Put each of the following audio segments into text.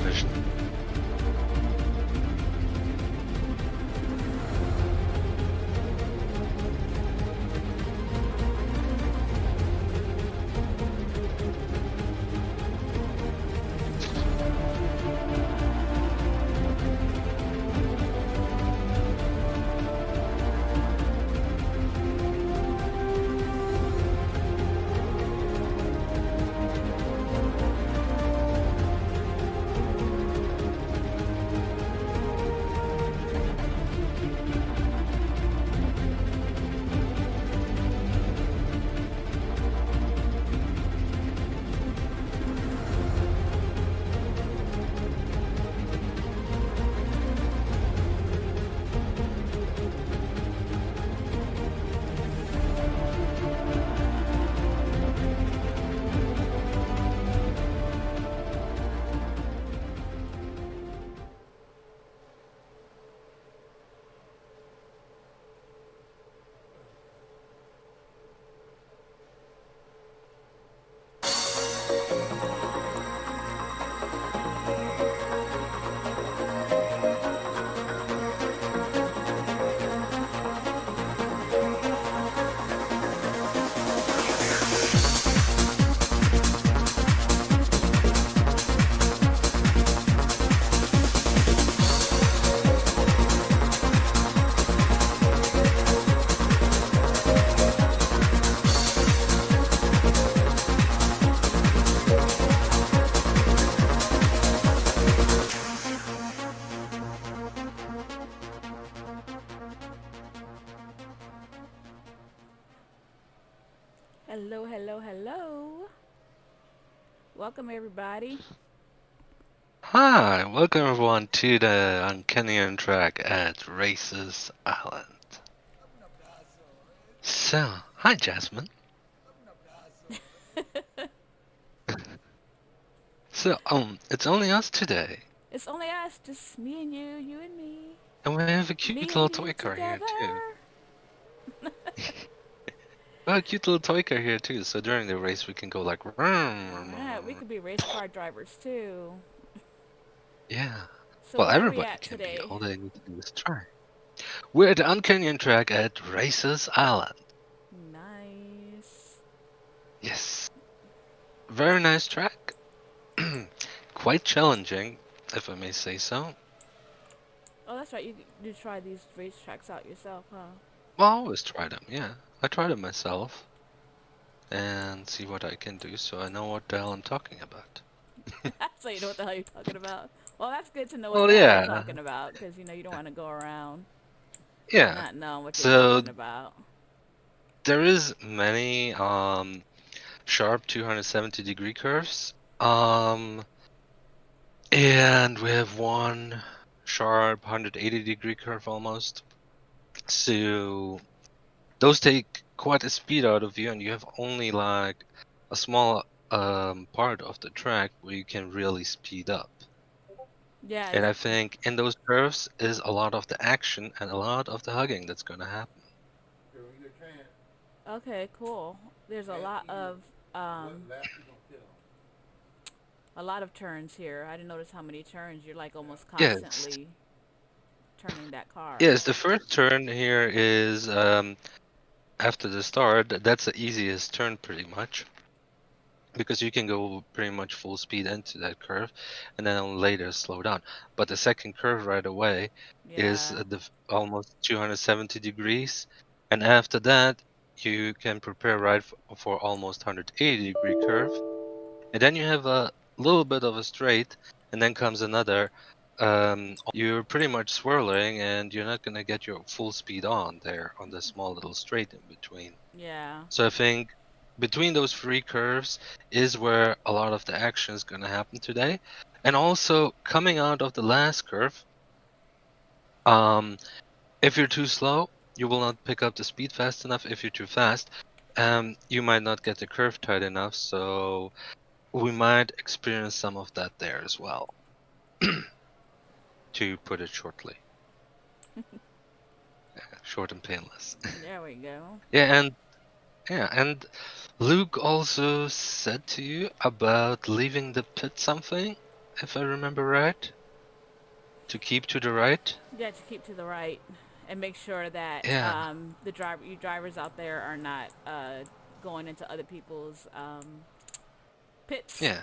vision. Hello, hello, hello. Welcome, everybody. Hi, welcome everyone to the Uncanyon track at Races Island. So, hi Jasmine. So, it's only us today, It's only us, just me and you and me. and we have a cute Me little and you toy car here together. too. We have a cute little toy car here too, so during the race we can go like, Yeah, we could be race car drivers too. yeah. So Well, where are we everybody at can be. today? All they need to do is try. We're at the Uncanyon track at Races Island. Nice. Yes, very nice track. Quite challenging, if I may say so. Oh, that's right. You try these race tracks out yourself, huh? Well, I always try them, yeah. I try them myself and see what I can do so I know what the hell I'm talking about. So you know what the hell you're talking about. Well, that's good to know what Well, the hell you're yeah, talking about, because you don't want to go around yeah. not knowing what you're So talking about. there is many sharp 270-degree curves. And we have one sharp 180-degree curve almost. So those take quite a speed out of you, and you have only like a small part of the track where you can really speed up. Yeah. And I think in those curves is a lot of the action and a lot of the hugging that's going to happen. Okay. Cool. There's um a lot of turns here. I didn't notice how many turns. You're like almost Yes. constantly turning that car. Yes, the first turn here is after the start. That's the easiest turn pretty much because you can go pretty much full speed into that curve and then later slow down. But the second curve right away is Yeah. the almost 270 degrees. And after that, you can prepare right for almost 180-degree curve. And then you have a little bit of a straight, and then comes another. You're pretty much swirling, and you're not going to get your full speed on there on the small little straight in between. Yeah. So I think between those three curves is where a lot of the action is going to happen today. And also coming out of the last curve, um, if you're too slow, you will not pick up the speed fast enough. If you're too fast, you might not get the curve tight enough. So we might experience some of that there as well, to put it shortly. Short and painless. There we go. Yeah, and Luke also said to you about leaving the pit something. if I remember right. To keep to the right. Yeah, to keep to the right and make sure that Yeah, you drivers out there are not going into other people's pits. yeah,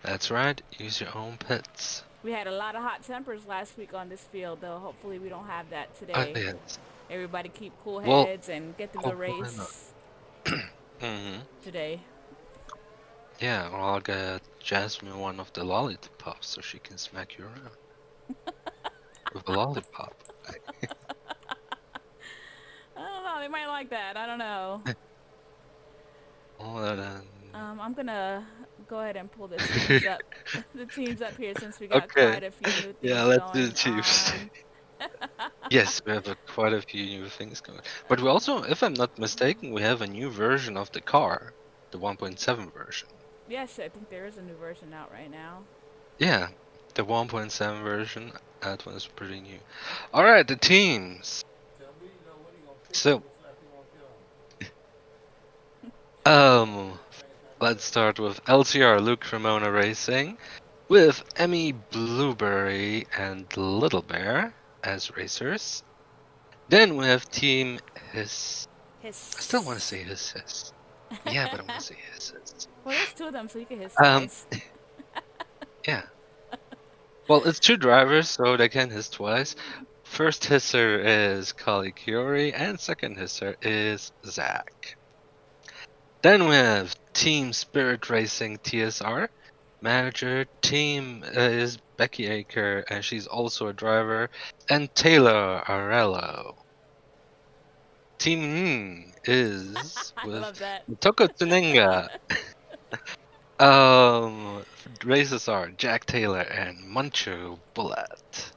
that's right. Use your own pits. We had a lot of hot tempers last week on this field, though. Hopefully, we don't have that today. Yes. Everybody keep cool Well, heads and get through the hopefully not. race hmm today. Yeah, or I'll get Jasmine one of the lollipops so she can smack you around with a lollipop. I don't know. They might like that. I don't know. Oh, then. I'm gonna go ahead and pull the teams up, the teams up here since we got Okay. quite a few new Yeah, things let's do the going Chiefs. on. Yes, we have quite a few new things coming. But we also, if I'm not mistaken, we have a new version of the car, the 1.7 version. Yes, I think there is a new version out right now. Yeah, the 1.7 version. That one is pretty new. All right, the teams. So, um, let's start with LCR Luke Cremona Racing, with Emmy Blueberry and Little Bear as racers. Then we have Team His. I still want to Hiss. say His. Yeah, but I want to say His. Well, there's two of them, so you can hiss Um, twice. yeah. Well, it's two drivers, so they can hiss twice. First hisser is Kali Kiori, and second hisser is Zach. Then we have Team Spirit Racing TSR. Manager team is Becky Aker, and she's also a driver, and Taylor Arello. Team is I with love that. Toko Tsuninga. Races are Jack Taylor and Mancho Bullet.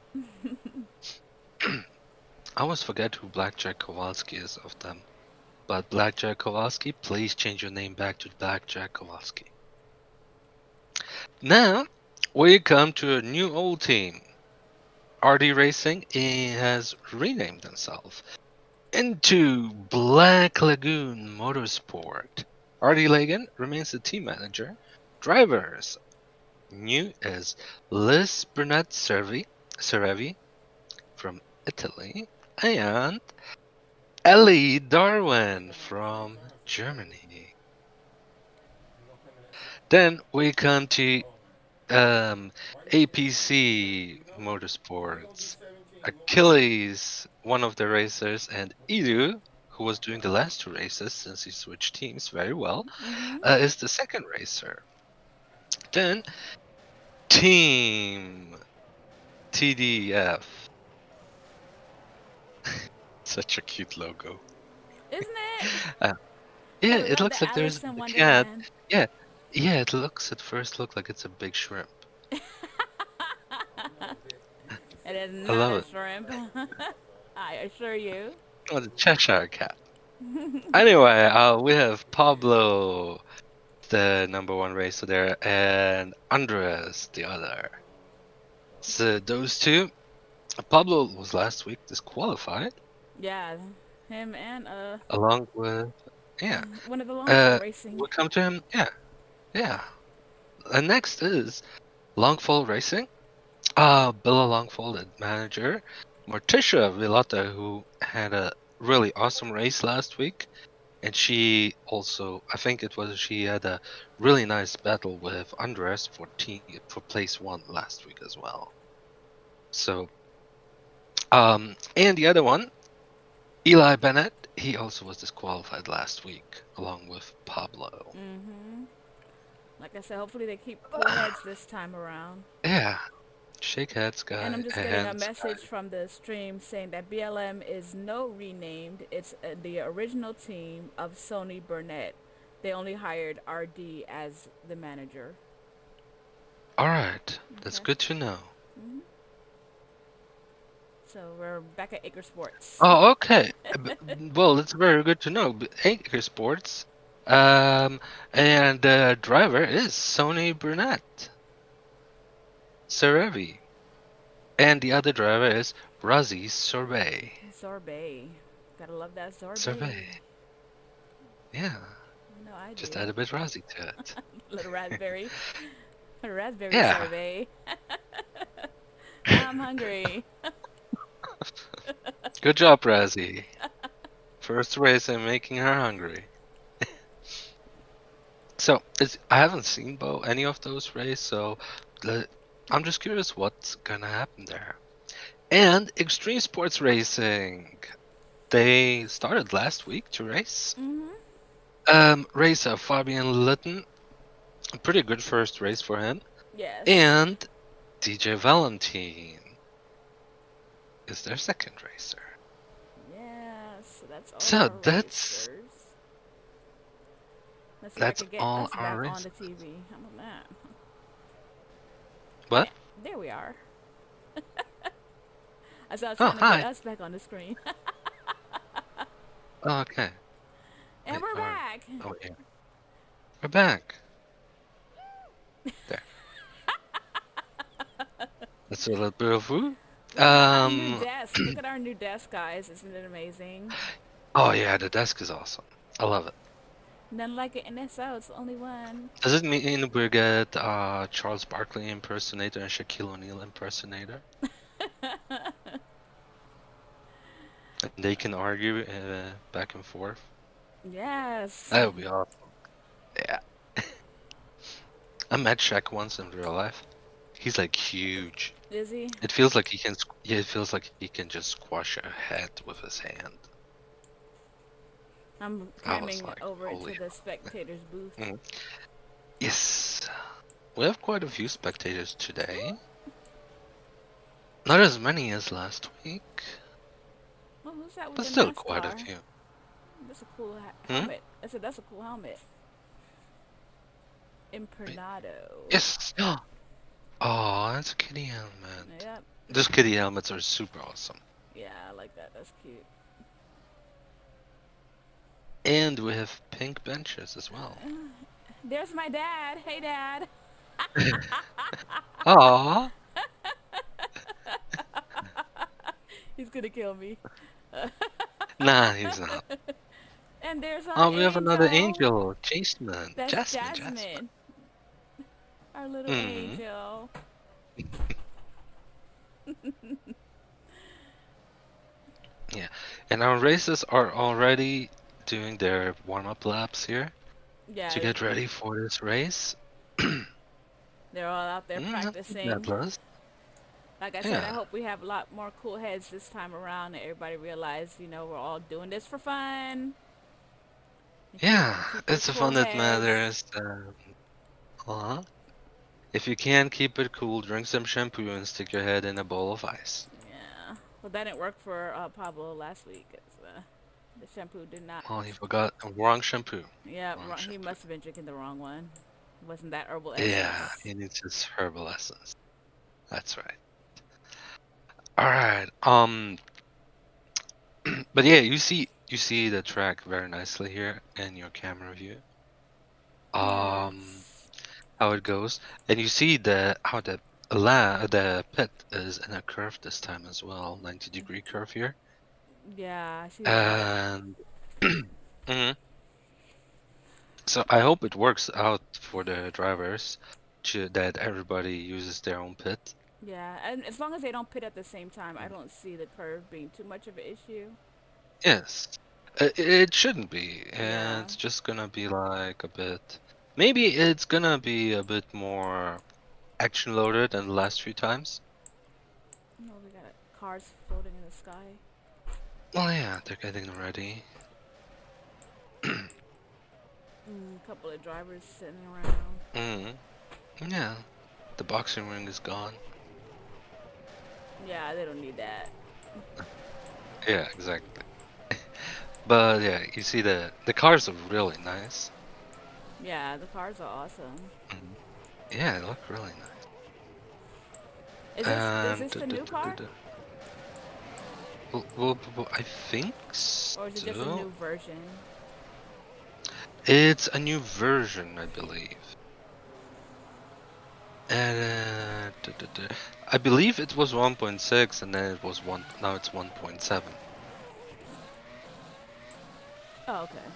I always forget who Blackjack Kowalski is of them. But Blackjack Kowalski, please change your name back to Blackjack Kowalski. Now, we come to a new old team. RD Racing has renamed themselves into Black Lagoon Motorsport. RD Lagan remains the team manager. Drivers new is Liz Burnett Cervi from Italy and Ellie Darwin from Germany. Then we come to APC Motorsports. Achilles, one of the racers, and Edu, who was doing the last two races since he switched teams very well, Mm-hmm. is the second racer. Then Team TDF. Such a cute logo. Isn't it? Uh, yeah, Gotta it love looks the like there's Alice a in cat. Wonderland. Yeah, yeah, it looks at first look like it's a big shrimp. It is I not love a it. shrimp. I assure you. Oh, the Cheshire cat. Anyway, we have Pablo, the number one racer there, and Andres, the other. So those two. Pablo was last week disqualified, Yeah, him and along with yeah. one of the Longfall We Racing. come to him. Yeah, yeah. And next is Longfall Racing. Billa Longfall, the manager. Morticia Villata, who had a really awesome race last week. And she also, I think it was, she had a really nice battle with Andres for place one last week as well. So, and the other one, Eli Bennett, he also was disqualified last week along with Pablo. Mm-hmm. Like I said, hopefully they keep cool heads this time around. Yeah, shake hands, And guy, I'm just getting a hands, message from the stream saying that BLM is no renamed. It's the original team of Sony Burnett. They only hired RD as the manager. All right, that's Okay. good to know. Hmm. So we're back at Acre Sports. Oh, okay. Well, that's very good to know. Acre Sports, and the driver is Sony Burnett Serevi, and the other driver is Razi Sorbet. Sorbet. Gotta love that sorbet. Sorbet. Yeah, I know I just do. add a bit Razi to it. Little raspberry. A raspberry Yeah. sorbet. I'm hungry. Good job, Razzie. First race and making her hungry. So I haven't seen any of those races, so I'm just curious what's gonna happen there. And extreme sports racing. They started last week to race. Mm-hmm. Racer Fabian Litten, a pretty good first race for him. Yes. And DJ Valentine is their second racer. Yes. So that's all So our that's racers. Let's see if I that's could get all us our back on races. the TV. How about that? What? Yeah, there we are. I was Oh, trying to get hi. us back on the screen. Oh, okay. And Wait, we're back. oh yeah, we're back. There. That's a little bit of food. Look at our new Um. desk. Look at our new desk, guys. Isn't it amazing? Oh yeah, the desk is awesome. I love it. None like it in SO. It's the only one. Does it mean we get Charles Barkley impersonator and Shaquille O'Neal impersonator? And they can argue back and forth. Yes. That would be awesome. Yeah. I met Shaq once in real life. He's like huge. Is he? It feels like he can. Yeah, it feels like he can just squash a head with his hand. I'm I was coming like, over holy. into the spectators booth. Mm. Yes, we have quite a few spectators today. Not as many as last week, Oh, who's that with but the still quite a NASCAR? few. That's a cool Hmm? helmet. I said that's a cool helmet. Impernado. Yes. Oh, that's a kitty helmet. Yep. Those kitty helmets are super awesome. Yeah, I like that. That's cute. And we have pink benches as well. There's my dad. Hey, Dad. Aw. He's gonna kill me. Nah, he's not. And there's our Oh, we have another angel. angel. Jasmine. That's Jasmine. Jasmine, our little Hmm. angel. Yeah. And our races are already doing their warm-up laps here Yeah, to get ready for this race. they're all out there Not too bad, practicing. Liz. Like I said, I Yeah. hope we have a lot more cool heads this time around and everybody realize, we're all doing this for fun. And Yeah. keep your It's the cool fun that heads. matters. Uh-huh. If you can't keep it cool, drink some shampoo and stick your head in a bowl of ice. Yeah. Well, that didn't work for Pablo last week. 'Cause, the shampoo did not. Oh, you forgot. Wrong shampoo. Yeah, Wrong he shampoo. must have been drinking the wrong one. It wasn't that herbal Yeah, essence. he needs his herbal essence. That's right. All right. But yeah, you see the track very nicely here in your camera view. Um, Yes. how it goes, and you see how the pit is in a curve this time as well, 90-degree curve here, Yeah, I see that. and mhm. So I hope it works out for the drivers that everybody uses their own pit. Yeah, and as long as they don't pit at the same time, I Mm. don't see the curve being too much of an issue. Yes, it shouldn't be, and Yeah. it's just gonna be like a bit. Maybe it's gonna be a bit more action loaded than the last few times. Oh, we got cars floating in the sky. Well, yeah, they're getting ready. A couple of drivers sitting around. Mm, yeah, the boxing ring is gone. Yeah, they don't need that. Yeah, exactly. But yeah, you see the cars are really nice. Yeah, the cars are awesome. Mhm. Yeah, they look really nice. Is this the new car, Well, I think or is it just a so. new version? It's a new version, I believe. And I believe it was 1.6, and then it was one. Now it's 1.7. Oh, okay.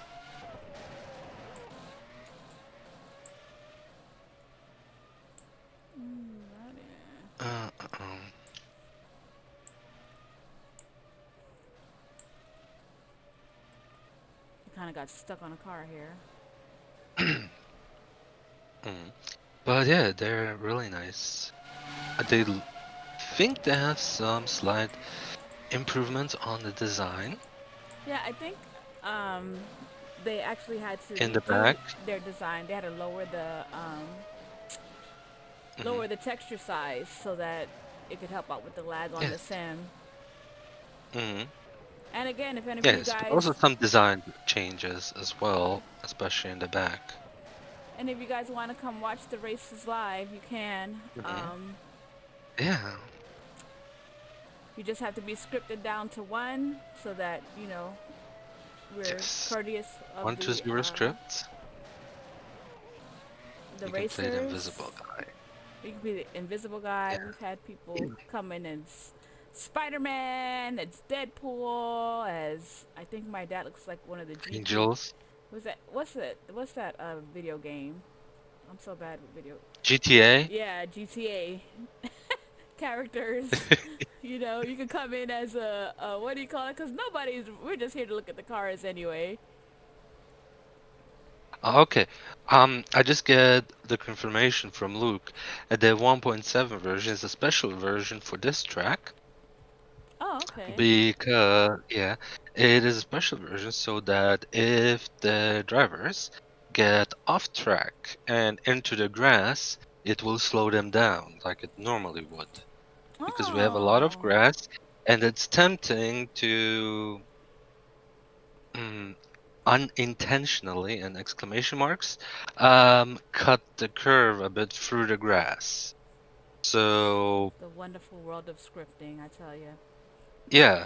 kind of got stuck on a car here. Mm. But yeah, they're really nice. They think they have some slight improvements on the design Yeah, I think um, they actually had to in the redo back. their design. They had to Hmm. lower the texture size so that it could help out with the lag on the Yes. sim. Hmm. And again, if any of you Yes, but also guys, some design changes as well, especially in the back. want to come watch the races live, you can. Hmm. Yeah. You just have to be scripted down to one so that we're Yes. courteous of 120 scripts. the You can play the racers. invisible guy. You can be the invisible guy. Yeah. We've had people come in as Spider-Man, as Deadpool, as I think my dad looks like one of the GP. Angels. Was that what's that? What's that video game? I'm so bad with video. GTA. Yeah, GTA characters. You can come in as a what do you call it? Because we're just here to look at the cars anyway. Okay. I just get the confirmation from Luke that the 1.7 version is a special version for this track Oh, okay. because, yeah, it is a special version so that if the drivers get off track and into the grass, it will slow them down like it normally would. Because we have a lot of Oh. grass and it's tempting to mm, unintentionally and exclamation marks cut the curve a bit through the grass. So The wonderful world of scripting, I tell you. yeah,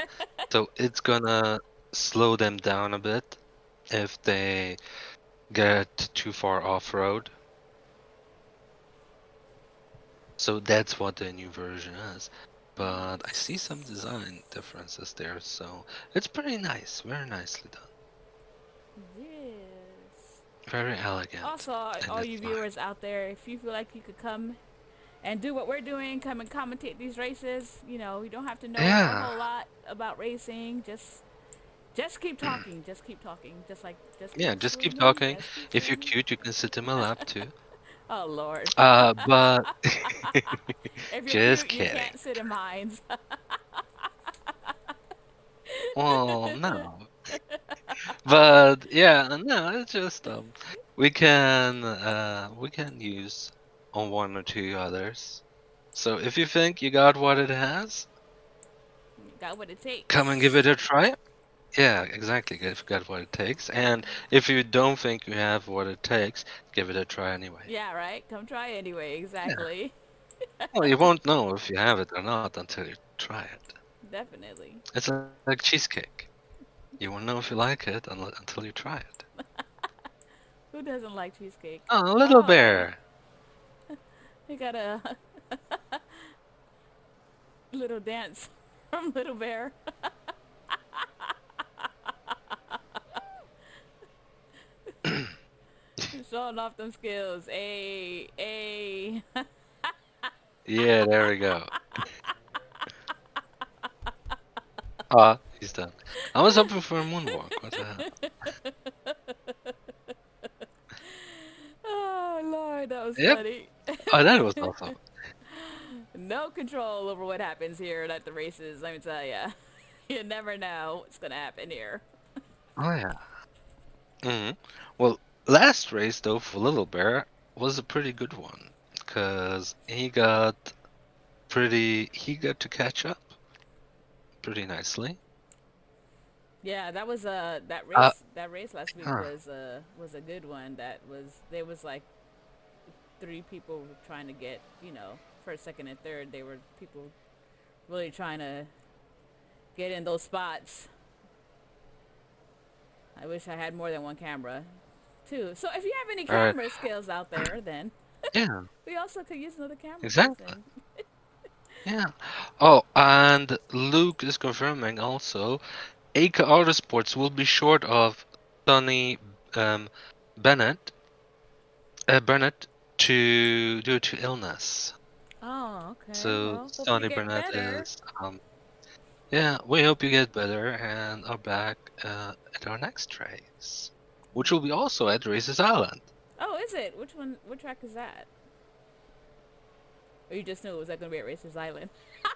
so it's gonna slow them down a bit if they get too far off road. So that's what the new version is. But I see some design differences there, so it's pretty nice, very nicely done, Yes. very elegant Also, in all its you design. viewers out there, if you feel like you could come and do what we're doing, come and commentate these races, you don't have to know a Yeah, whole lot about racing. Just keep talking. Just keep talking. Just yeah, keep just keep swinging. talking. Just keep If you're swinging. cute, you can sit in my lap too. Oh Lord. But If you're just cute, you kidding. can't sit in mines. Well, no. But yeah, no, it's just we can use on one or two others. So if you think you got what it has, Got what it come and give takes. it a try. Yeah, exactly. If you got what it takes, and if you don't think you have what it takes, give it a try anyway. Yeah, right. Come try anyway. Yeah. Exactly. Well, you won't know if you have it or not until you try it. Definitely. It's like cheesecake. You won't know if you like it until you try it. Who doesn't like cheesecake? Oh, little Oh, bear. we got a little dance from Little Bear. Showing off them skills. A A. Yeah, there we go. Ah, he's done. I was hoping for a moonwalk. What the hell? Oh Lord, that was Yep. funny. Oh, that was awesome. No control over what happens here at the races. Let me tell ya. You never know what's gonna happen here. Oh yeah. Hmm. Well, last race though for Little Bear was a pretty good one because he got to catch up pretty nicely. Yeah, that was Uh, that race last week huh. was a good one. There was like three people trying to get first, second, and third. They were people really trying to get in those spots. I wish I had more than one camera, too. So if you have any All right. camera skills out there, then Yeah, we also could use another camera exactly. person. Yeah. Oh, and Luke is confirming also AK Autosports will be short of Sonny um, Bennett Burnett due to illness. Oh, okay. So Well, hope you Sonny get Burnett better. is Yeah, we hope you get better and are back at our next race, which will be also at Races Island. Oh, is it? Which one? What track is that? Or you just knew it was like gonna be at Racers Island?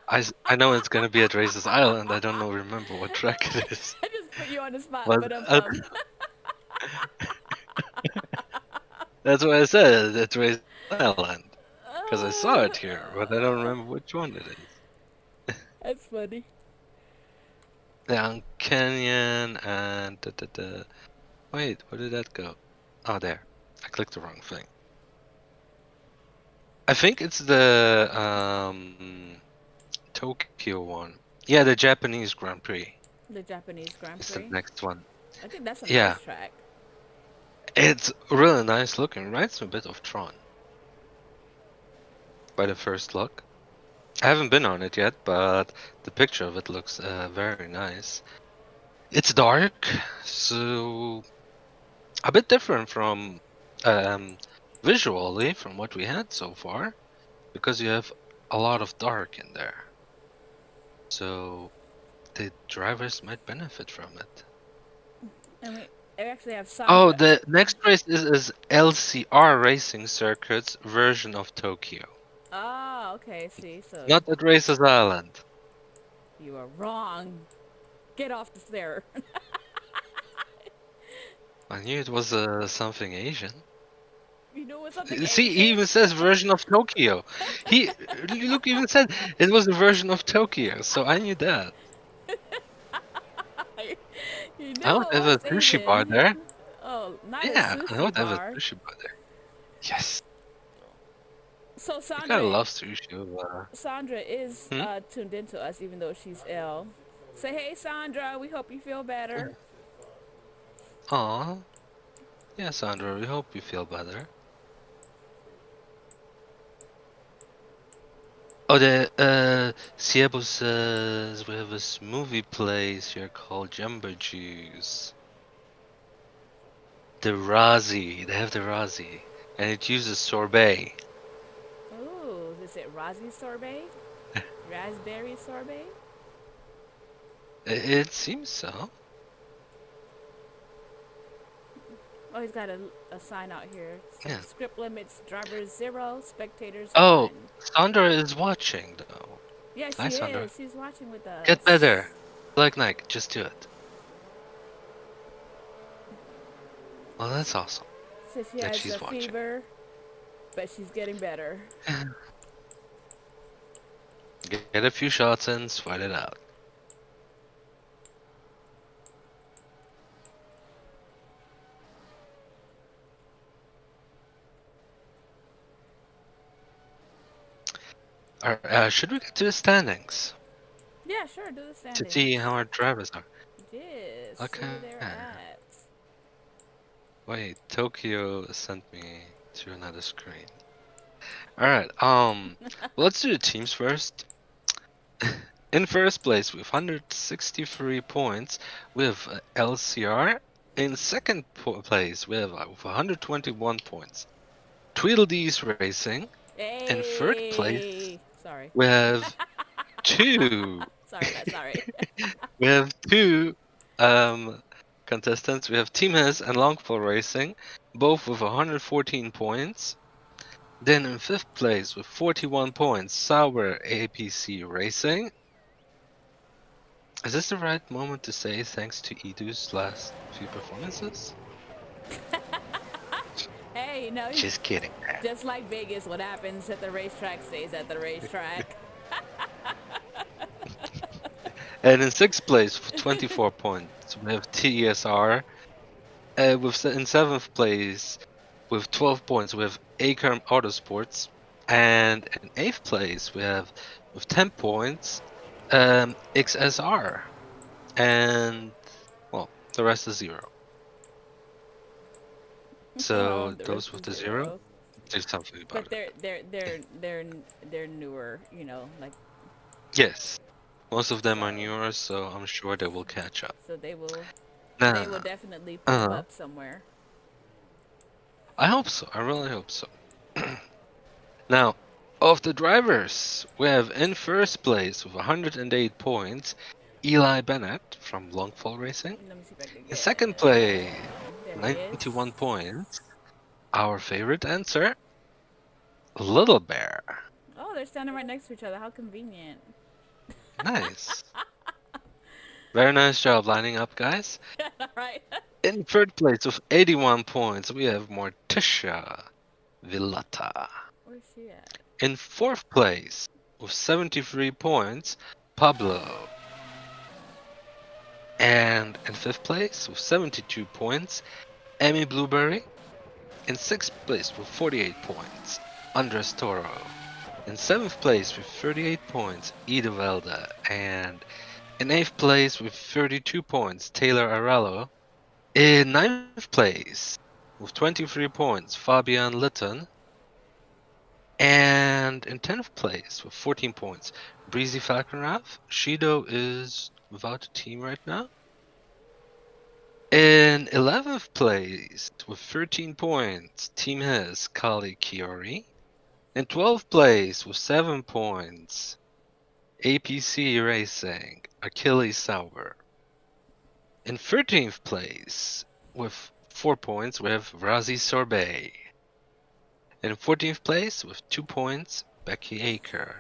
I know it's gonna be at Races Island. I don't know remember what track it is, I just put you on the spot, but but that's what I said. It's Races Island because I saw it here, but I don't remember which one it is. That's funny. The Uncanyon and Wait, where did that go? Oh, there. I clicked the wrong thing. I think it's the Tokyo one. Yeah, the Japanese Grand Prix The Japanese Grand is the Prix. next one. I think that's a Yeah, nice track. it's really nice looking. Reminds me a bit of Tron by the first look. I haven't been on it yet, but the picture of it looks very nice. It's dark, so a bit different from visually from what we had so far, because you have a lot of dark in there. So the drivers might benefit from it. And we actually have Oh, Sandra. the next race is LCR Racing Circuit's version of Tokyo. Ah, okay. See, so Not at Races Island. you are wrong. Get off the stair. I knew it was something Asian. You know what's something See, he Asian? even says version of Tokyo. He look even said it was a version of Tokyo, so I knew that. You I know would it have a was sushi bar Asian. there. Oh, not a Yeah, I sushi would have a bar. sushi bar there. Yes, So I kind of Sandra, love sushi. Sandra is Hmm? tuned into us, even though she's ill. Say hey, Sandra. We hope you feel better. Aw, yeah, Sandra. We hope you feel better. Oh, the Siebo says we have a smoothie place here called Jumbo Juice. The Razi, they have the Razi, and it uses sorbet. Ooh, is it Razi sorbet? Raspberry sorbet? It seems so. Oh, he's got a sign out here. Yeah. Script limits: drivers 0, spectators Oh, 1. Sandra is watching though. Yeah, Hi, she Sandra. is. She's watching with Get us. better. Like Nike, just do it. Well, that's awesome Says she that has a she's watching. fever, but she's getting better. Get a few shots in, sweat it out. Should we get to the standings Yeah, sure. Do the to see standings. how our drivers are? Yes. See Okay. where they're at. Wait, Tokyo sent me to another screen. Alright, let's do the teams first. In first place with 163 points, we have LCR. In second place, we have with 121 points, Tweedledee's Racing. In third place, Hey. Sorry. we have two. Sorry, not sorry. We have two um, contestants. We have Team Hez and Longpole Racing, both with 114 points. Then in fifth place with 41 points, Sauber APC Racing. Is this the right moment to say thanks to Edu's last few performances? Hey, you know, Just kidding. just like Vegas, what happens at the racetrack stays at the racetrack. And in sixth place with 24 points, we have TESR. In seventh place with 12 points, we have Acorn Autosports. And in eighth place, we have with 10 points, XSR. And, well, the rest is 0. Oh, So the rest those with is the 0, 0. do something about But it. they're newer, you know, like Yes, most of them are so. newer, so I'm sure they will catch up. So they will Nah, definitely pop uh, up somewhere. I hope so. I really hope so. Now, of the drivers, we have in first place with 108 points, Eli Bennett from Longfall Racing. Let me see if I can In get. second place, There he is. 91 points. Our favorite answer, Little Bear. Oh, they're standing right next to each other. How convenient. Nice. Very nice job lining up, guys. Right? In third place with 81 points, we have Morticia Villata. Where's she at? In fourth place with 73 points, Pablo. And in fifth place with 72 points, Emmy Blueberry. In sixth place with 48 points, Andres Toro. In seventh place with 38 points, Ida Velda. And in eighth place with 32 points, Taylor Arello. In ninth place with 23 points, Fabian Litton. And in 10th place with 14 points, Breezy Falkenrath. Shido is without a team right now. In 11th place with 13 points, Team His, Kali Kiori. In 12th place with 7 points, APC Racing, Achilles Sauber. In 13th place with 4 points, we have Razi Sorbet. In 14th place with 2 points, Becky Aker.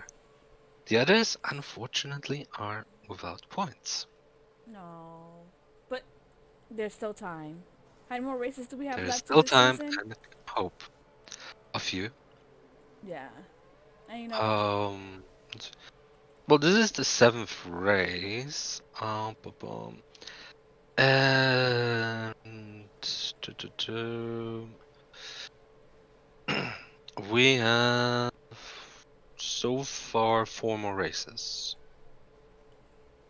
The others, unfortunately, are without points. No. But there's still time. How many more races do we have There is left to still this time season? and hope. A few. Yeah. And you know, Um, well, this is the 7th race. And we have so far 4 more races.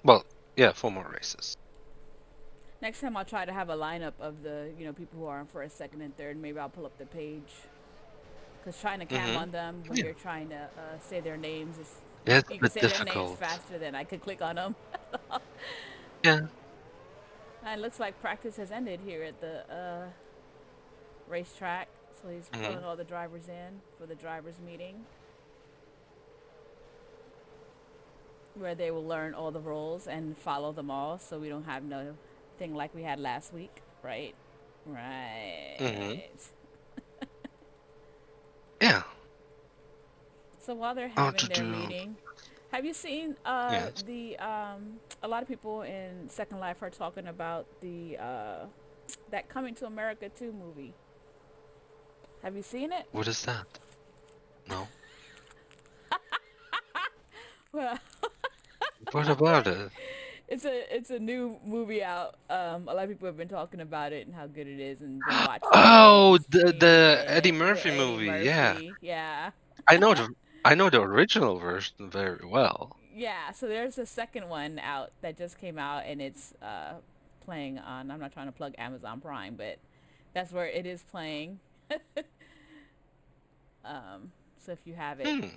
Well, yeah, 4 more races. next time I'll try to have a lineup of the, people who are on first, second, and third. Maybe I'll pull up the page. Because trying to cam Mm-hmm. on them when Yeah, you're trying to say their names is yeah, it's a you can bit say their names difficult. faster than I could click on them. Yeah. And it looks like practice has ended here at the racetrack. So he's Mm-hmm. pulling all the drivers in for the drivers meeting where they will learn all the rules and follow them all so we don't have no thing like we had last week. Right? Mm-hmm. Right. Yeah. So while they're Oh, having to their do. meeting, have you seen Yes. the a lot of people in Second Life are talking about the that Coming to America 2 movie. Have you seen it? What is that? No. Well, What about it? it's a new movie out. A lot of people have been talking about it and how good it is and been watching it Oh, and the streaming Eddie it with Murphy Eddie movie. Yeah, Murphy. Yeah. I know the I know the original version very well. Yeah, so there's a second one out that just came out and it's playing on, I'm not trying to plug Amazon Prime, but that's where it is playing. So if you have it, Hmm.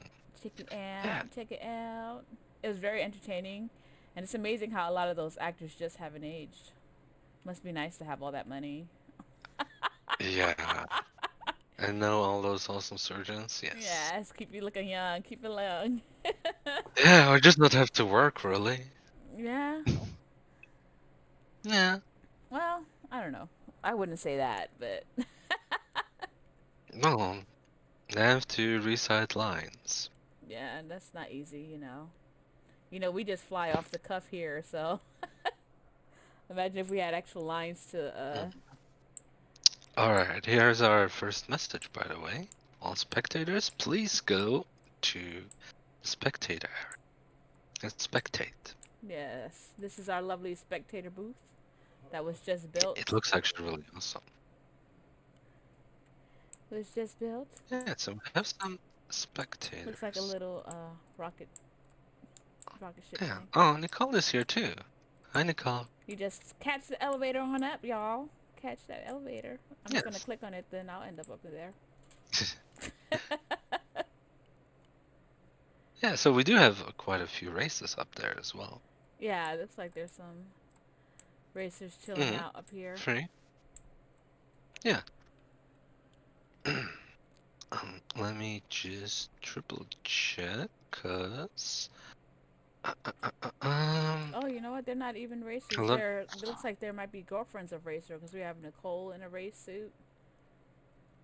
check it Yeah. out. Check it out. It was very entertaining, and it's amazing how a lot of those actors just haven't aged. Must be nice to have all that money. Yeah. And know all those awesome surgeons. Yes. Yes, keep you looking young. Keep it young. Yeah, I just not have to work really. Yeah. Yeah. Well, I don't know. I wouldn't say that, but No, I have to recite lines. yeah, that's not easy. We just fly off the cuff here, so imagine if we had actual lines to Mm. All right. Here's our first message, by the way. All spectators, please go to spectator area and spectate. yes, this is our lovely spectator booth that was just built. It looks actually really awesome. Was just built. Yeah, so we have some Looks like a spectators. little rocket ship Yeah. thing. Oh, Nicole is here too. Hi, Nicole. You just catch the elevator on up, y'all. Catch that elevator. I'm just gonna Yes. click on it, then I'll end up there. Yeah, so we do have quite a few races up there as well. Yeah, it looks like there's some racers chilling Mm-hmm. out up here. Free. Yeah. Let me just triple check, cause Oh, you know what? They're not even racers. hold on. They're. It looks like there might be girlfriends of racer because we have Nicole in a race suit.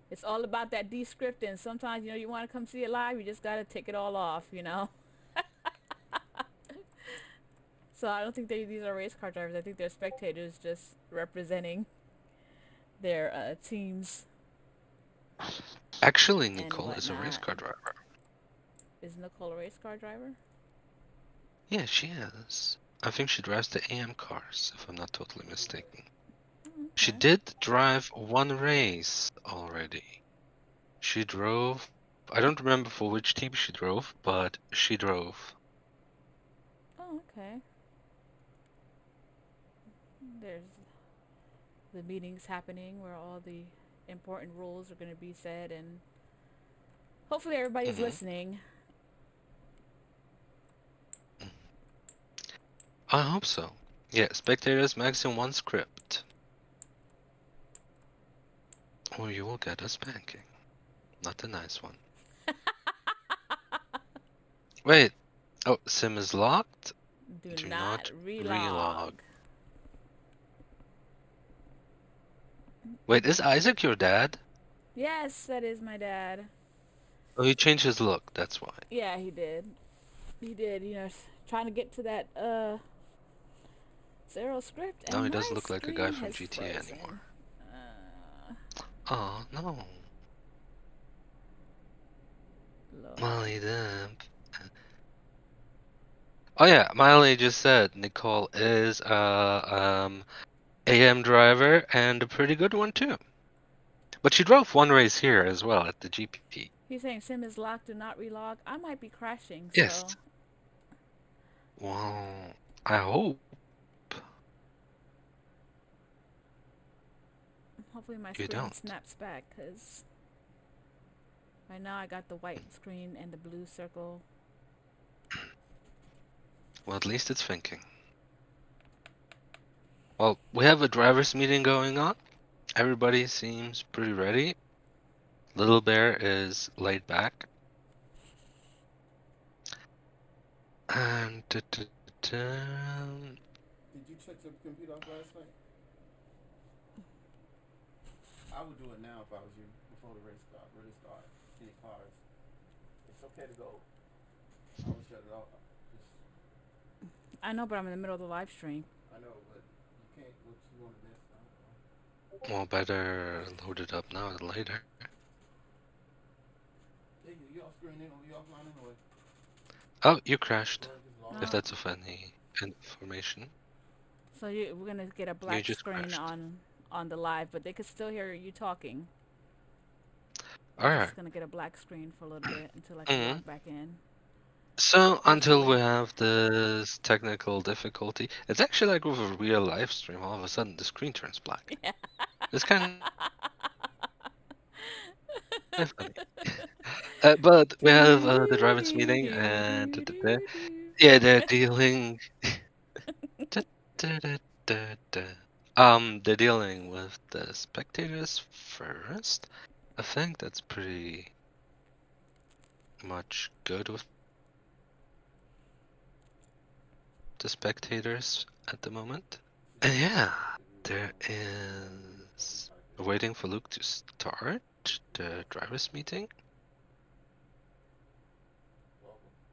It's all about that descripting. Sometimes you want to come see it live. You just gotta take it all off. So I don't think these are race car drivers. I think they're spectators just representing their teams Actually, and Nicole is a race whatnot. car driver. Is Nicole a race car driver? Yeah, she is. I think she drives the AM cars, if I'm not totally mistaken. She Okay. did drive one race already. She drove. I don't remember for which team she drove, but she drove. Oh, okay. There's the meetings happening where all the important rules are going to be said, and hopefully everybody's Hmm. listening. I hope so. Yeah, spectators maximum one script, or you will get a spanking. Not a nice one. Wait. Oh, sim is locked. Do Do not not relog. relog. Wait, is Isaac your dad? Yes, that is my dad. Oh, he changed his look. That's why. Yeah, he did. He did. Trying to get to that zero script, Now and he my doesn't look like a guy screen from has GTA anymore. frozen. Uh, Oh no, Lord. Molly Demp. Oh yeah, Miley just said Nicole is a AM driver and a pretty good one too. But she drove one race here as well at the GP. He's saying sim is locked. Do not relog. I might be crashing, Yes. so Well, I hope hopefully my you screen don't. snaps back. Cause right now I got the white screen and the blue circle. Well, at least it's thinking. Well, we have a drivers meeting going on. Everybody seems pretty ready. Little Bear is laid back. And Did you shut your computer off last night? I would do it now if I was you before the race start. Really start. Any cars. It's okay to go. I would shut it off. Just I know, but I'm in the middle of the live stream. I know, but you can't. What you want to miss? I don't know. well, better load it up now than later. Yeah, you off screen anyway. You offline anyway. Oh, you crashed. Well, just log If No. out. that's of any information, So we're gonna get a you black just screen crashed. on the live, but they could still hear you talking. We're All right. just gonna get a black screen for a little bit until I can Mhm. log back in. So until we Hopefully. have this technical difficulty, it's actually like with a real live stream. All of a sudden, the screen turns black. Yeah. It's kind of funny. But we have Do the do drivers do meeting, do and do do do. yeah, they're dealing. They're dealing with the spectators first. I think that's pretty much good with the spectators at the moment. And yeah, there is waiting for Luke to start the drivers meeting,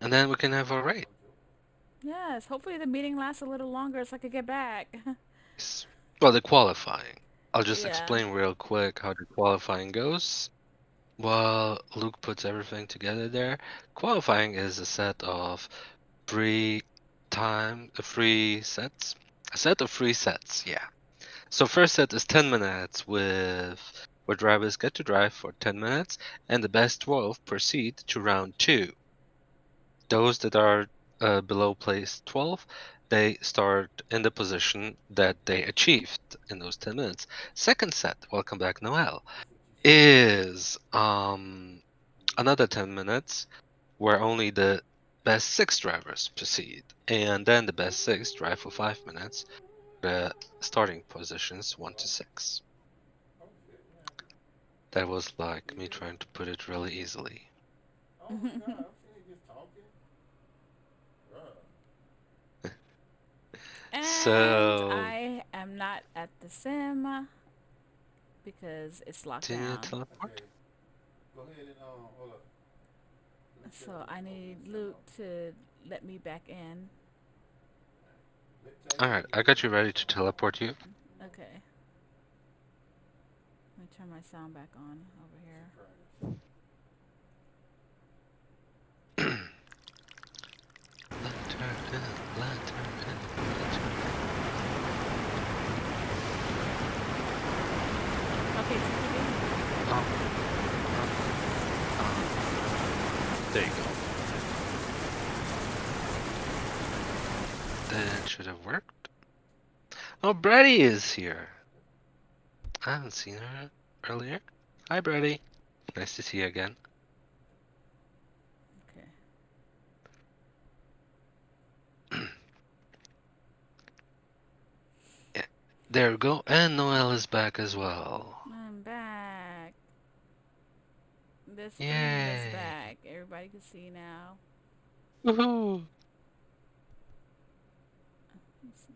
and then we can have our race. Yes. Hopefully the meeting lasts a little longer so I could get back. Well, the qualifying. I'll just Yeah. explain real quick how the qualifying goes. While Luke puts everything together there, qualifying is a set of free sets. A set of free sets, yeah. So first set is 10 minutes where drivers get to drive for 10 minutes, and the best 12 proceed to round 2. Those that are below place 12, they start in the position that they achieved in those 10 minutes. Second set, welcome back Noel, is another 10 minutes where only the best 6 drivers proceed, and then the best 6 drive for 5 minutes, the starting positions 1 to 6. Oh shit, what happened? That was like me trying to put it really easily. Oh my god, I'm sitting here just talking. Bruh. And So, I am not at the sim because it's locked continue to down. teleport? Okay. Go ahead and hold up. Let me tell So Luke I to open need the sim Luke up. to let me back in. Tell him Alright, when you I get got you in. ready to teleport you. Okay. Let me turn my sound back on over here. Surprise. Let her in, let her in, let her Okay, TPD. in. Oh, there you go. That should have worked. Oh, Brady is here. I haven't seen her earlier. Hi, Brady. Nice to see you again. Okay. Yeah, there we go. And Noel is back as well. I'm back. The stream is Yay. back. Everybody can see now. Woohoo.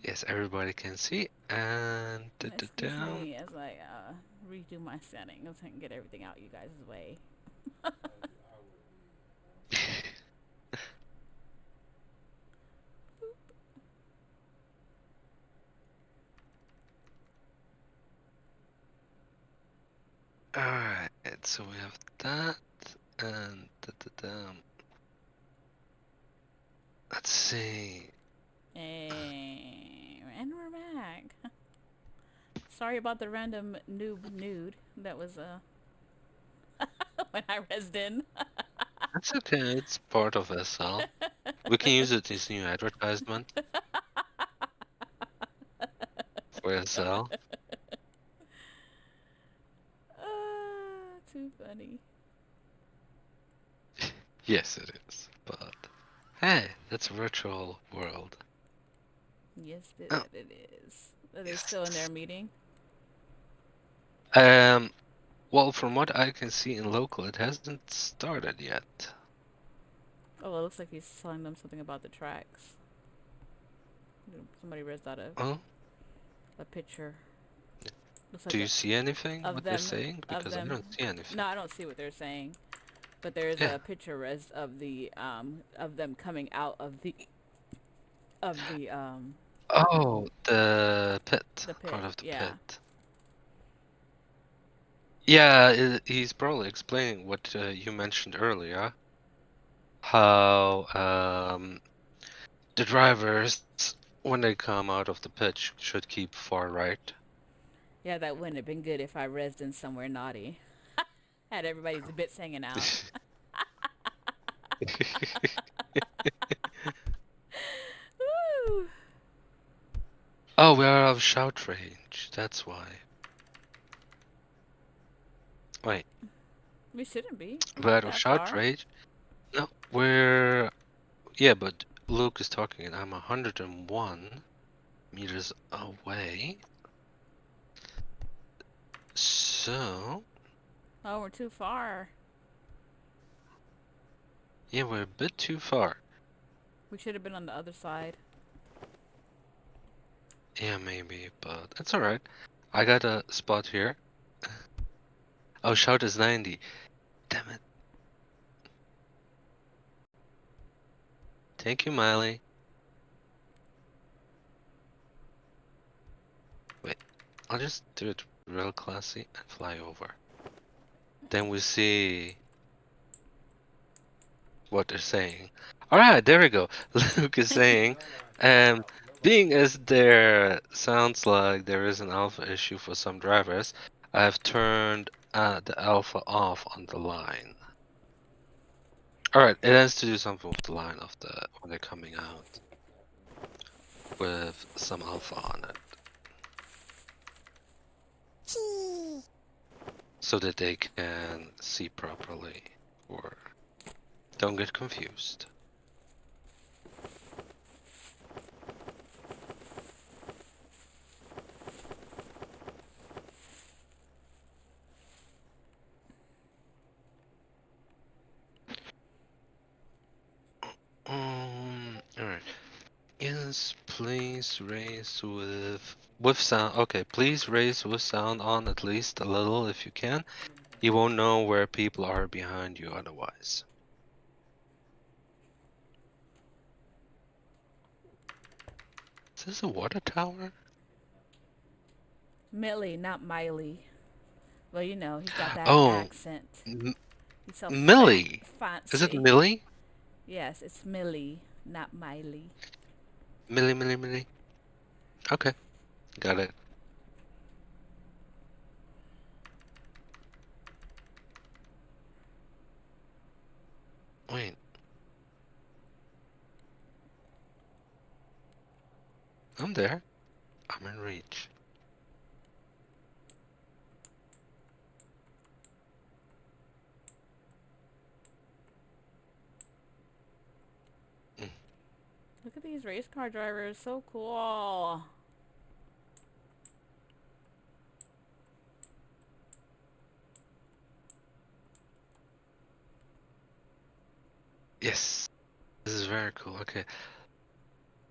Yes, everybody can see. And Excuse me as I redo my settings and get everything out you guys' way. Alright, so we have that and let's see. And we're back. Sorry about the random noob nude that was when I rezzed in. That's okay, it's part of SL. We can use it as new advertisement for SL. Too funny. Yes, it is. But hey, that's a virtual world. Yes, Oh, it is. Are they still in their yes. meeting? Well, from what I can see in local, it hasn't started yet. Oh, it looks like he's telling them something about the tracks. Somebody rezzed out Oh, a picture. Looks do like you see anything of what they're them saying? of Because I them. don't see anything. No, I don't see what they're saying. But there's Yeah. a picture res of them coming out of the Oh, the pit. the pit. Part of the Yeah. pit. Yeah, he's probably explaining what you mentioned earlier. How the drivers, when they come out of the pit, should keep far right. Yeah, that wouldn't have been good if I rezzed in somewhere naughty. Had everybody's bits hanging out. Woo! Oh, we are out of shout range. That's why. Wait, We shouldn't be. We're we're not out of that shout far. range? No, we're... Yeah, but Luke is talking and I'm 101 meters away. So... Oh, we're too far. Yeah, we're a bit too far. We should have been on the other side. Yeah, maybe, but that's alright. I got a spot here. Oh, shout is 90. Damn it. Thank you, Miley. Wait, I'll just do it real classy and fly over. Then we see what they're saying. Alright, there we go. Luke is saying, being as there sounds like there is an alpha issue for some drivers, I have turned the alpha off on the line. Alright, it has to do something with the line of the when they're coming out with some alpha on it. So that they can see properly or don't get confused. Alright. Is Please raise with sound. Okay, please raise with sound on at least a little if you can. You won't know where people are behind you otherwise. Is this a water tower? Millie, not Miley. Well, you know, he's got that Oh, accent. M- He's so Millie. Is it fancy. Millie? Yes, it's Millie, not Miley. Millie. Okay, got it. Wait. I'm there. I'm in reach. Mm. Look at these race car drivers, so cool. Yes, this is very cool. Okay,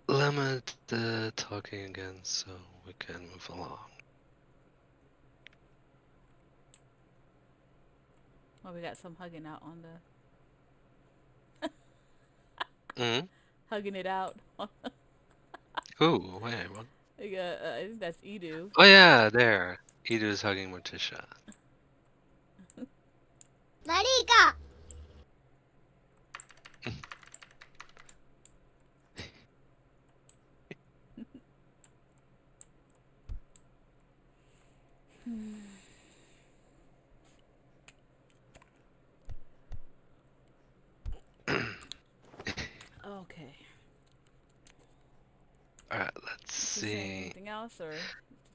limit the talking again so we can move along. Well, we got some hugging out on the Mm. hugging it out. Ooh, wait, what? I think that's Edu. Oh yeah, there. Ido's hugging Morticia. Marika! Okay. Alright, let's Is he saying see. anything else or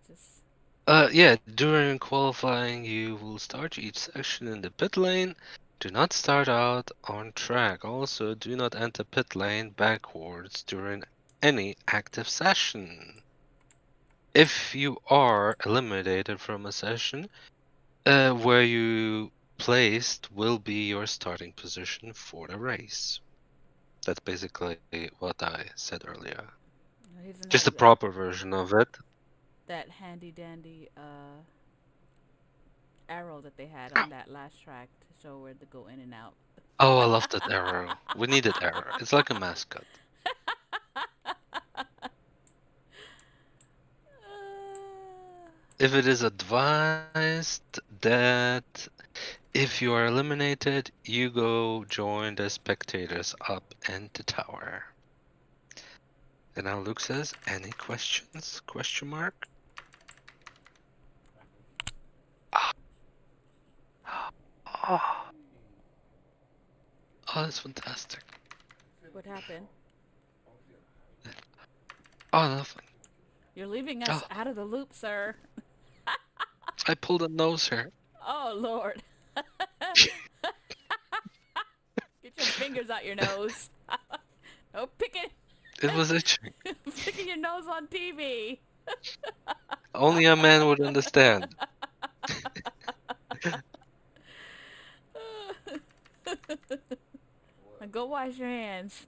just? Yeah, during qualifying, you will start each section in the pit lane. Do not start out on track. Also, do not enter pit lane backwards during any active session. If you are eliminated from a session, where you placed will be your starting position for the race. That's basically what I said earlier. He doesn't Just a have that proper version of it. that handy dandy arrow that they had on that last track to show where to go in and out. Oh, I love that arrow. We need that arrow. It's like a mascot. If it is advised that if you are eliminated, you go join the spectators up in the tower. And now Luke says, any questions? Question mark? Oh, that's fantastic. What happened? Oh, nothing. You're leaving us Oh, out of the loop, sir. I pulled a nose hair. Oh, Lord. Get your fingers out your nose. No picking, It was itching. picking your nose on TV. Only a man would understand. Go wash your hands.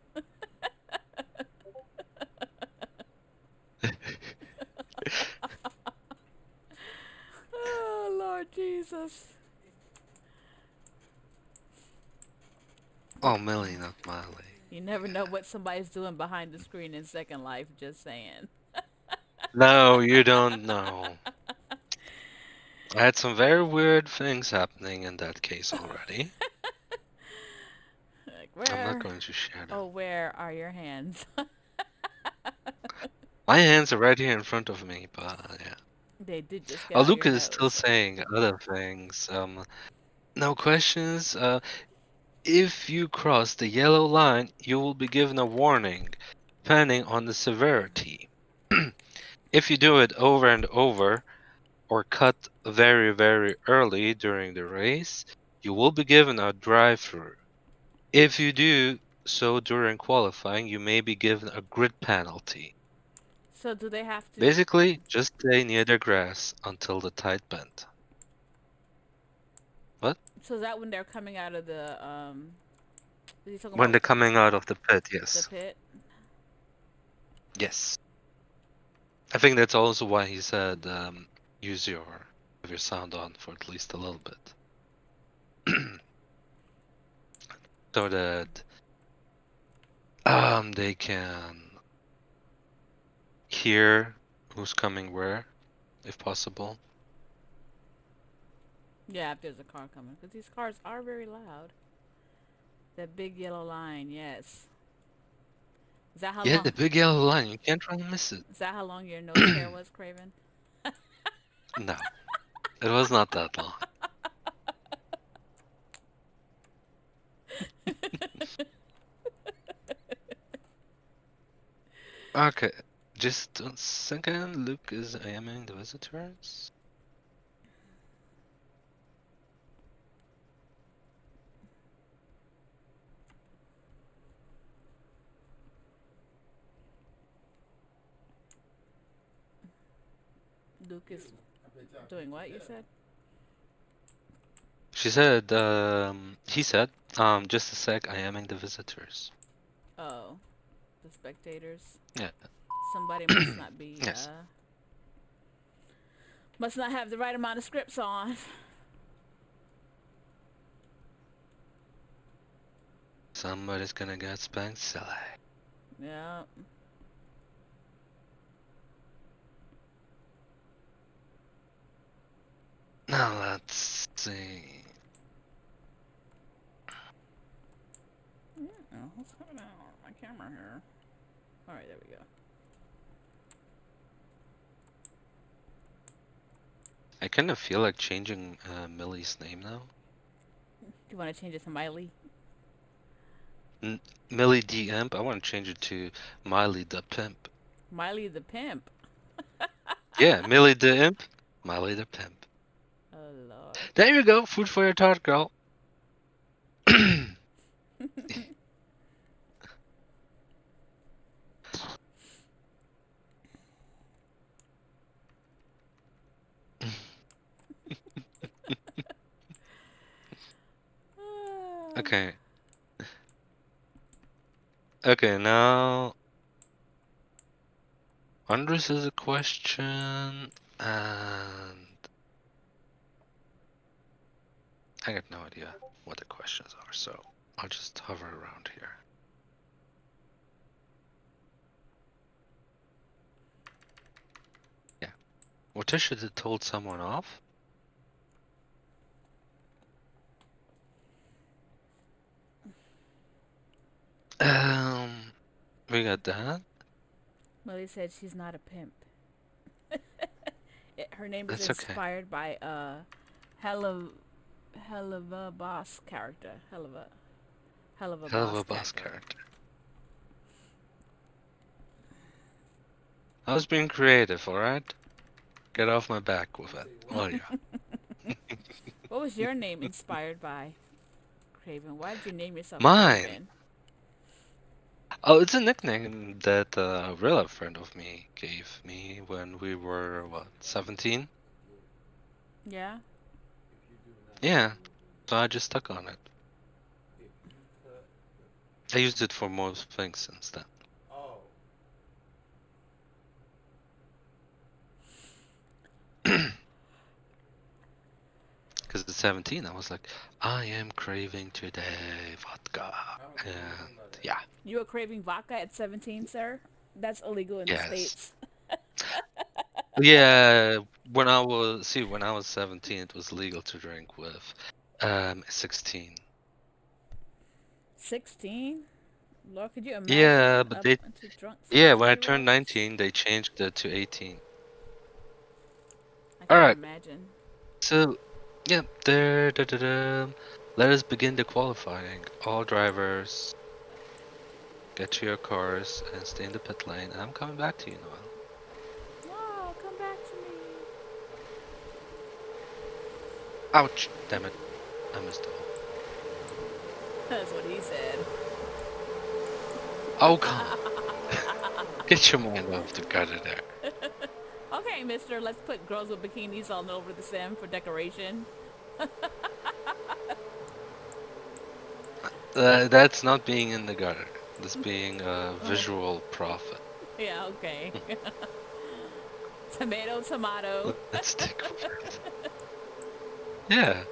Oh, Lord Jesus. Oh, Millie, not Miley. You never know what somebody's doing behind the screen in Second Life, just saying. No, you don't know. I had some very weird things happening in that case already. Like, I'm not where? going to share them. Oh, where are your hands? My hands are right here in front of me, but yeah. They did just get Oh, out Luke your is still nose. saying other things. No questions. If you cross the yellow line, you will be given a warning, depending on the severity. If you do it over and over, or cut very, very early during the race, you will be given a drive-through. If you do so during qualifying, you may be given a grid penalty. So do they have to? Basically, just stay near the grass until the tight bend. What? So is that when they're coming out of the Is he talking When about they're coming out of the pit, the yes. pit? Yes. I think that's also why he said use have your sound on for at least a little bit, so that they can hear who's coming where, if possible. Yeah, if there's a car coming, because these cars are very loud. That big yellow line, yes. Is that how Yeah, the long? big yellow line. You can't really miss it. Is that how long your nose hair was, Craven? No, it was not that long. Okay, just a second. Luke is aiming the visitors. Luke is I bet y'all doing can what, do you that. said? She said, he said, just a sec, I aiming the visitors. Oh, the spectators. Yeah. Somebody must not be, Yes. must not have the right amount of scripts on. Somebody's gonna get spanked silly. Yeah. Now let's see. Yeah, what's happening on my camera here? Alright, there we go. I kind of feel like changing Millie's name now. Do you want to change it to Miley? Millie the Imp. I want to change it to Miley the Pimp. Miley the Pimp. Yeah, Millie the Imp, Miley the Pimp. Oh, Lord. There you go. Food for your thought, girl. Okay. Okay, now Andres is a question, and I got no idea what the questions are, so I'll just hover around here. Yeah. What should have told someone off? We got that. Millie said she's not a pimp. Her name is That's okay. inspired by a hell of a boss character. Hell of a Hell of boss a boss character. character. I was being creative, alright? Get off my back with it. Oh yeah. What was your name inspired by, Craven? Why did you name yourself Mine. Craven? Oh, it's a nickname that a real friend of me gave me when we were, what, 17? Yeah? Yeah, so I just stuck on it. I used it for most things since then. Oh. Because at 17, I was like, I am craving today vodka. And yeah, You were craving vodka at 17, sir? That's illegal in the yes. States. Yeah, when I was 17, it was legal to drink with 16. 16? Lord, could you Yeah, imagine but up they into drunk yeah, when I 16-year-olds? turned 19, they changed it to 18. I All can't right. imagine. So, yeah, let us begin the qualifying. All drivers, get to your cars and stay in the pit lane. I'm coming back to you, Noel. No, come back to me. Ouch! Damn it. I missed the hole. That's what he said. Oh, come on. Get your mind off the gutter there. Okay, mister, let's put girls with bikinis all over the sim for decoration. That's not being in the gutter. That's being a visual prophet. Yeah, okay. Tomato, tomato. Let's stick with it. Yeah.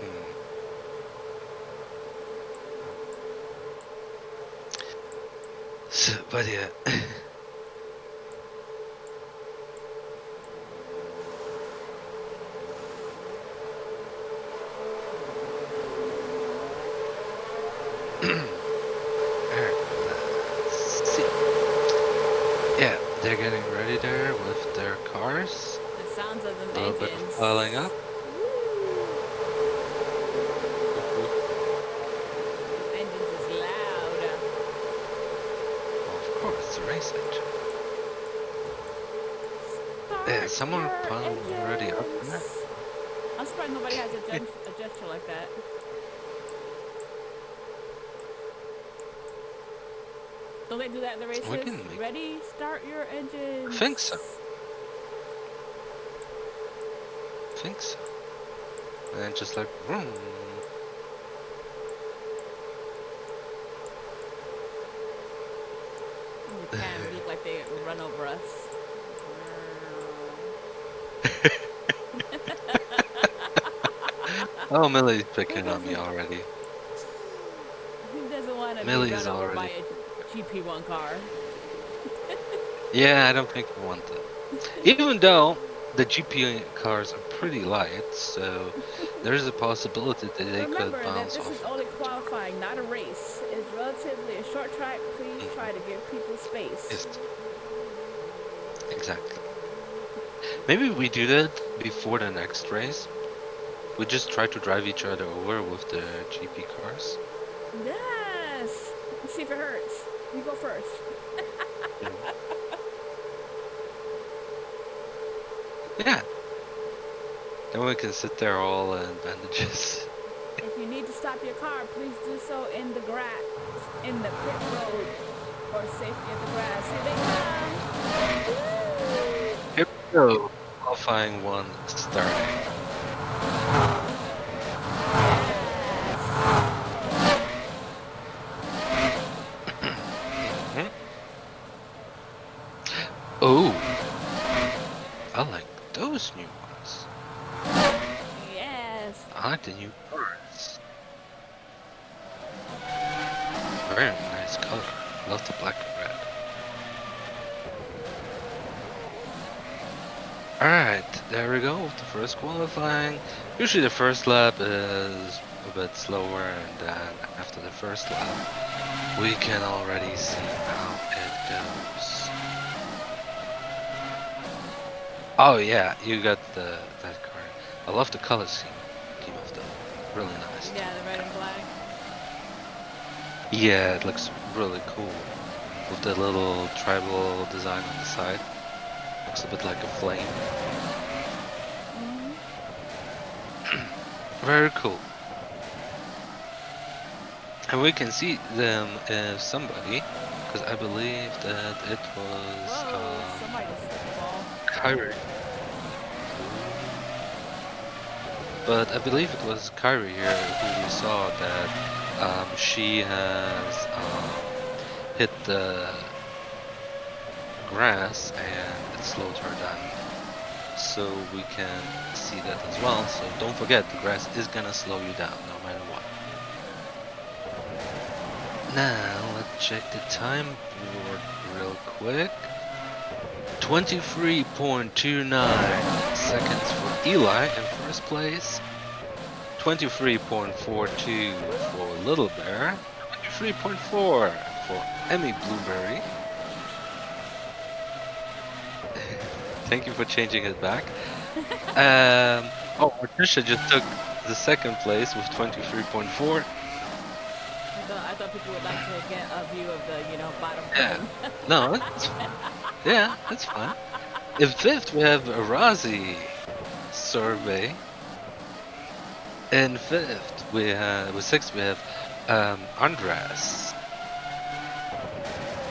Hmm. So, but yeah. Alright, let's see. Yeah, they're getting ready there with their cars. The sounds of them A little bit of engines. piling up. Those engines is loud. Well, of course, it's a race engine. Start Someone your already up there? engines. I'm surprised nobody has a gesture like that. Don't they do that in the We races? can make. Ready? Start your I engines. think so. I think so. And just like, vroom. The cams look like they run over us. Oh, Millie's picking on me already. Who doesn't want to be Millie run is over by already. a GP1 car? Yeah, I don't think I want that. Even though the GP cars are pretty light, so there's a possibility that they could Remember that bounce this off is of only each other. qualifying, not a race. It's relatively a short track. Please Mhm. try to give people space. Yes, exactly. Maybe we do that before the next race. We just try to drive each other over with the GP cars. Yes. Let's see if it hurts. You go first. Mhm. Yeah. Then we can sit there all in bandages. If you need to stop your car, please do so in the grass, in the pit road, or safety of the grass. Here they come. Woo! Here we go. Qualifying one starting. Yes. Mhm. Oh, I like those new ones. Yes. I like the new cars. Very nice color. Love the black and red. Alright, there we go with the first qualifying. Usually the first lap is a bit slower, and then after the first lap we can already see how it goes. Oh yeah, you got that car. I love the color scheme of them. Really nice. Yeah, the red and black. Yeah, it looks really cool with the little tribal design on the side. Looks a bit like a flame. Very cool. And we can see them if somebody, because I believe that it was Whoa, somebody just hit the ball. Kyrie. But I believe it was Kyrie here who we saw that she has hit the grass and it slowed her down. So we can see that as well. So don't forget, the grass is gonna slow you down no matter what. Now let's check the time board real quick. 23.29 seconds for Eli in first place. 23.42 for Little Bear. 23.4 for Emmy Blueberry. Thank you for changing it back. Oh, Patricia just took the second place with 23.4. I thought people would like to get a view of the, bottom Yeah. frame. No, yeah, that's fine. In fifth, we have a Razi survey. In fifth, with sixth, we have Andres.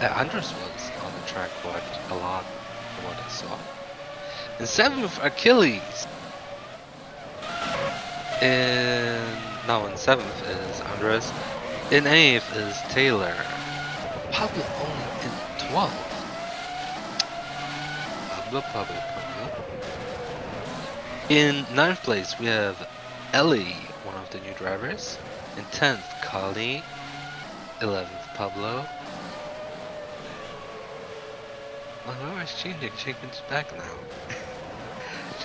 Andres was on the track quite a lot from what I saw. In seventh, Achilles. In Now in 7th is Andres. In 8th is Taylor. Pablo only in 12th. Pablo. In 9th place, we have Ellie, one of the new drivers. In 10th, Kali. 11th, Pablo. Oh, no, it's changing. It's back now.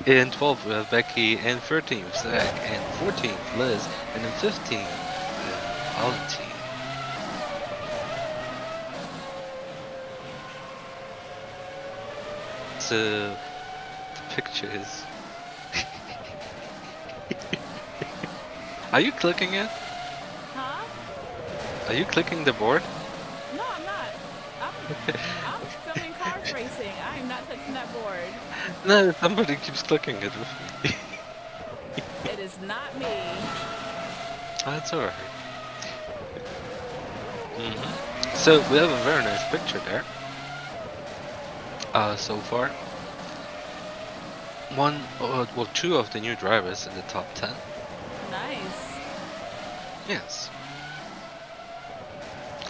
In 12th, we have Becky. In 13th, Zach. In 14th, Liz. And in 15th, we have Valentin. So, the picture is... Are you clicking it? Huh? Are you clicking the board? No, I'm not. I'm filming cars racing. I am not touching that board. No, somebody keeps clicking it with me. It is not me. That's alright. So, we have a very nice picture there. So far. Well, 2 of the new drivers in the top 10. Nice. Yes.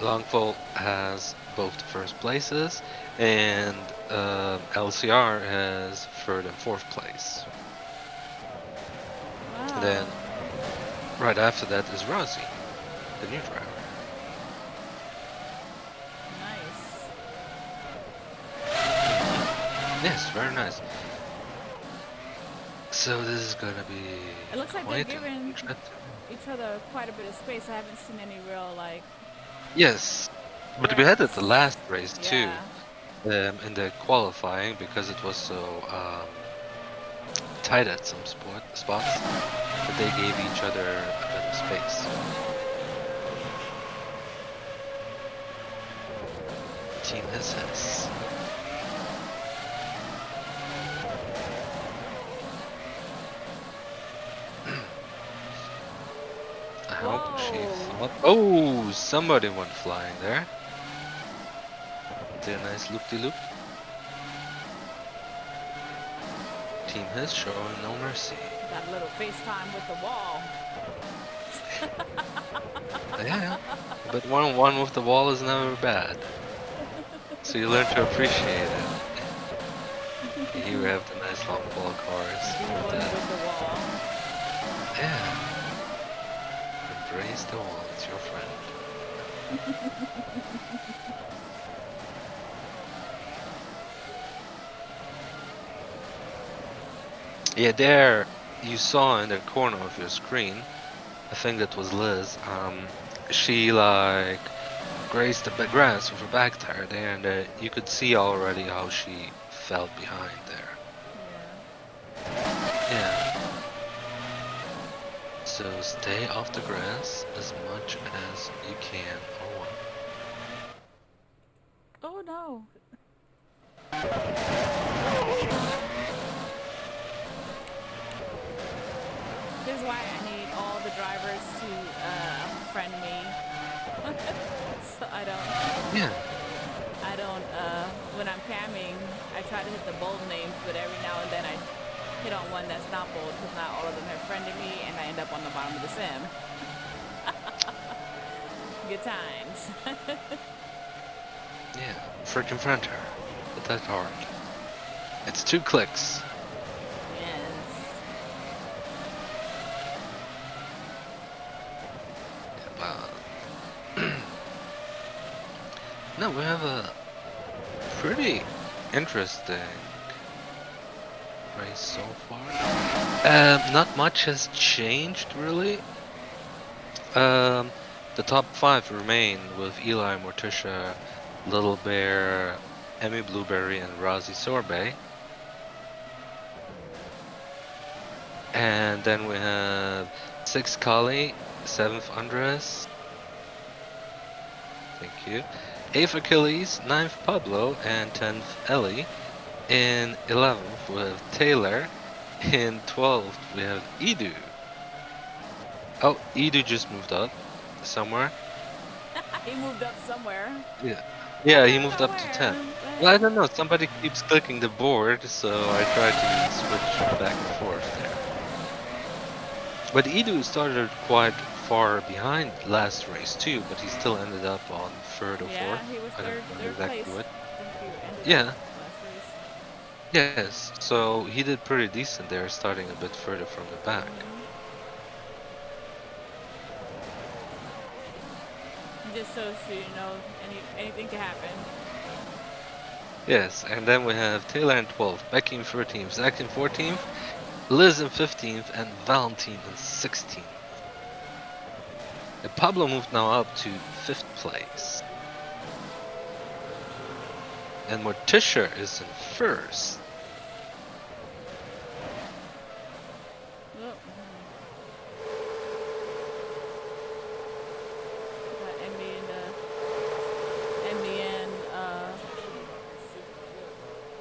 Longfall has both first places, and LCR has 3rd and 4th place. Wow. Then, right after that is Rosie, the new driver. Nice. Yes, very nice. So this is gonna be It looks like they're quite giving interesting. each other quite a bit of space. I haven't seen any real like. Yes, but we had it the wrecks. last race too, Yeah. in the qualifying, because it was so tight at some spots that they gave each other a bit of space. Team SS. I hope she Whoa. thought. Oh, somebody went flying there. Did a nice loop-de-loop. Team has shown no mercy. Got a little FaceTime with the wall. Yeah, but one with the wall is never bad. So you learn to appreciate it. Here we have the nice long ball cars. One with the wall. Yeah. Embrace the wall, it's your friend. Yeah, there you saw in the corner of your screen, I think that was Liz, she like grazed the grass with her back tire there, and you could see already how she fell behind there. Yeah. Yeah. So stay off the grass as much as you can or want. Oh no. Here's why I need all the drivers to friend me. So I Yeah. don't, when I'm camming, I try to hit the bold names, but every now and then I hit on one that's not bold because not all of them have friended me and I end up on the bottom of the sim. Good times. Yeah. Freaking friend her. But that's hard. It's 2 clicks. Yes. No, we have a pretty interesting race so far. Not much has changed really. The top 5 remain with Eli, Morticia, Little Bear, Emmy Blueberry, and Rosie Sorbet. And then we have 6th Kali, 7th Andres. Thank you. 8th Achilles, 9th Pablo, and 10th Ellie. In 11th we have Taylor. In 12th we have Edu. Oh, Edu just moved up somewhere. He moved up somewhere. Yeah. Yeah, I he don't moved know up to where, 10. but- Well, I don't know. Somebody keeps clicking the board, so I try to switch back and forth there. But Edu started quite far behind last race too, but he still ended up on third or Yeah, fourth. he was I don't third remember third exactly place. what. I think he ended up Yeah, last race. yes. So he did pretty decent there, starting a bit further from the back. It just shows you, anything can happen. Yes, and then we have Taylor in 12th, Becky in 13th, Zach in 14th, Liz in 15th, and Valentine in 16th. And Pablo moved now up to 5th place. And Morticia is in 1st. Oh, got Emmy and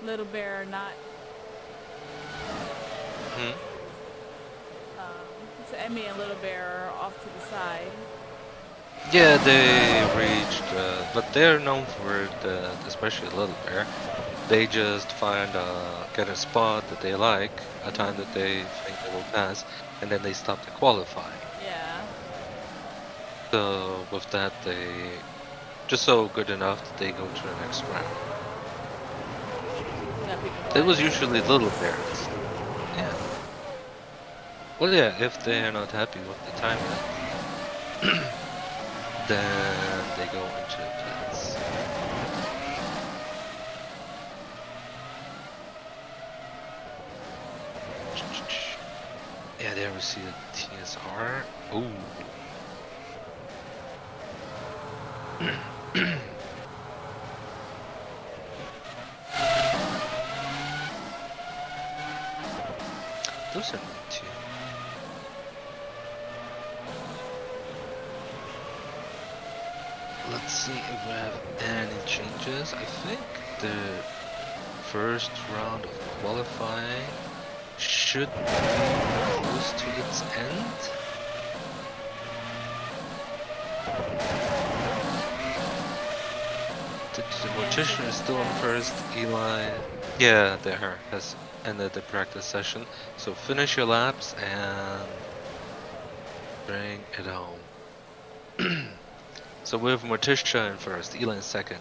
Little Bear not. Hmm. So Emmy and Little Bear are off to the side. Yeah, they reached, but they're known for it, especially Little Bear. They just get a spot that they like, a time that they think they will pass, and then they stop the qualifying. Yeah. So with that, they just so good enough that they go to the next round. Got people It going was into usually Little pits. Bears. Yeah. Well, yeah, if they're not happy with the time yet, then they go into the pits. Yeah, there we see the TSR. Ooh. Those are neat too. Let's see if we have any changes. I think the first round of qualifying should be close to its end. The Yes, Mortician is still on has. first. Eli, yeah, there has ended the practice session. So finish your laps and bring it home. So we have Morticia in first, Eli in second,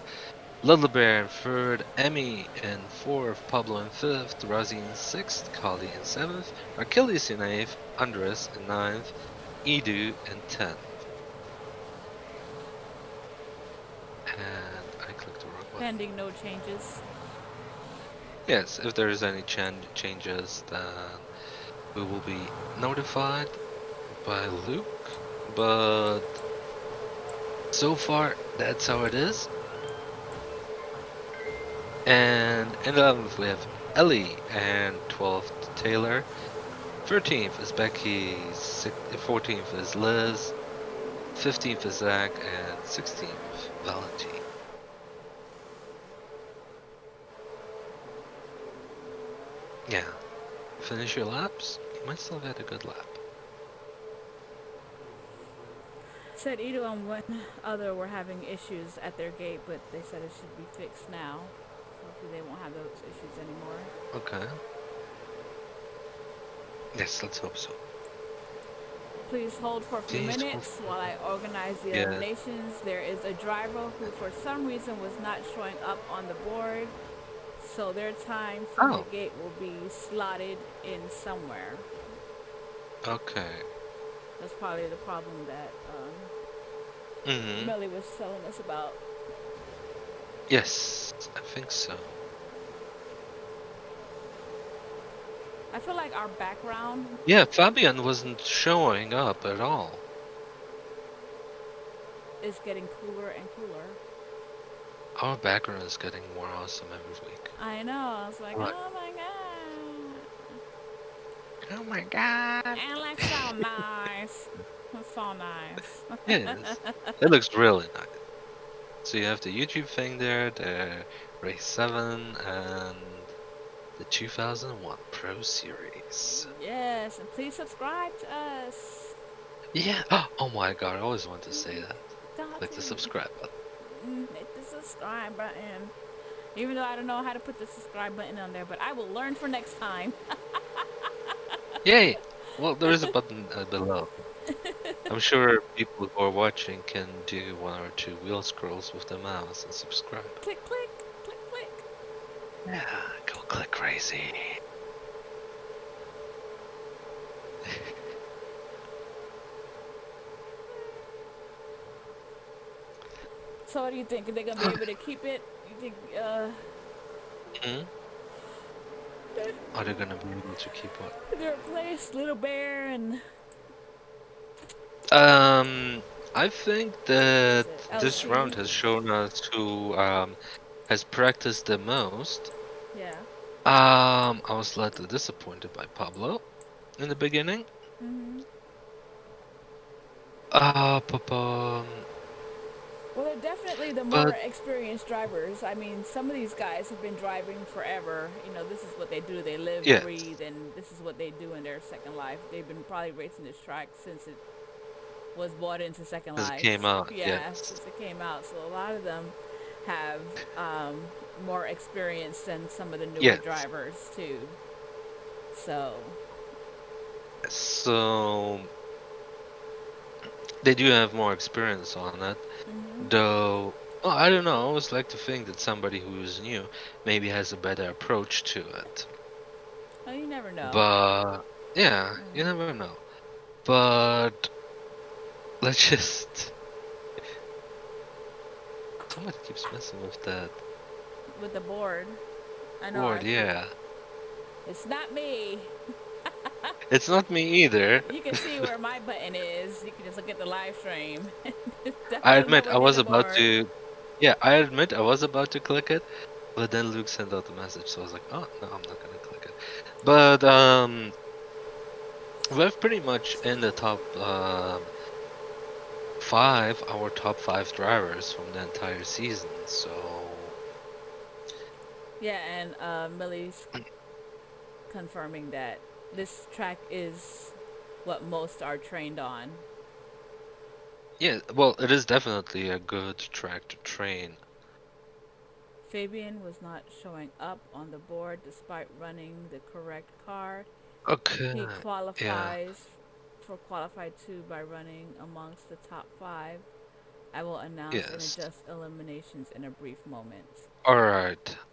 Little Bear in third, Emmy in fourth, Pablo in fifth, Razi in sixth, Kali in seventh, Achilles in eighth, Andres in ninth, Edu in 10th. And I clicked the wrong button. Pending no changes. Yes, if there's any changes, then we will be notified by Luke. But so far, that's how it is. And in 11th, we have Ellie, and 12th, Taylor. 13th is Becky, 14th is Liz, 15th is Zach, and 16th, Valentine. Yeah, finish your laps. You might still get a good lap. Said Edo and one other were having issues at their gate, but they said it should be fixed now. So hopefully they won't have those issues anymore. Okay. Yes, let's hope so. Please hold for a few Please minutes while I organize the Yeah. eliminations. There is a driver who for some reason was not showing up on the board, so their time from the Oh, gate will be slotted in somewhere. okay. That's probably the problem that Mm-hmm. Melly was telling us about. Yes, I think so. I feel like our background Yeah, Fabian wasn't showing up at all. is getting cooler and cooler. Our background is getting more awesome every week. I know. It's like, Right. oh my god. Oh my god. It looks so nice. It's so nice. Yes. It looks really nice. So you have the YouTube thing there, the Race 7, and the 2001 Pro Series. Yes, and please subscribe to us. Yeah. Oh my god, I always want to say that. Click the subscribe button. Hit the subscribe button. Even though I don't know how to put the subscribe button on there, but I will learn for next time. Yay! Well, there is a button below. I'm sure people who are watching can do one or two wheel scrolls with the mouse and subscribe. Click, click, click, click. Yeah, go click crazy. So what do you think? Are they gonna be able to keep it? You think Hmm? Are they gonna be able to keep what? their place, Little Bear and Um, I think is that it this LC? round has shown us who has practiced the most. Yeah. I was slightly disappointed by Pablo in the beginning. Mhm. But Well, they're definitely the more but experienced drivers. I mean, some of these guys have been driving forever. You know, this is what they do. They live, yes, breathe, and this is what they do in their second life. They've been probably racing this track since it was bought into Second as it Life. came out, Yeah, yes, since it came out. So a lot of them have more experience than some of the newer yes. drivers too. So So they do have more experience on it, mhm. though. Well, I don't know. I always like to think that somebody who is new maybe has a better approach to it. Well, you never know. But yeah, you Mm. never know. But let's just. Somebody keeps messing with that With the board, I know. board. Yeah, It's not me. it's not me either. You can see where my button is. You can just look at the live stream. It's I definitely admit nowhere I near was the about board. to. Yeah, I admit I was about to click it, but then Luke sent out the message, so I was like, oh no, I'm not gonna click it. But we've pretty much in the top five, our top five drivers from the entire season. So Yeah, and Millie's confirming that this track is what most are trained on. yeah, well, it is definitely a good track to train. Fabian was not showing up on the board despite running the correct car. Okay, He yeah, qualifies for qualified 2 by running amongst the top 5. I will announce and yes. adjust eliminations in a brief moment.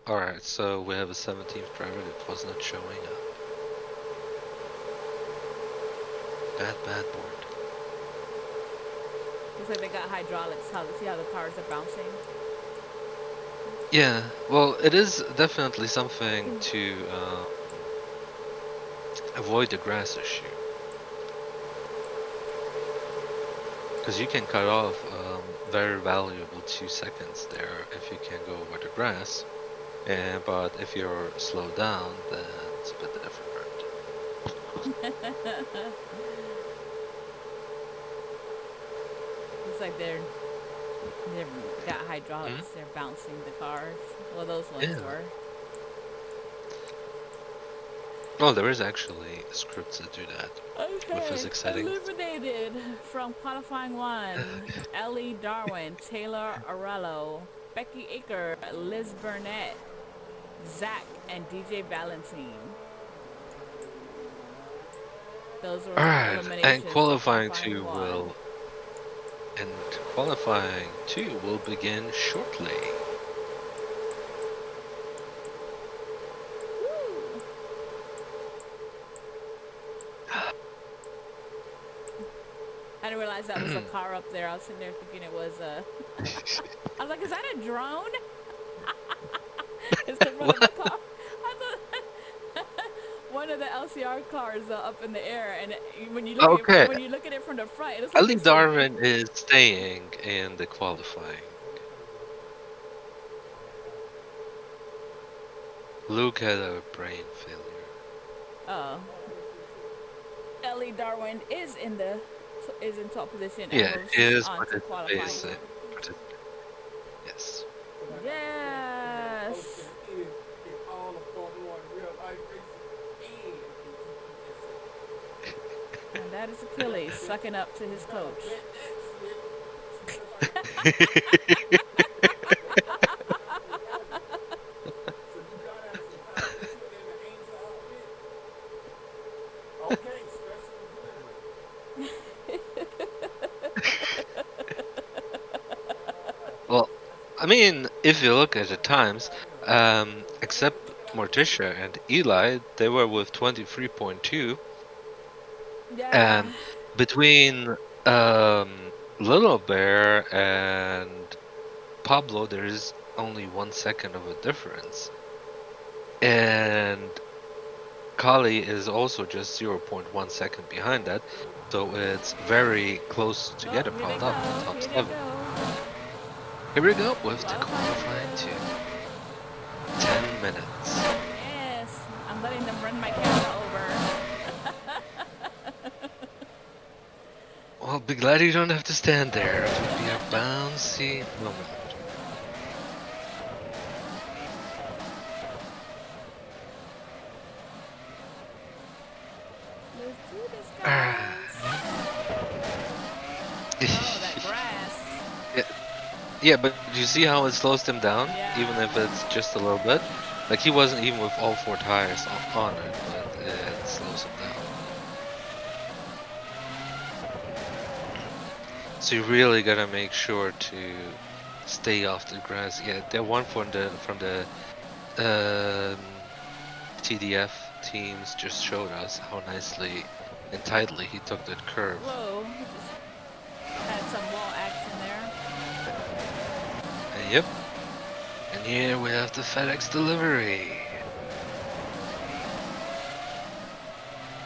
All right. So we have a 17th driver that was not showing up. Bad board. Looks like they got hydraulics. See how the cars are bouncing? Yeah, well, it is definitely something to avoid the grass issue. Because you can cut off very valuable 2 seconds there if you can go over the grass. But if you're slowed down, then it's a bit different. Looks like they've got hydraulics. Hmm? They're bouncing the cars. Well, those ones Yeah. were. Well, there is actually scripts that do that with Okay, physics settings. eliminated from qualifying 1. Ellie Darwin, Taylor Arello, Becky Aker, Liz Burnett, Zach, and DJ Valentine. Those were the Alright, and eliminations for qualifying qualifying 2 1. will and qualifying 2 will begin shortly. Woo. I didn't realize that was a car up there. I was sitting there thinking it was a. I was like, is that a drone? It's the front of a What? car. I thought one of the LCR cars up in the air, and Okay, when you look at it from the front, it looks like Ali it's a. Darwin is staying in the qualifying. Luke had a brain failure. Oh, Ellie Darwin is in top position and Yeah, moves his on to qualifying. participation. Yes. Yes. Focusing in all of Formula One real life racing and And that is Achilles sucking up to his coach. So you gotta have some competition in the Ainsley outfit. Okay, special Well, I mean, if you look at the times, except Morticia and Eli, they were with 23.2. Yeah. And between Little Bear and Pablo, there is only 1 second of a difference. And Kali is also just 0.1 second behind that. So it's very close Oh, together, here they piled up, the go. top Here they seven. go. Here we go with the Qualifying qualifying two. 10 minutes. Yes. I'm letting them run my camera over. Well, be glad you don't have to stand there. It would be a bouncy moment. Let's do this, Ah. guys. Oh, that grass. Yeah, yeah, but you see how it slows him down, even Yeah. if it's just a little bit. Like he wasn't even with all four tires on it, but it slows him down. So you really gotta make sure to stay off the grass. Yeah, the one from the TDF teams just showed us how nicely and tightly he took that curve. Whoa. Just had some wall action there. And yep. And here we have the FedEx delivery.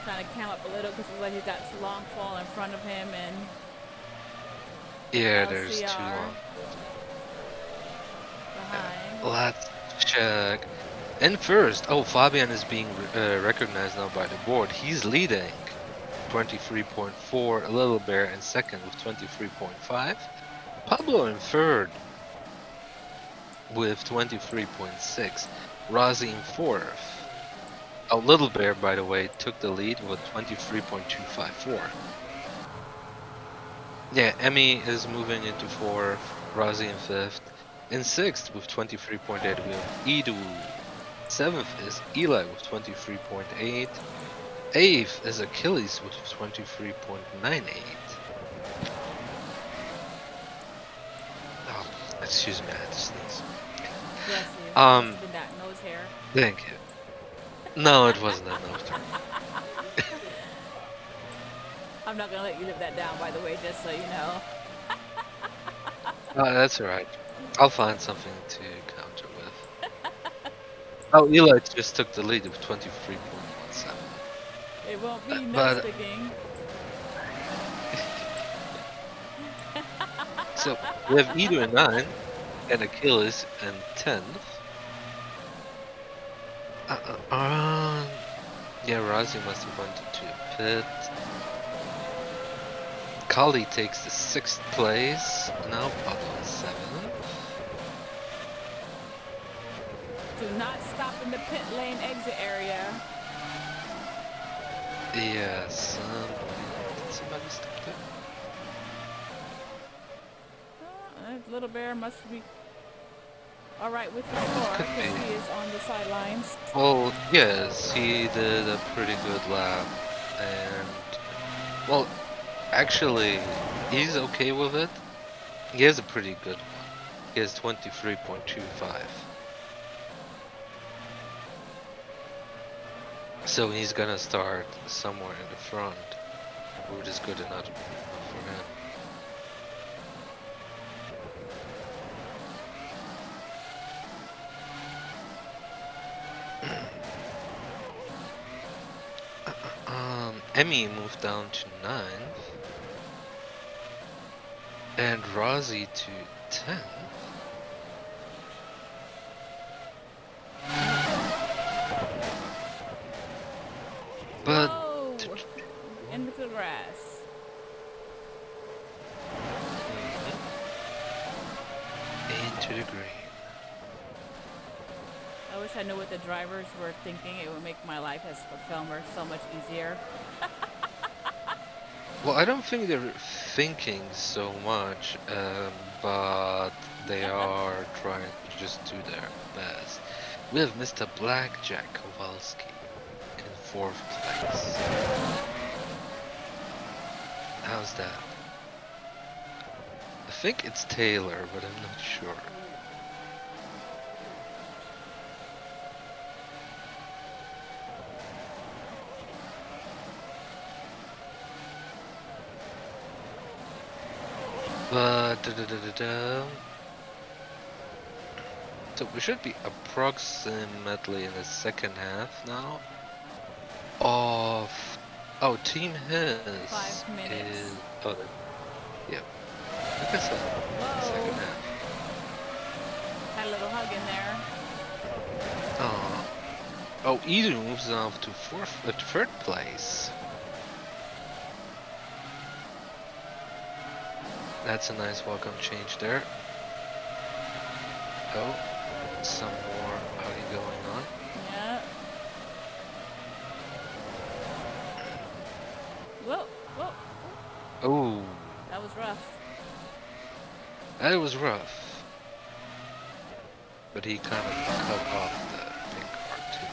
Trying to cam up a little because it's like he's got long fall in front of him and Yeah, there's too LCR long. behind. Let's check. And first, oh, Fabian is being recognized now by the board. He's leading 23.4, Little Bear in second with 23.5. Pablo in third with 23.6. Razi in fourth. A Little Bear, by the way, took the lead with 23.254. Yeah, Emmy is moving into fourth, Razi in fifth. In sixth with 23.8, we have Edu. Seventh is Eli with 23.8. Eighth is Achilles with 23.98. Oh, excuse me, I had to sneeze. Bless you. Must Um, have been that nose hair. thank you. No, it wasn't enough. I'm not gonna let you live that down, by the way, just so you know. That's alright. I'll find something to counter with. Oh, Eli just took the lead with 23.17. It won't be nose But picking. so we have Edu in 9 and Achilles in 10th. Yeah, Razi must have went into a pit. Kali takes the 6th place. Now Pablo in 7th. Do not stop in the pit lane exit area. Yes. Did somebody stop there? Little Bear must be all right with the score Could because be. he is on the sidelines. Well, yes, he did a pretty good lap. And, well, actually, he's okay with it. He has a pretty good one. He has 23.25. So he's gonna start somewhere in the front, which is good enough for him. Emmy moved down to 9th, and Razi to 10th. But Whoa! Into the grass. into the green. I wish I knew what the drivers were thinking. It would make my life as a filmer so much easier. Well, I don't think they're thinking so much, but they are trying to just do their best. We have Mr. Blackjack Kowalski in 4th place. How's that? I think it's Taylor, but I'm not sure. But so we should be approximately in the second half now. Oh, team his 5 minutes. is yeah. Like I said, second Whoa. half. Had a little hug in there. Oh, Eden moves off to third place. That's a nice welcome change there. Oh, some more hugging going on. Yeah. Whoa, whoa. Oh, That was rough. that was rough. But he kind of cut off the pink card too.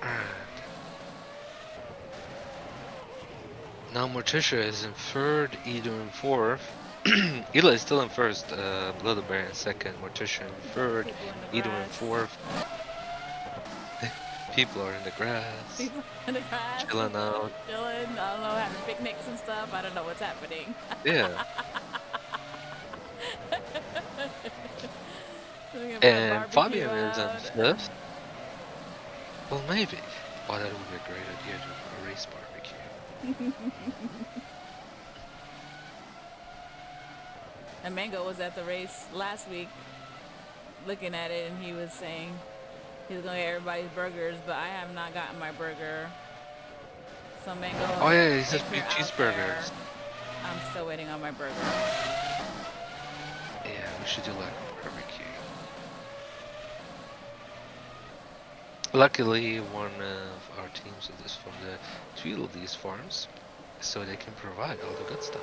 Alright. Now Morticia is in third, Ida in fourth. Ela is still in first, Little Bear in second, Morticia in third, People in the Ida in grass. fourth. People are in the grass, People in the grass. chilling out. Chilling. I don't know, having picnics and stuff. I don't know what's happening. Yeah. We can put a And barbecue Fabian is in out. fifth. Well, maybe. Oh, that would be a great idea to do a race barbecue. And Mango was at the race last week looking at it, and he was saying he's going to get everybody's burgers, but I have not gotten my burger. So Mango, Oh yeah, he says if big you're out there, cheeseburgers. I'm still waiting on my burger. Yeah, we should do like a barbecue. Luckily, one of our teams is from the Tweedledee farms, so they can provide all the good stuff.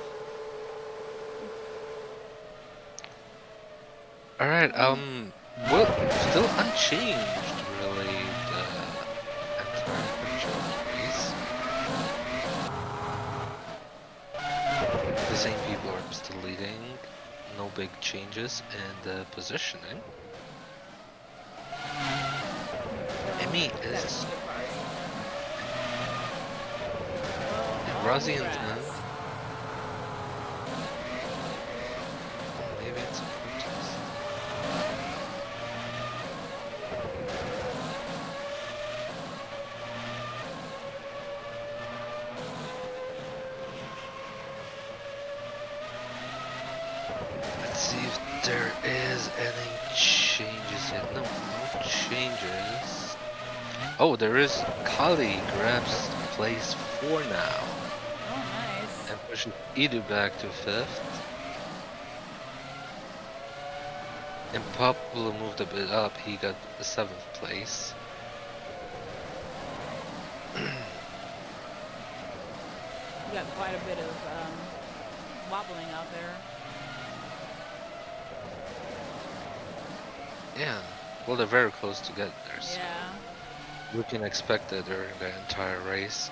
Alright, well, still unchanged, really, the entire picture of the race. The same people are still leading, no big changes in the positioning. Emmy is... and Rosie and Zen. Maybe it's a protest. Let's see if there is any changes yet. No, no changes. Oh, there is. Kali grabs place 4 now. Oh, nice. And pushes Edu back to 5th. And Pop will moved a bit up. He got the 7th place. You got quite a bit of wobbling out there. Yeah. Well, they're very close to get there. So Yeah. we can expect that during the entire race.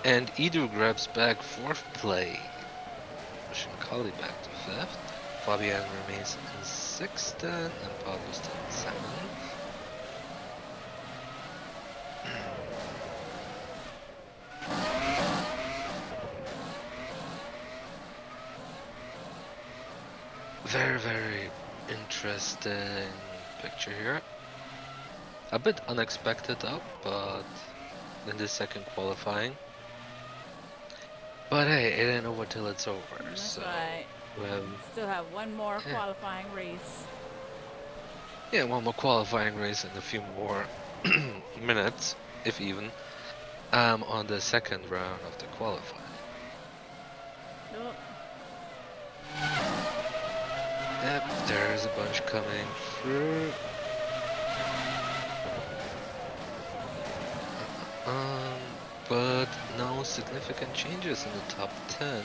And Edu grabs back 4th place, pushing Kali back to 5th. Fabian remains in 6th then, and Pablo's still in 7th. Very, very interesting picture here. A bit unexpected up, but in the second qualifying. But hey, it ain't over till it's over. That's so right. we have, Still have one more Yeah. qualifying race. yeah, one more qualifying race and a few more minutes, if even, on the second round of the qualifying. Oh, Yep, there's a bunch coming through. But no significant changes in the top 10.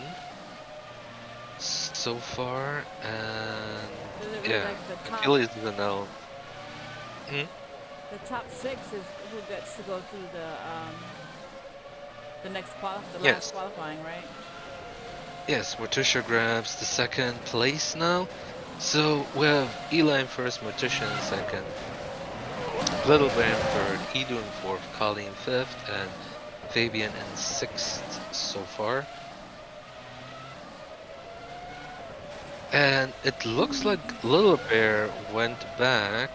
so far, and So it was yeah, like Achilles is unknown. Hmm? the top 6 is who gets to go through the last Yes, qualifying, right? yes, Morticia grabs the second place now. So we have Eli in first, Morticia in second, Little Bear in third, Edu in fourth, Kali in fifth, and Fabian in sixth so far. And it looks like Little Bear went back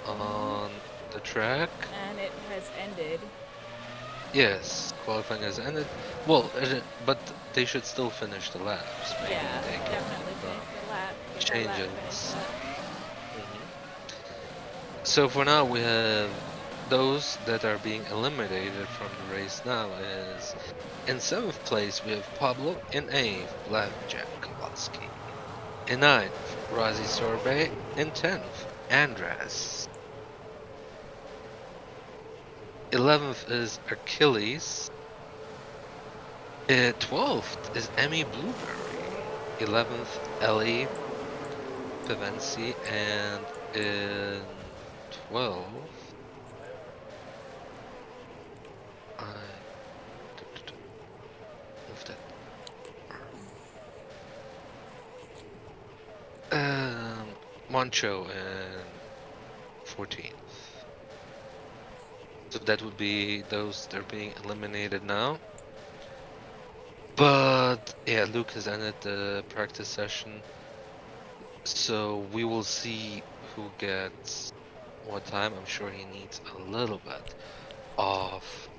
on the track. And it has ended. Yes, qualifying has ended. Well, but they should still finish the laps. Maybe Yeah, they can definitely do finish the lap. Get that lap finished changes. up. Hmm. So for now, we have those that are being eliminated from the race now is in seventh place we have Pablo, in eighth Blackjack Kowalski, in ninth Razi Sorbet, in 10th Andras, 11th is Achilles, 12th is Emmy Blueberry, 11th Ellie Pevensi, and in 12th I moved that. Moncho in 14th. So that would be those that are being eliminated now. But yeah, Luke has ended the practice session. So we will see who gets what time. I'm sure he needs a little bit of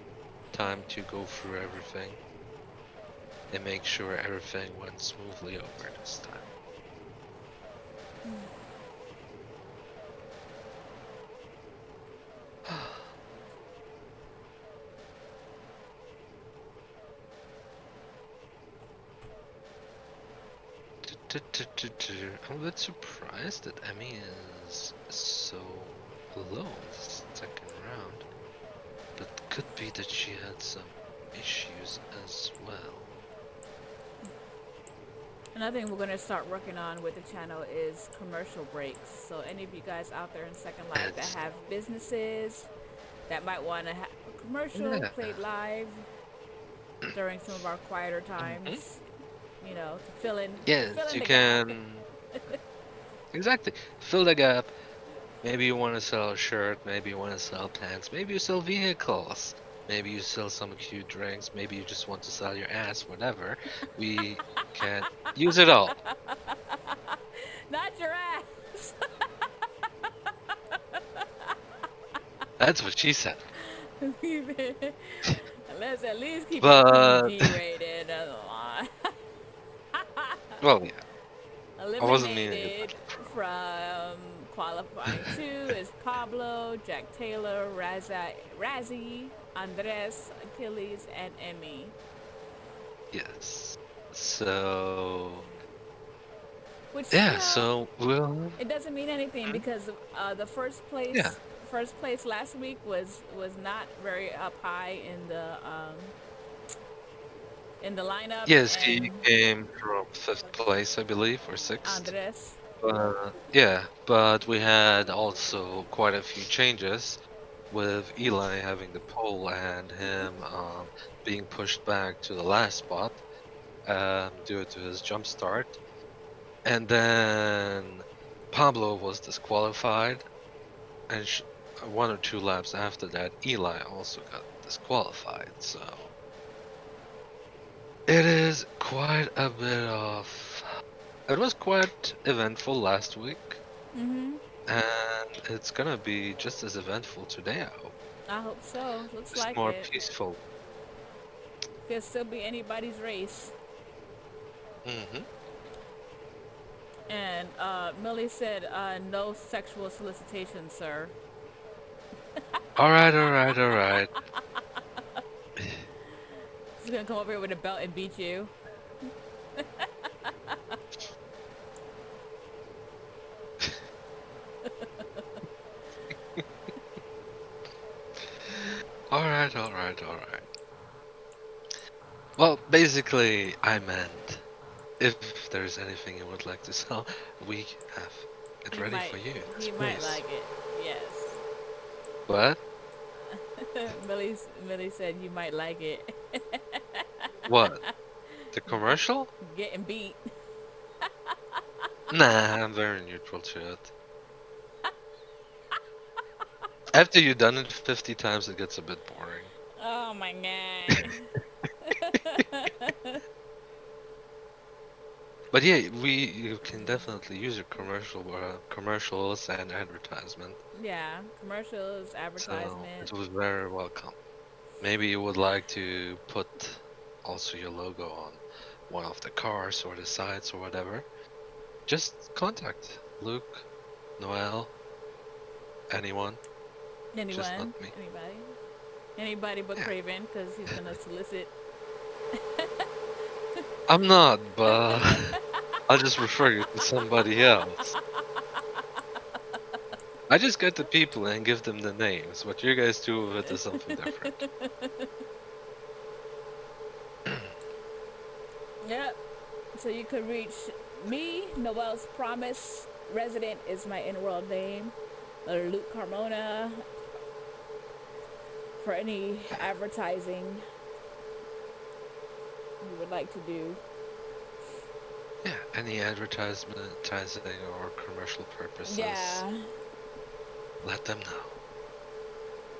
time to go through everything and make sure everything went smoothly over this time. I'm a bit surprised that Emmy is so low in the second round, but could be that she had some issues as well. Another thing we're going to start working on with the channel is commercial breaks. So any of you guys out there in Second Life that As have businesses that might want to have a commercial yeah, played live during some of our quieter mhm. times, you know, to fill in Yes, you the gap. can exactly fill the gap. Maybe you want to sell a shirt, maybe you want to sell pants, maybe you sell vehicles, maybe you sell some cute drinks, maybe you just want to sell your ass, whatever. We can use it all. Not your ass. That's what she said. Let's at least keep it But PG rated. Otherwise, well, yeah, I wasn't meaning it eliminated that from qualifying 2 is Pablo, Jack Taylor, Razzie, Andres, Achilles, and Emmy. yes. So Which, yeah, so we'll it doesn't mean anything hmm? because the Yeah. first place last week was not very up high in the lineup, Yes, and he came from fifth place, I believe, or sixth. Andres. Yeah, but we had also quite a few changes with Eli having the pole and him being pushed back to the last spot due to his jump start. And then Pablo was disqualified, and one or two laps after that, Eli also got disqualified. So it is quite a bit of. It was quite eventful last week. Mm-hmm. And it's gonna be just as eventful today, I hope. I hope so. Looks Just like more it. peaceful. Could still be anybody's race. Hmm. And Millie said, "No sexual solicitation, sir." Alright, alright, alright. She's gonna come over here with a belt and beat you. Alright, alright, alright. Well, basically, I meant If there's anything you would like to sell, we have it He ready might for you. he might Please. like it. Yes. What? Millie said you might like it. What? The commercial? Getting beat. Nah, I'm very neutral to it. After you've done it 50 times, it gets a bit boring. Oh my god. But yeah, you can definitely use your commercials and advertisement. Yeah, commercials, So it advertisement. was very welcome. Maybe you would like to put also your logo on one of the cars or the sides or whatever. Just contact Luke, Noel, anyone, just not Anyone? me. Anybody? Anybody but Yeah, Craven, because he's gonna solicit. I'm not, but I'll just refer you to somebody else. I just get the people and give them the names. What you guys do with it is something different. Yep. So you could reach me, Noel's Promise. Resident is my in-world name. Or Luke Carmona for any advertising you would like to do. Yeah, any advertising or commercial purposes, Yeah. let them know.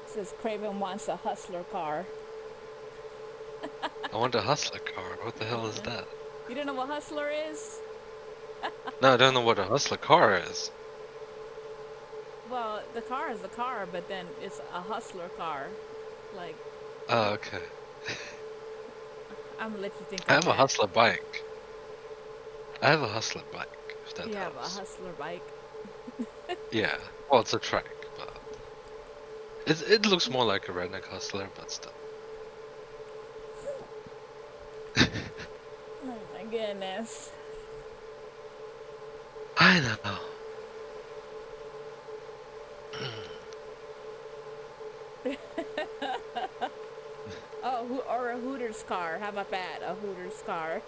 It says Craven wants a hustler car. I want a hustler car. What the hell is that? You don't know what hustler is? No, I don't know what a hustler car is. Well, the car is the car, but then it's a hustler car. Like, Oh, okay. I'm gonna let you think I on have a that. hustler bike. I have a hustler bike, if that You have a helps. hustler bike. Yeah, well, it's a track, but it looks more like a redneck hustler, but still. Oh my goodness. I know. Oh, or a Hooters car. How about that? A Hooters car.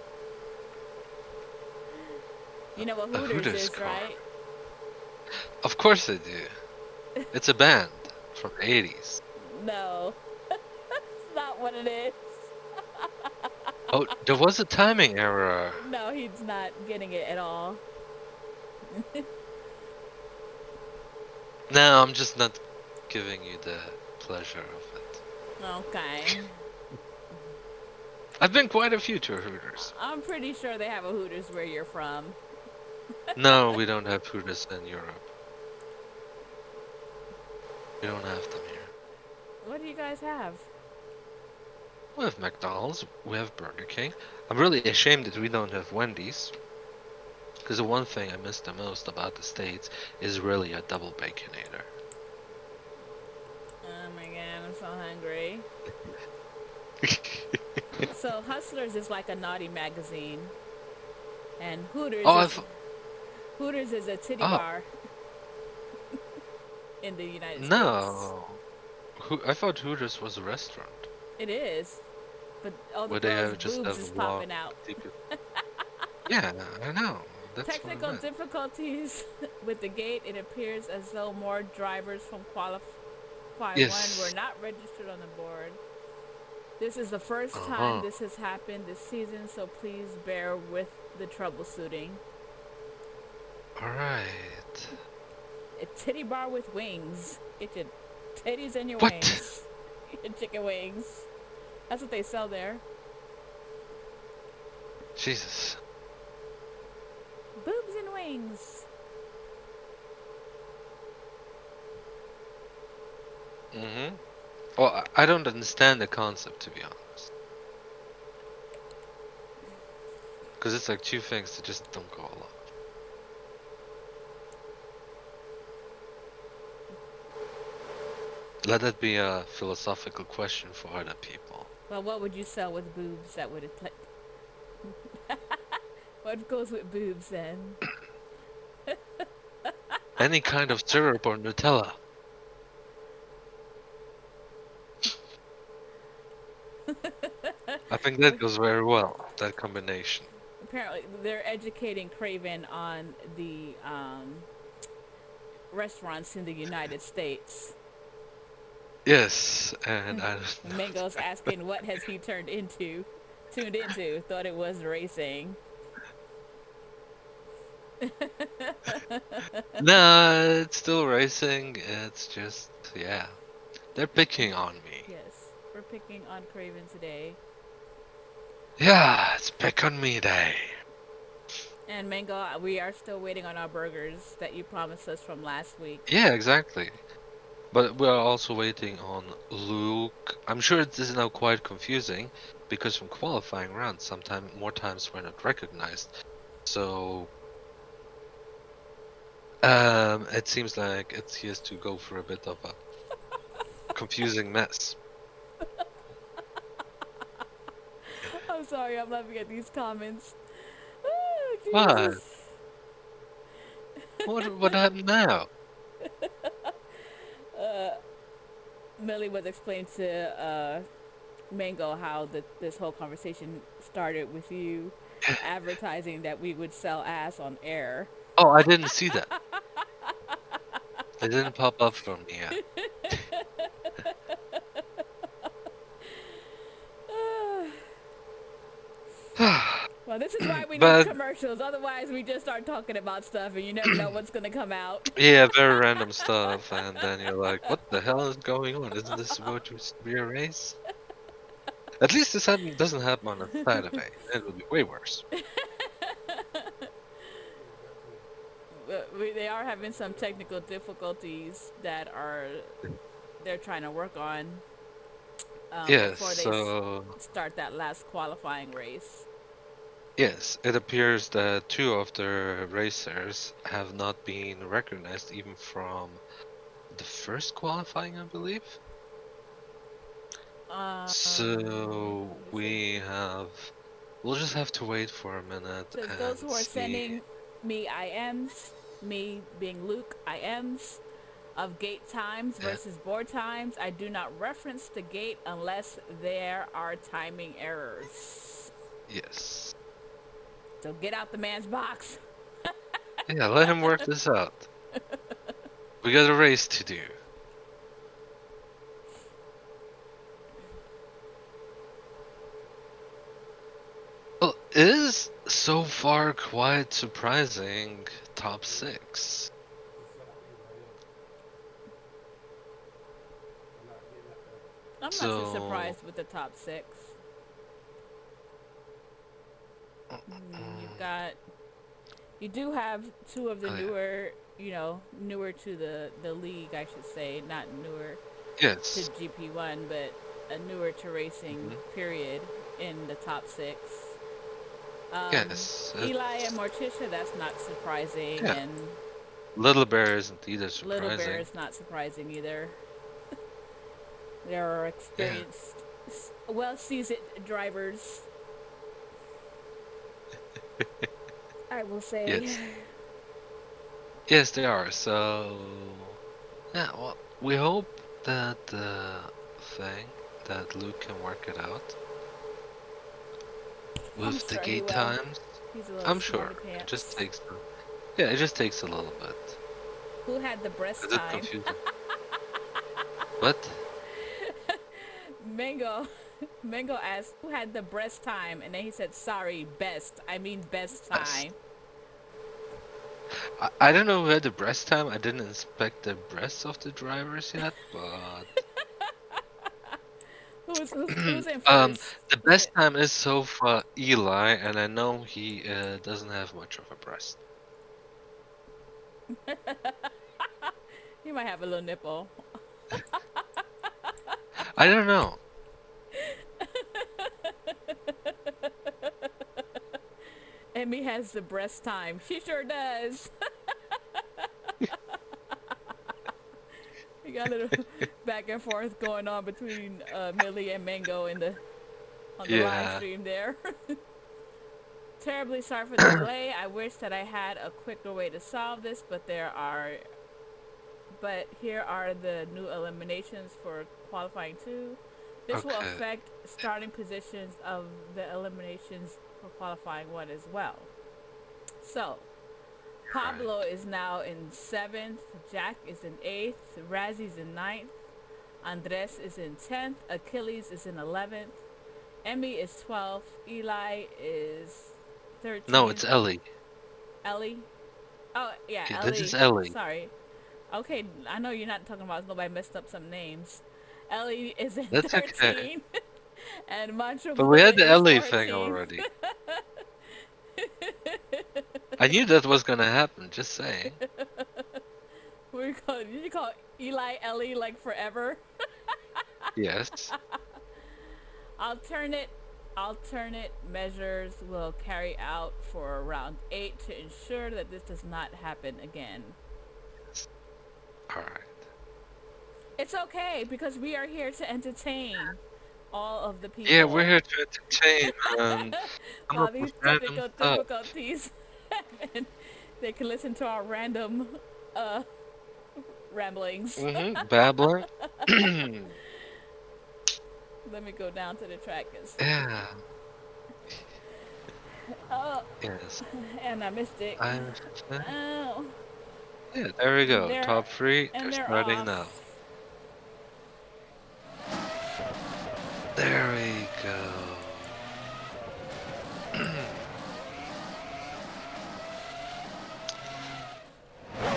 You know what A Hooters Hooters is, car. right? Of course I do. It's a band from the 80s. No, it's not what it is. Oh, there was a timing error. No, he's not getting it at all. No, I'm just not giving you the pleasure of it. Okay. I've been quite a few to Hooters. I'm pretty sure they have a Hooters where you're from. No, we don't have Hooters in Europe. We don't have them here. What do you guys have? We have McDonald's, we have Burger King. I'm really ashamed that we don't have Wendy's. Because the one thing I miss the most about the States is really a double baconator. Oh my god, I'm so hungry. So Hustlers is like a naughty magazine, and Oh, I've, Hooters is a titty oh, bar in the United States. no. I thought Hooters was a restaurant. It is, but all the Where they girls' have just boobs have is long, popping out. deep. Yeah, I know. That's what I Technical meant. difficulties with the gate. It appears as though more drivers from Qualify 1 were Yes. not registered on the board. This is the first time Uh-huh. this has happened this season, so please bear with the troubleshooting. Alright. A titty bar with wings. Get your titties and your What? wings. Your chicken wings. That's what they sell there. Jesus. Boobs and wings. Mm-hmm. Well, I don't understand the concept, to be honest. Because it's like two things that just don't go along. Let that be a philosophical question for other people. Well, what would you sell with boobs that would what goes with boobs then? Any kind of syrup or Nutella. I think that goes very well, that combination. apparently they're educating Craven on the restaurants in the United States. Yes, and I And Mango's asking what has he tuned into, thought it was racing. no, it's still racing. It's just yeah, they're picking on me. Yes, we're picking on Craven today. Yeah, it's pick on me day. And Mango, we are still waiting on our burgers that you promised us from last week. Yeah, exactly. But we are also waiting on Luke. I'm sure this is now quite confusing because from qualifying rounds, sometimes more times we're not recognized. So it seems like he has to go for a bit of a confusing mess. I'm sorry, I'm laughing at these comments. Oh, What? Jesus. What happened now? Millie was explaining to Mango how this whole conversation started with you advertising that we would sell ass on air. Oh, I didn't see that. It didn't pop up for me yet. Well, this is why we need But commercials. Otherwise, we just start talking about stuff and you never know what's going to come out. yeah, very random stuff, and then you're like, what the hell is going on? Isn't this supposed to be a race? At least doesn't happen on a Saturday. It would be way worse. They are having some technical difficulties that they're trying to work on Yes, before they so start that last qualifying race. yes, it appears that two of the racers have not been recognized even from the first qualifying, I believe. So we'll just have to wait for a minute Says those and who are see. sending me IMs, me being Luke, IMs of gate times Yeah, versus board times, I do not reference the gate unless there are timing errors. yes. So get out the man's box. Yeah, let him work this out. We got a race to do. Well, it is so far quite surprising top six. I'm not too So, surprised with the top six. You've got, you do have two of the oh yeah, newer, newer to the league, I should say, not newer to yes, GP1, but a newer to racing hmm period in the top six. Um, yes, Eli and Morticia, that's not surprising, yeah. and Little Bear isn't either Little Bear surprising. is not surprising either. There are Yeah, experienced, well-seasoned drivers, I will say. yes, yes, they are. So, yeah, well, we hope that that Luke can work it out I'm with the sure he gate will. times. He's a little I'm sure smarty it just pants. takes yeah, it just takes a little bit. Who had the breast Is it time? confusing? What? Mango. Mango asked who had the breast time, and then he said, "Sorry, best. I mean best Yes. time." I don't know who had the breast time. I didn't inspect the breasts of the drivers yet, but Who's in um, first? the Is best it? time is so far Eli, and I know he doesn't have much of a breast. He might have a little nipple. I don't know. Emmy has the breast time. She sure does. We got a little back and forth going on between Millie and Mango on the live Yeah. stream there. Terribly sorry for the delay. I wish that I had a quicker way to solve this, but here are the new eliminations for qualifying 2. This will Okay. affect starting positions of the eliminations for qualifying one as well. So Right. Pablo is now in 7th, Jack is in 8th, Razzy's in 9th, Andres is in 10th, Achilles is in 11th, Emmy is 12th, Eli is No, 13th, it's Ellie. Ellie. Oh, yeah, Okay, this is Ellie. Ellie. Sorry. Okay, I know you're not talking about nobody messed up some names. Ellie is in That's okay. 13, and Mancho But we Buddha had the is Ellie thing 14. already. I knew that was gonna happen, just saying. What do you call it? Did you call Eli Ellie like forever? Yes. Alternate alternate measures will carry out for round 8 to ensure that this does not happen again. Alright. It's okay because we are here to entertain all of the Yeah, we're people here to entertain and come while up with these random technical stuff. difficulties and they can listen to our random uh ramblings. Babbling. Let me go down to the track and see. Yeah. Oh, Yes. and I missed it. I Oh, Yeah, there we and go. Top three, they're they're starting now. off. There we go.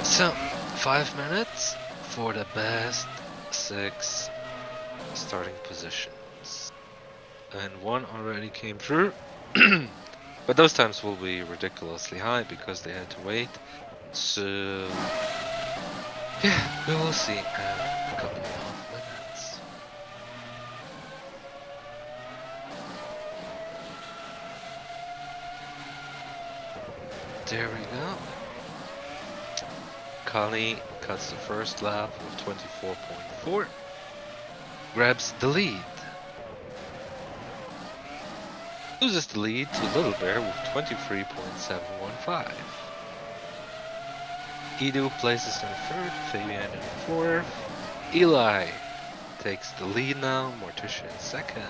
So, 5 minutes for the best 6 starting positions. And one already came through. But those times will be ridiculously high because they had to wait. So, yeah, we will see in a couple of minutes. There we go. Kali cuts the first lap with 24.4. Grabs the lead. Loses the lead to Little Bear with 23.715. Edu places in third, Fabian in fourth. Eli takes the lead now, Morticia in second.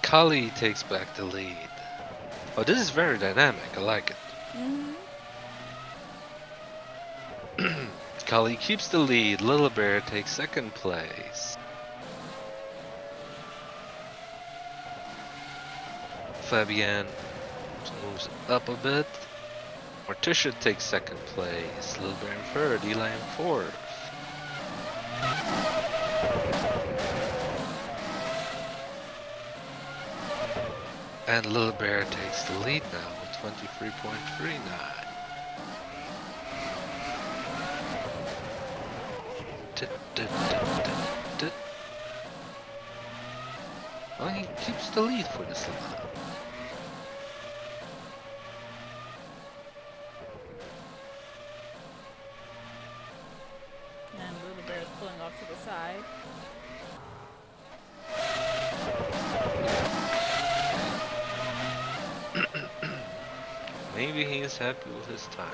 Kali takes back the lead. Oh, this is very dynamic, I like it. Kali keeps the lead, Little Bear takes second place. Fabian moves up a bit. Morticia takes second place, Little Bear in third, Eli in fourth. And Little Bear takes the lead now with 23.39. Well, he keeps the lead for this lap. And Little Bear is pulling off to the side. Maybe he is happy with his time.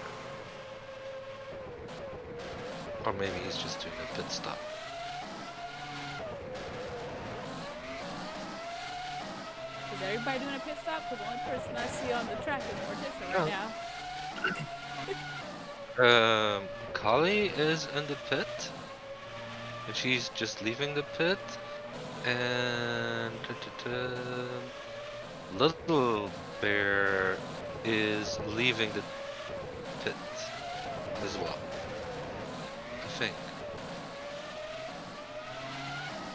Or maybe he's just doing a pit stop. Is everybody doing a pit stop? Because the only person I see on the track is Morticia right now. Kali is in the pit. And she's just leaving the pit. And Little Bear is leaving the pit as well. I think.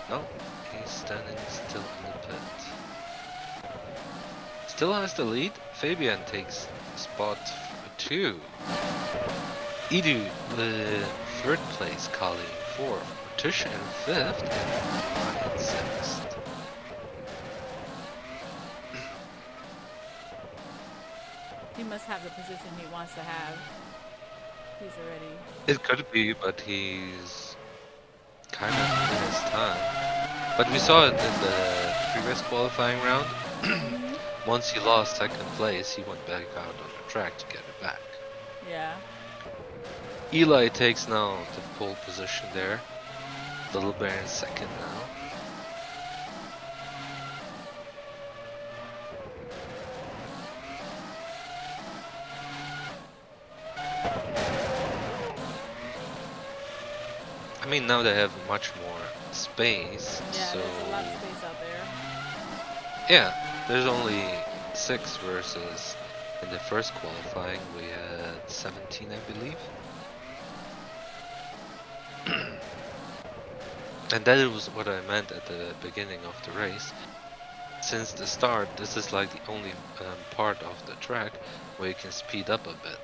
No, he's standing still in the pit. Still has the lead. Fabian takes spot 2. Edu in third place, Kali in fourth, Morticia in fifth, and Ryan in sixth. He must have the position he wants to have. He's already. It could be, but he's kind of in his time. But we saw it in the previous qualifying round. Once he lost second place, he went back out on the track to get it back. Yeah. Eli takes now the pole position there. Little Bear in second now. I mean, now they have much more space, Yeah, so there's a lot of space out there. yeah, there's only 6 versus in the first qualifying we had 17, I believe. And that was what I meant at the beginning of the race. Since the start, this is like the only part of the track where you can speed up a bit.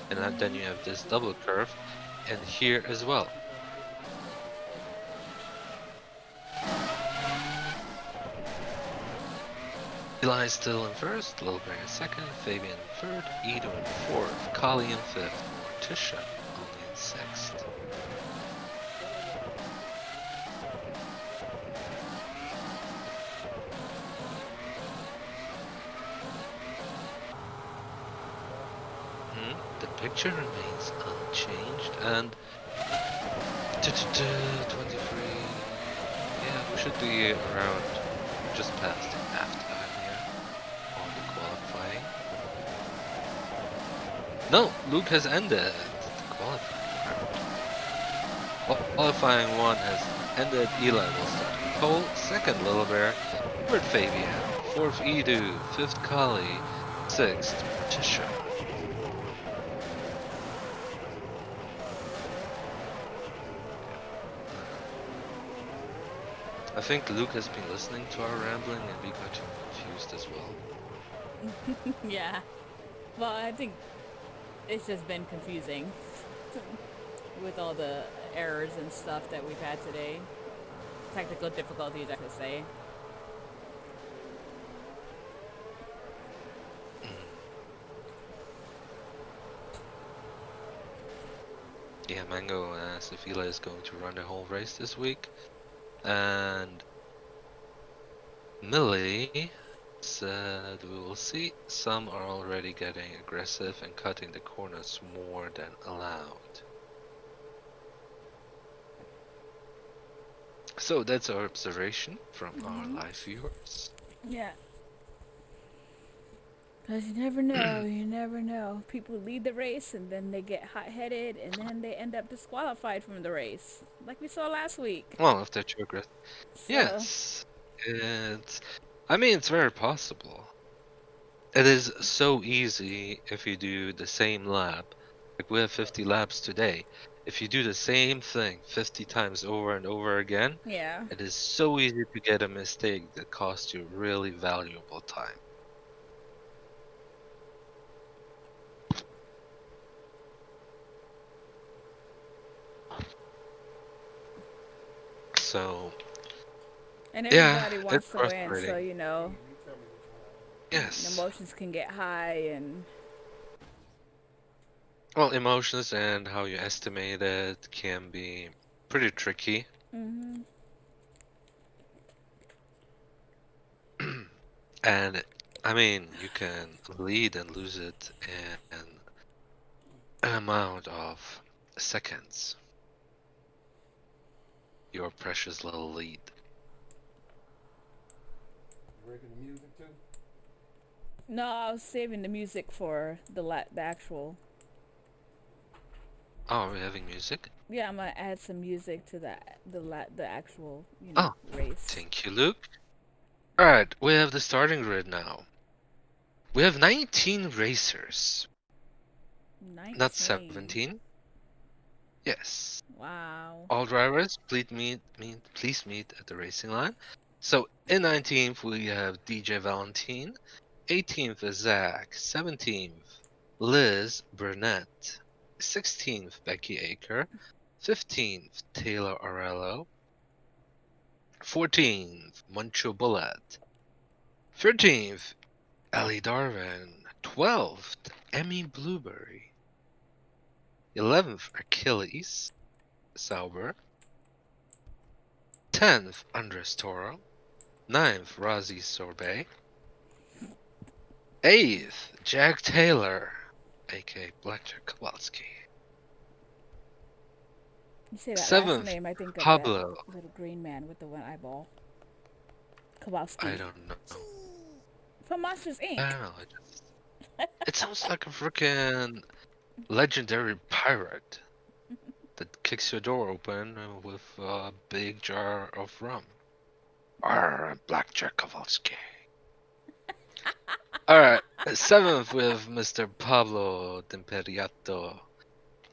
And then you have this double curve, and here as well. Eli is still in first, Lilberg in second, Fabian in third, Edo in fourth, Kali in fifth, Morticia only in sixth. The picture remains unchanged, and 23. Yeah, we should be around just past half time here on the qualifying. No, Luke has ended the qualifying round. Qualifying 1 has ended. Eli will start on pole, second Little Bear, third Fabian, fourth Edu, fifth Kali, sixth Tisha. I think Luke has been listening to our rambling and we got confused as well. Yeah. Well, I think it's just been confusing with all the errors and stuff that we've had today. Technical difficulties, I should say. Yeah, Mango asked if Eli is going to run the whole race this week. And Millie said we will see. Some are already getting aggressive and cutting the corners more than allowed. So that's our observation from our live viewers. Yeah. Because you never know, you never know. People lead the race and then they get hot-headed and then they end up disqualified from the race. Like we saw last week. Well, if they're too aggressive. So, Yes. I mean, it's very possible. It is so easy if you do the same lap. Like we have 50 laps today. If you do the same thing 50 times over and over again, yeah. it is so easy to get a mistake that costs you really valuable time. So, And yeah, everybody it's wants to win, so, frustrating. you know, Yes. emotions can get high and... Well, emotions and how you estimate it can be pretty tricky. And I mean, you can lead and lose it in an amount of seconds. Your precious little lead. Breaking the music too. No, I was saving the music for the actual... Oh, are we having music? Yeah, I'm gonna add some music to the actual, you know, Oh, race. thank you, Luke. Alright, we have the starting grid now. We have 19 racers. 19. Not 17. Yes. Wow. All drivers, please meet at the racing line. So in 19th we have DJ Valentine, 18th is Zach, 17th Liz Burnett, 16th Becky Aker, 15th Taylor Orello, 14th Moncho Bullet, 13th Ellie Darwin, 12th Emmy Blueberry, 11th Achilles Sauber, 10th Andres Toro, 9th Razi Sorbet, 8th Jack Taylor, aka Blackjack Kowalski, You say that last 7th name, I think of Pablo. that little green man with the one eyeball. Kowalski. I don't know. From Monsters Inc. I don't know. It sounds like a freaking legendary pirate. that kicks your door open with a big jar of rum. Arr, Blackjack Kowalski. All right, seventh with Mr. Pablo D'imperiato.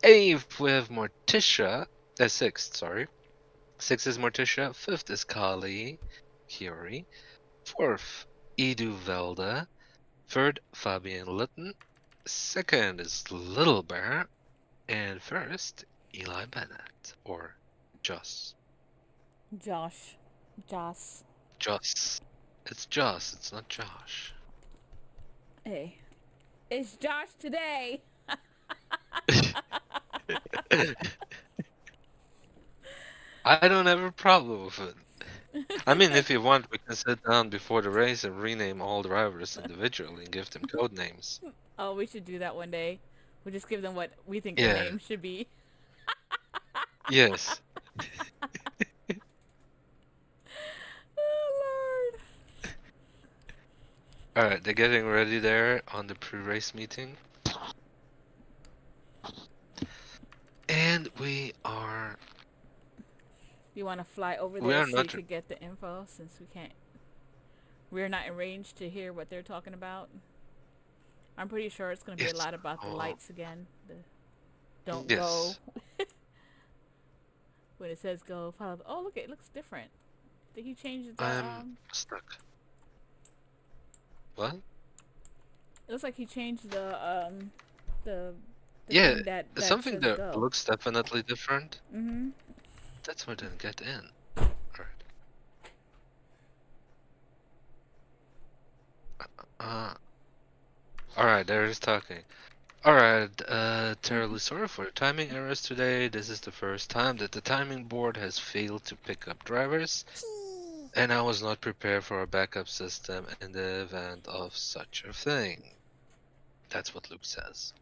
Eighth with Morticia. Sixth, sorry. Sixth is Morticia. Fifth is Kali Kiori. Fourth, Edu Velda. Third, Fabian Litton. Second is Little Bear. And first, Eli Bennett. Or Joss. Josh. Joss. Joss. It's Joss, it's not Josh. Hey. It's Josh today. I don't have a problem with it. I mean, if you want, we can sit down before the race and rename all drivers individually and give them code names. Oh, we should do that one day. We'll just give them what we think their Yeah, name should be. yes. Oh, Lord. Alright, they're getting ready there on the pre-race meeting. And You want to fly over we there are so you not, could get the info since we can't. We're not in range to hear what they're talking about. I'm pretty sure it's going to be a yes, lot about the oh, lights again. The don't go. yes, When it says go, follow. Oh, look, it looks different. Did he change the I'm stuck. What? It looks like he changed the the Yeah, thing that something says that go. looks definitely different. Mhm. That's why I didn't get in. Alright. Uh, alright, there is talking. Alright, terribly sorry for the timing errors today. This is the first time that the timing board has failed to pick up drivers, and I was not prepared for a backup system in the event of such a thing. That's what Luke says.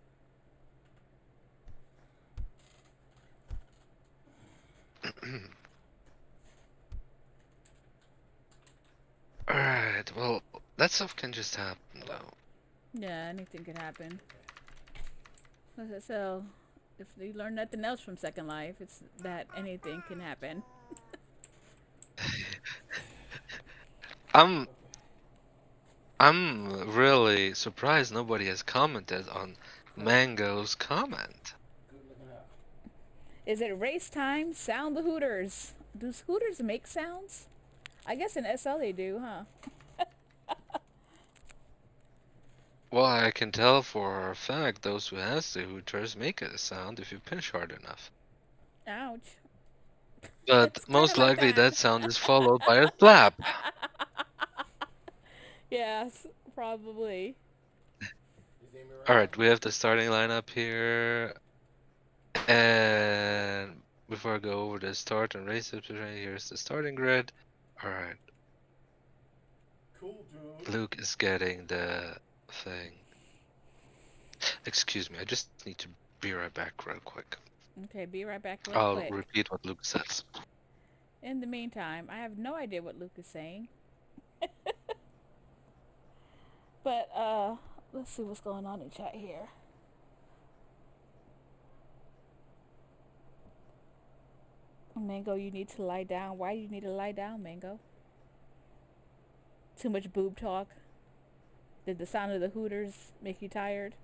Alright, well, that stuff can just happen though. Yeah, anything could happen. So, if you learn nothing else from Second Life, it's that anything can happen. I'm I'm really surprised nobody has commented on Mango's comment. Good looking out. Is it race time? Sound the Hooters. Does Hooters make sounds? I guess in SL they do, huh? Well, I can tell for a fact those who has the Hooters make a sound if you pinch hard enough. Ouch. But It's kind of most like likely that. that sound is followed by a slap. Yes, probably. Is Amy right now? Alright, we have the starting lineup here. And before I go over the start and race situation, here's the starting grid. Alright, Cool, dude. Luke is getting the thing. Excuse me, I just need to be right back real quick. Okay, be right back real I'll quick. repeat what Luke says. In the meantime, I have no idea what Luke is saying. But, let's see what's going on in chat here. Mango, you need to lie down. Why do you need to lie down, Mango? Too much boob talk? Did the sound of the Hooters make you tired?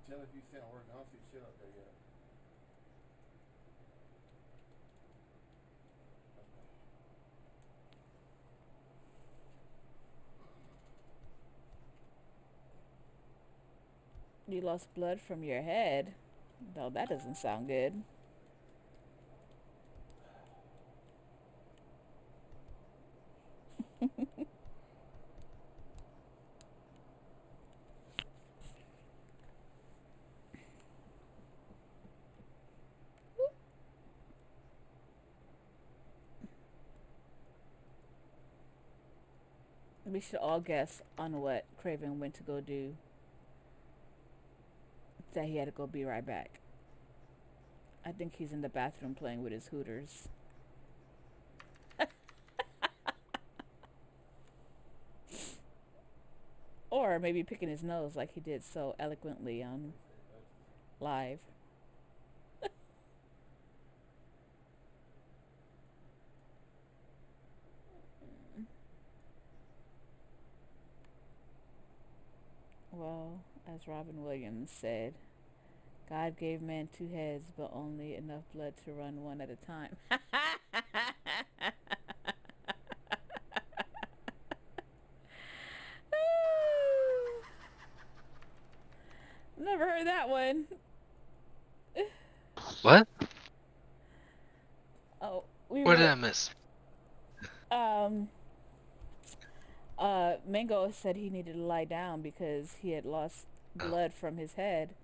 Tell if you still working. I don't see shit up there yet. You lost blood from your head. No, that doesn't sound good. We should all guess on what Craven went to go do. That he had to go be right back. I think he's in the bathroom playing with his hooters. Or maybe picking his nose like he did so eloquently on live. Well, as Robin Williams said, God gave man two heads, but only enough blood to run one at a time. Never heard that one. What? Oh, we What did were I miss? um Mango said he needed to lie down because he had lost Oh, blood from his head.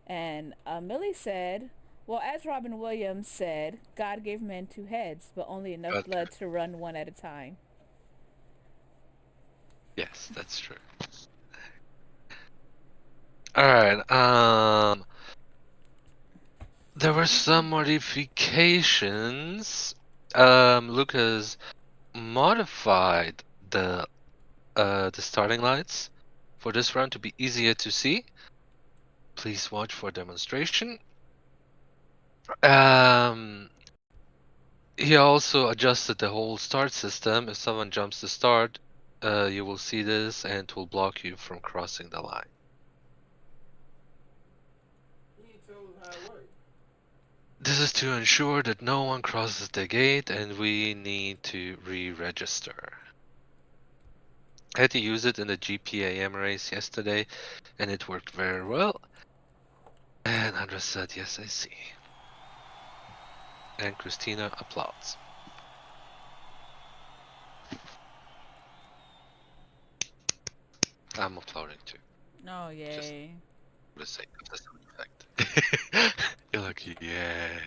And Millie said, well, as Robin Williams said, God gave men two heads, but only enough okay. blood to run one at a time. Yes, that's true. All right. There were some modifications. Lucas modified the starting lights for this round to be easier to see. Please watch for demonstration. Um, he also adjusted the whole start system. If someone jumps the start, you will see this and it will block you from crossing the line. He ain't told how it works. This is to ensure that no one crosses the gate and we need to re-register. I had to use it in the GP1 race yesterday and it worked very well. And Andres said, yes, I see. And Christina applauds. I'm applauding too, Oh, just yay. for the sake of the sound effect. You're like, yay.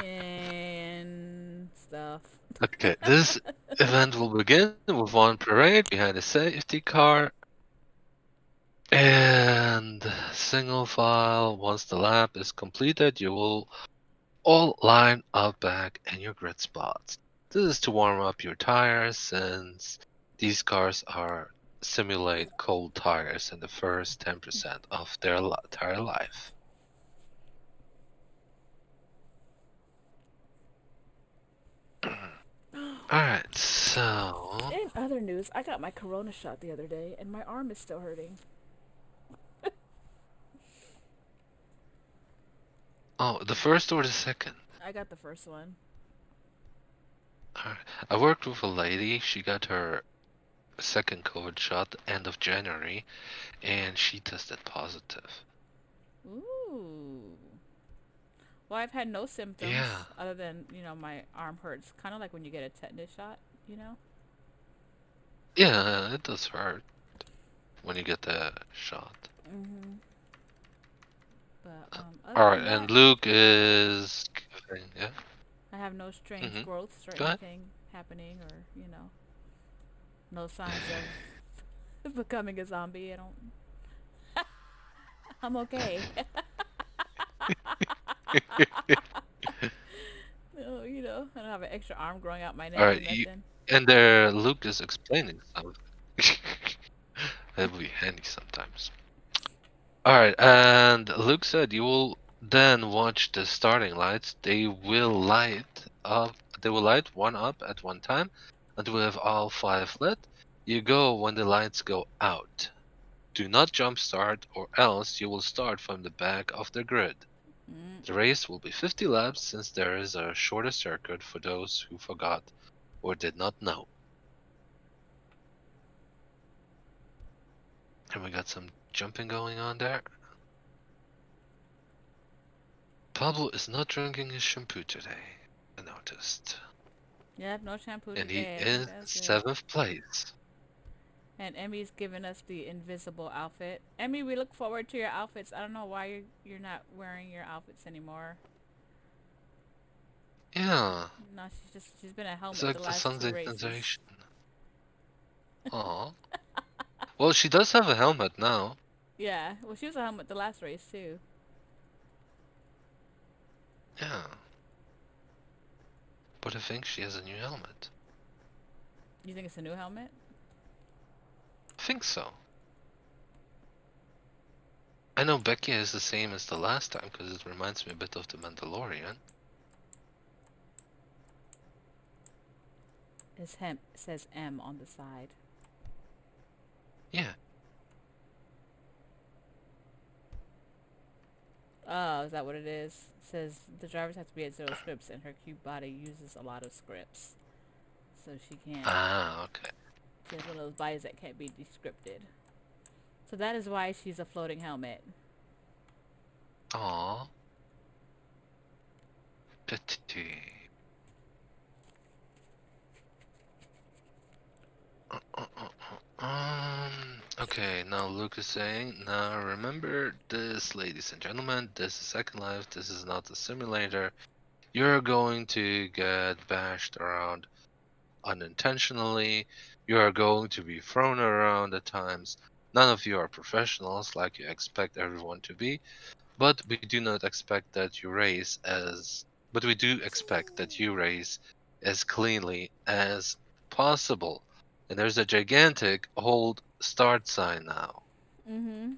And stuff. Okay, this event will begin with one parade behind a safety car and single file. Once the lap is completed, you will all line up back in your grid spots. This is to warm up your tires since these cars are simulate cold tires in the first 10% of their tire life. Alright, so In other news, I got my corona shot the other day, and my arm is still hurting. the first or the second? I got the first one. Alright. I worked with a lady, she got her second COVID shot end of January and she tested positive. Ooh. Well, I've had no Yeah. symptoms other than, my arm hurts. Kind of like when you get a tetanus shot, you know? Yeah, it does hurt when you get the shot. Mm-hmm. But other Alright, than and that, Luke is yeah. I have no strange Mm-hmm. growths or Go ahead. anything happening or, no signs of becoming a zombie. I'm okay. No, I don't have an extra arm growing out my neck or Alright, nothing. and there Luke is explaining something. That'll be handy sometimes. Alright, and Luke said you will then watch the starting lights. They will light one up at one time until we have all 5 lit. You go when the lights go out. Do not jump start or else you will start from the back of the grid. Mm. The race will be 50 laps since there is a shorter circuit for those who forgot or did not know. And we got some jumping going on there. Pablo is not drinking his shampoo today, I noticed. Yep, no shampoo And he today. is That's good. 7th place. And Emmy's giving us the invisible outfit. Emmy, we look forward to your outfits. I don't know why you're not wearing your outfits anymore. Yeah, No, she's been a it's helmet the like the last two Sunday races. sensation. Aw. Well, she does have a helmet now. Yeah, well, she was a helmet the last race too. Yeah. But I think she has a new helmet. You think it's a new helmet? I think so. I know Becky is the same as the last time because it reminds me a bit of the Mandalorian. It says M on the side. Yeah. Oh, is that what it is? It says the drivers have to be at 0 scripts, and her cute body uses a lot of scripts, so she can't. Ah, okay. She has one of those bodies that can't be descripted. So that is why she's a floating helmet. Aw. Pity. Okay, now Luke is saying, now remember this, ladies and gentlemen, this is Second Life, this is not a simulator. You're going to get bashed around unintentionally. You are going to be thrown around at times. None of you are professionals like you expect everyone to be, but we do not expect that you race as but we do expect that you race as cleanly as possible. And there's a gigantic hold start sign now. Mm-hmm.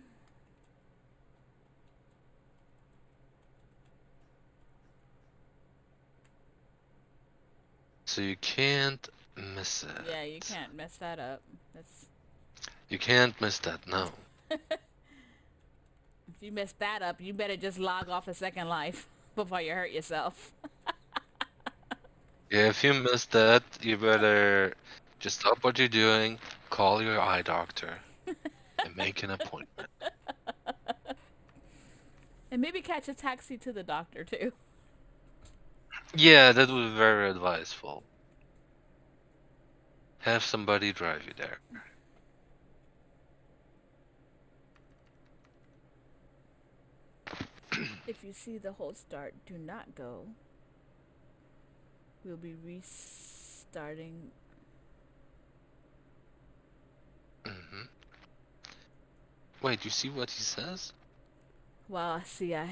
So you can't miss Yeah, you it. can't mess that up. That's You can't miss that, no. If you mess that up, you better just log off a Second Life before you hurt yourself. Yeah, if you miss that, you better just stop what you're doing, call your eye doctor, and make an appointment. And maybe catch a taxi to the doctor too. Yeah, that would be very advisable. Have somebody drive you there. If you see the hold start, do not go. We'll be restarting. Hmm. Wait, you see what he says? Well, see, what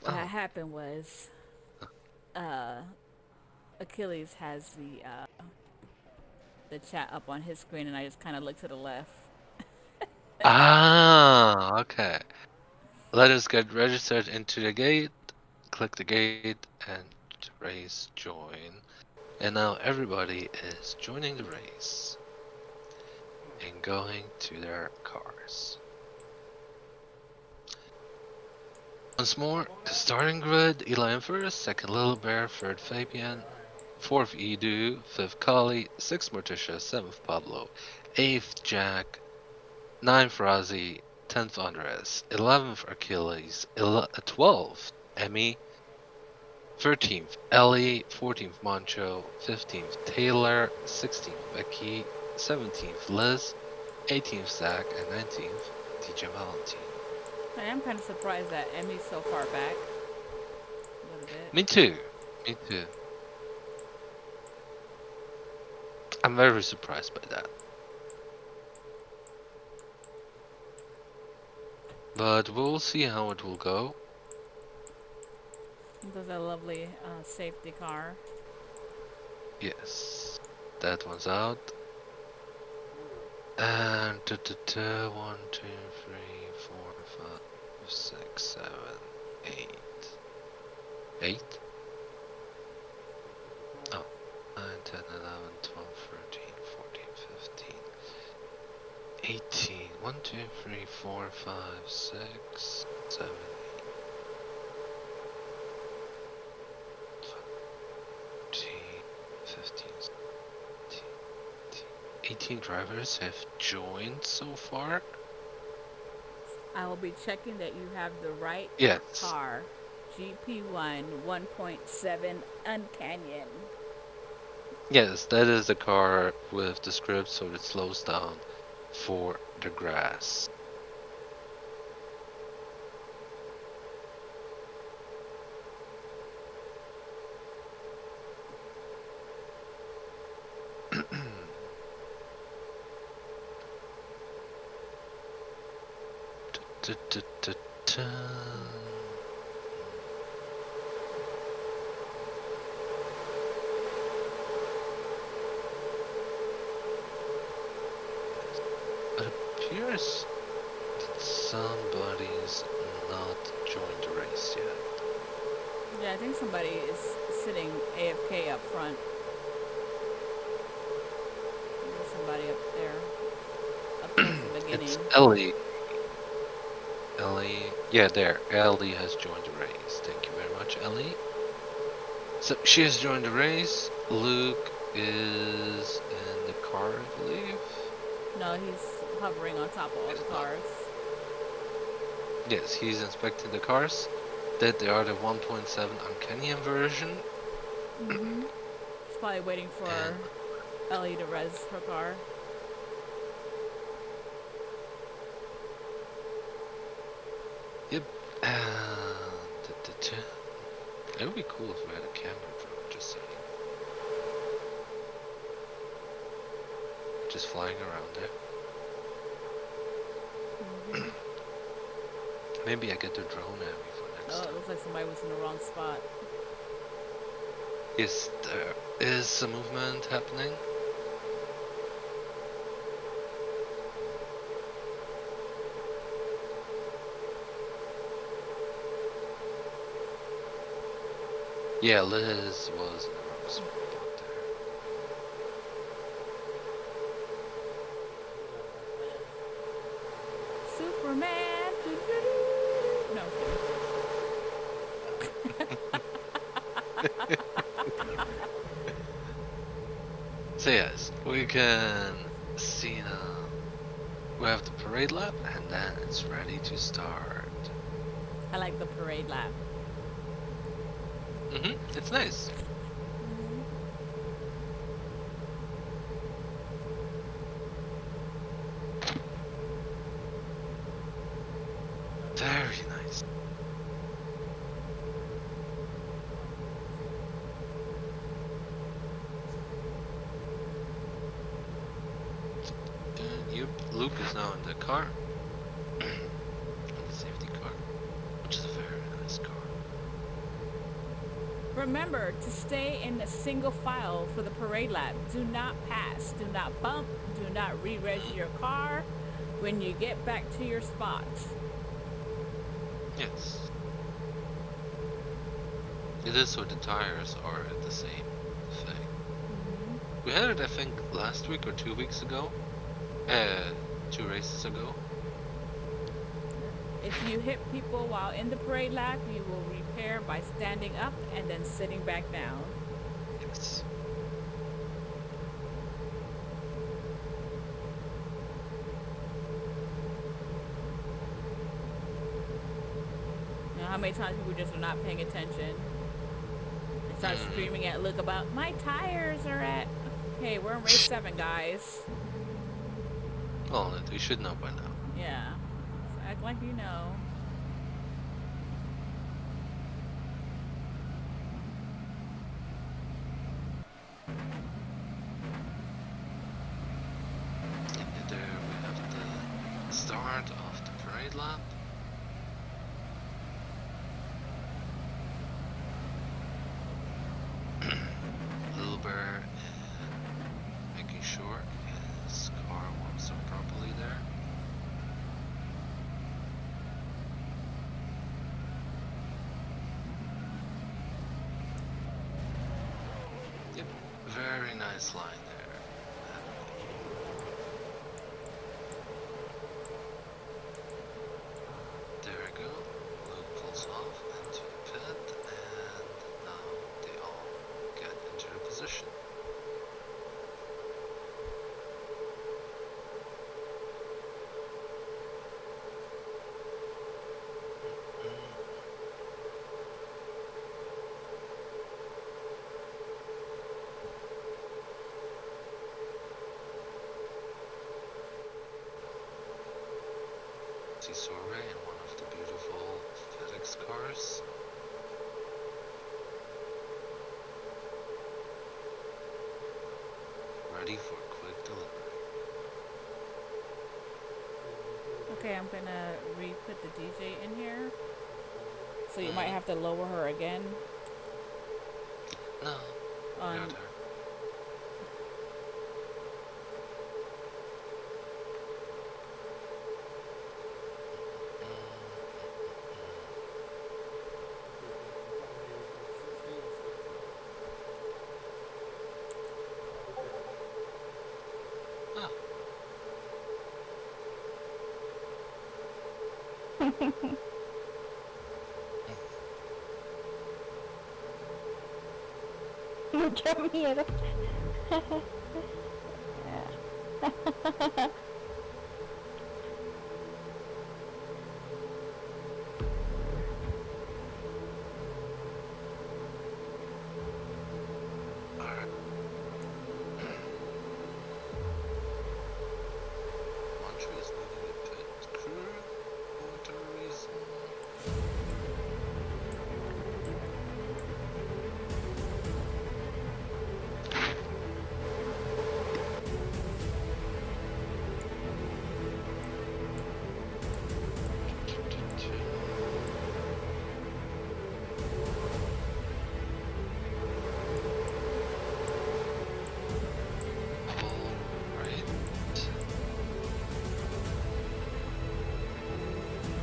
had Oh, happened was, uh, Achilles has the chat up on his screen, and I just kind of looked to the left. ah, okay. Let us get registered into the gate. Click the gate and race join. And now everybody is joining the race and going to their cars. Once more, the starting grid: Eli in first, second Little Bear, third Fabian, fourth Edu, fifth Kali, sixth Morticia, seventh Pablo, eighth Jack, ninth Razi, 10th Andres, 11th Achilles, 12th Emmy, 13th Ellie, 14th Moncho, 15th Taylor, 16th Becky, 17th Liz, 18th Zach, and 19th DJ Valentine. I am kind of surprised that Emmy's so far back. A little bit. Me too. Me too. I'm very surprised by that. But we'll see how it will go. There's a lovely safety car. Yes. That one's out. And 1, 2, 3, 4, 5, 6, 7, 8. 8? Oh. 9, 10, 11, 12, 13, 14, 15, 18. 1, 2, 3, 4, 5, 6, 7, 8, 15, 18 drivers have joined so far. I will be checking that you have the right Yes. car. GP1 1.7 Uncanyon. Yes, that is the car with the script so it slows down for the grass. notice that somebody's not joined the race yet? Yeah, I think somebody is sitting AFK up front. There's somebody up there, up towards the beginning. It's Ellie. Ellie, yeah, there. Ellie has joined the race. Thank you very much, Ellie. So she has joined the race. Luke is in the car, I believe. No, he's hovering on top of all the cars. Yes, he's inspecting the cars. That they are the 1.7 Uncanyon version. He's probably waiting for And Ellie to res her car. yep. It would be cool if we had a camera drone, just saying. Just flying around there. Maybe I get the drone Abby for next Oh, it time. looks like somebody was in the wrong spot. Yes, there is some movement happening. Yeah, Liz was in the wrong spot there. Superman! No, I'm kidding. So yes, we can see now. We have the parade lap, and then it's ready to start. I like the parade lap. It's nice. Very nice. Yep, Luke is now in the car. In the safety car, which is a very nice car. Remember to stay in a single file for the parade lap. Do not pass. Do not bump. Do not re-res your car when you get back to your spot. Yes. It is so the tires are the same thing. We had it, I think, last week or 2 weeks ago. 2 races ago. If you hit people while in the parade lap, you will repair by standing up and then sitting back down. Yes. You know how many times people just are not paying attention? They start screaming at Luke about, my tires are at... Hey, we're in race 7, guys. Well, you should know by now. Yeah. So act like you know. And there we have the start of the parade lap. Wilbur making sure his car warms up properly there. Yep, very nice line there. There we go. Luke pulls off into the pit, and now they all get into their position. See Sorbet in one of the beautiful FedEx cars. Ready for quick delivery. Okay, I'm gonna re-put the DJ in here. So you might have to lower her again. No, On not her. Mucho miedo. Alright. Mantra is leading a pit crew for whatever reason.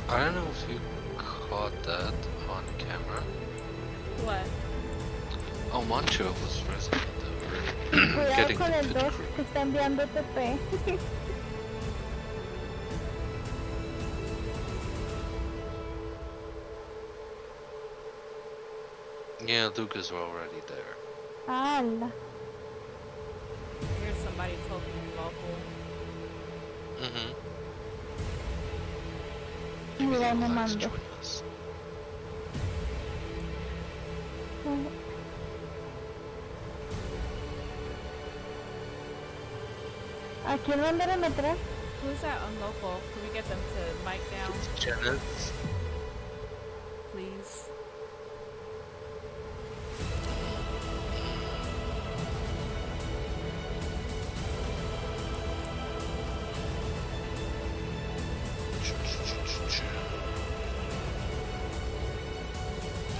I don't know if you caught that on camera. What? Oh, Mancho was present at the Cuidado getting con the el pit 2 crew. que está enviando TP. Yeah, Lucas were already there. ¡Hala! Here's somebody talking local. Mm-hmm. Muy Maybe they bueno, would like to mando. join us. ¿A quién mandar a meter? Who's that on local? Can we get them to mic down, Janet. please?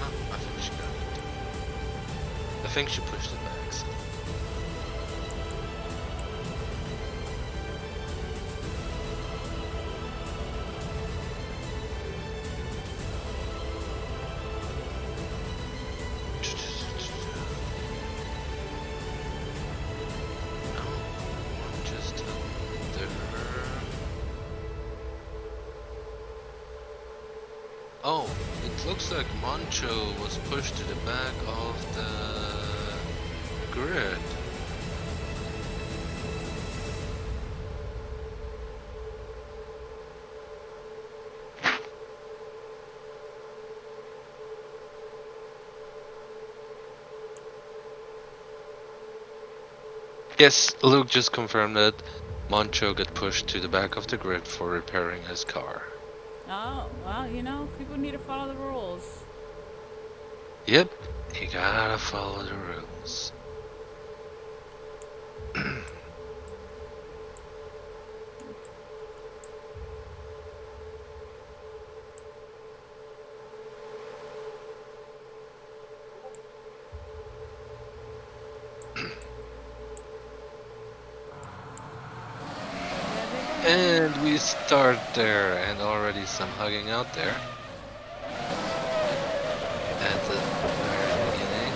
Oh, I think she got it. I think she pushed it back. So. No, just there. Oh, it looks like Moncho was pushed to the back of the grid. Yes, Luke just confirmed that Moncho got pushed to the back of the grid for repairing his car. Oh, well, you know, people need to follow the rules. Yep, you gotta follow the rules. And we start there, and already some hugging out there. At the very beginning,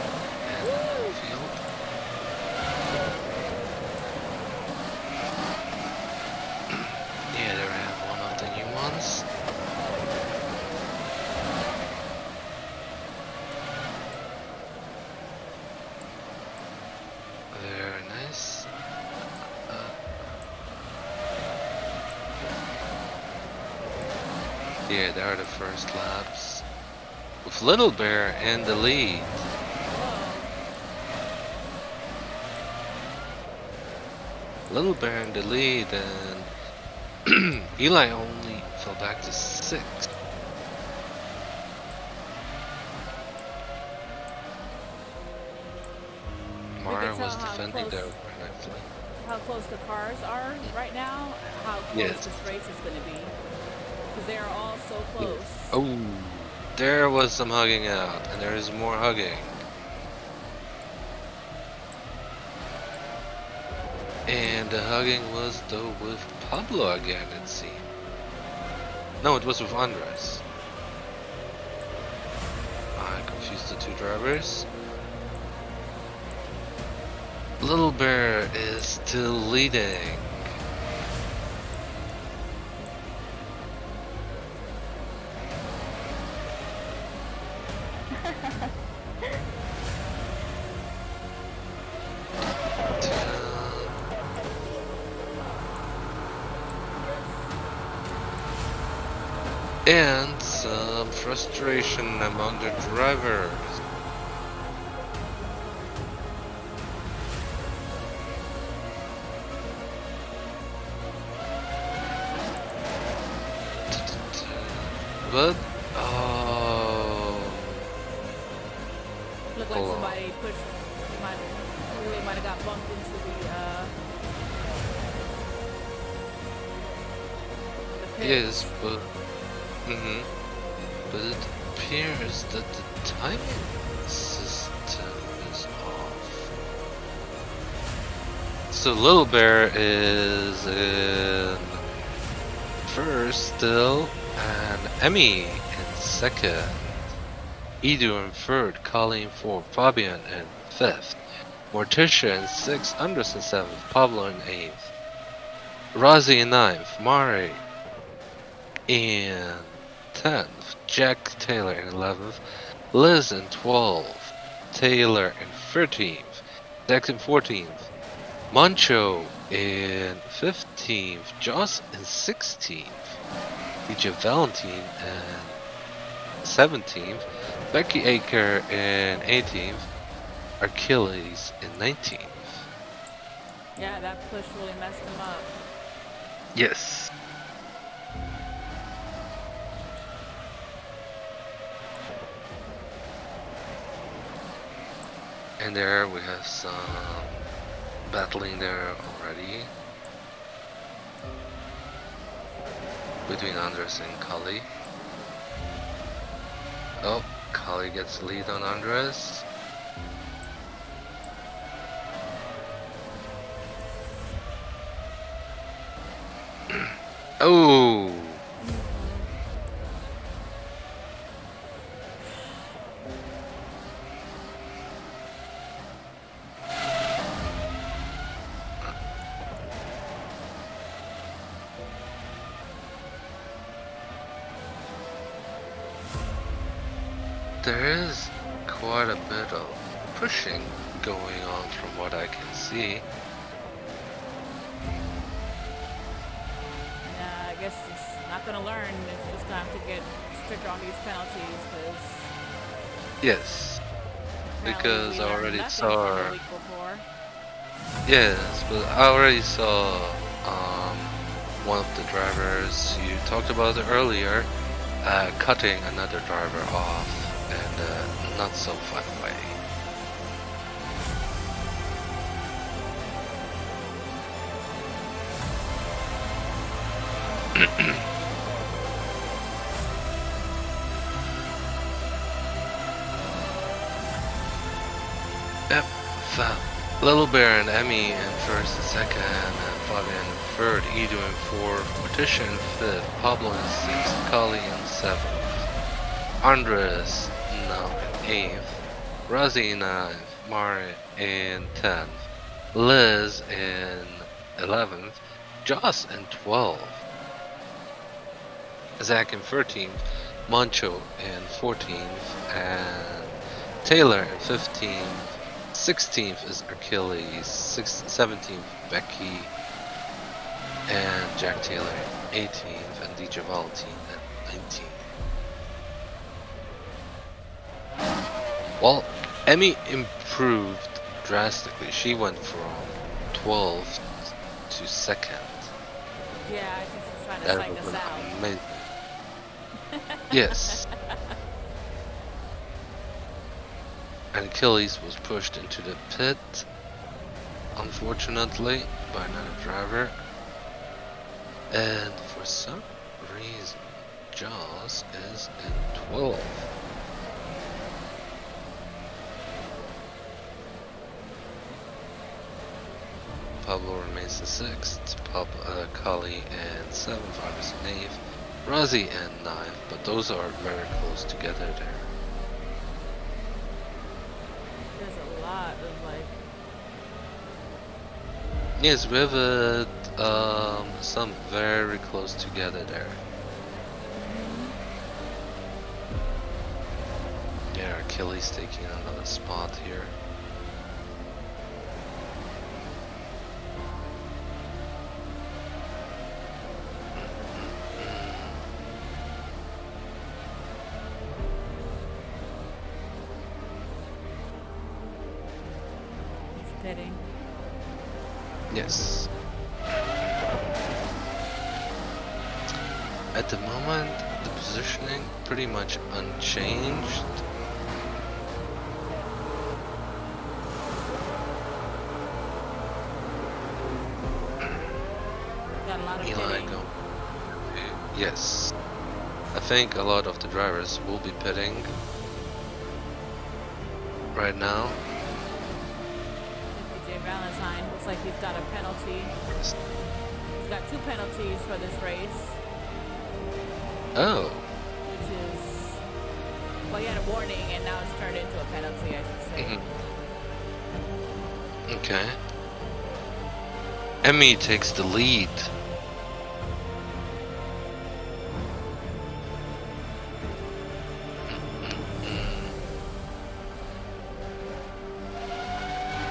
and in the field. Yeah, there I have one of the new ones. Very nice. Yeah, there are the first laps. With Little Bear in the lead. Little Bear in the lead, and Eli only fell back to 6th. Mara tell was how defending close- there very nicely. How close the cars are right now, how close Yes. this race is going to be. Because they are all so close. Oh, there was some hugging out, and there is more hugging. And the hugging was though with Pablo again, it seemed. No, it was with Andres. I confused the two drivers. Little Bear is still leading. and some frustration among the drivers. But Looked like hold on. somebody pushed, really might have got bumped into the pits. Yes, but but it appears that the timing system is off. So Little Bear is in first still, and Emmy in second. Edu in third, Colleen in fourth, Fabian in fifth, Morticia in sixth, Andres in seventh, Pablo in eighth, Rozzy in ninth, Mari in 10th, Jack Taylor in 11th, Liz in 12th, Taylor in 13th, Dex in 14th, Mancho in 15th, Joss in 16th, DJ Valentine in 17th, Becky Aker in 18th, Achilles in 19th. Yeah, that push really messed him up. Yes. And there we have some battling there already between Andres and Kali. Oh, Kali gets the lead on Andres. Oh! There is quite a bit of pushing going on from what I can see. Yeah, I guess he's not gonna learn. It's just time to get stricter on these penalties because Yes, because we I learned already nothing from saw. the week before. Yes, but I already saw one of the drivers you talked about earlier cutting another driver off in a not so fun way. Yep, Little Bear and Emmy in first and second, and Fabian in third, Edu in fourth, Morticia in fifth, Pablo in sixth, Kali in seventh, Andres now in eighth, Rozzy in ninth, Mari in 10th, Liz in 11th, Joss in 12th, Zach in 13th, Mancho in 14th, and Taylor in 15th. 16th is Achilles, 17th Becky, and Jack Taylor 18th, and DJ Valentine at 19th. Well, Emmy improved drastically. She went from 12th to 2nd. Yeah, I think she's trying to That psych was us out. amazing. Yes. And Achilles was pushed into the pit, unfortunately, by another driver. And for some reason, Jaws is in 12th. Pablo remains in 6th, Kali in 7th, Argus in 8th, Rozzy in 9th, but those are very close together there. There's a lot of like. Yes, we have some very close together there. Yeah, Achilles taking another spot here. pitting. Yes. At the moment, the positioning pretty much unchanged. Got a lot of Eli pitting. go. Yes. I think a lot of the drivers will be pitting right now. DJ Valentine looks like he's got a penalty. He's got 2 penalties for this race, Oh, which is, well, he had a warning and now it's turned into a penalty, I should say. okay. Emmy takes the lead.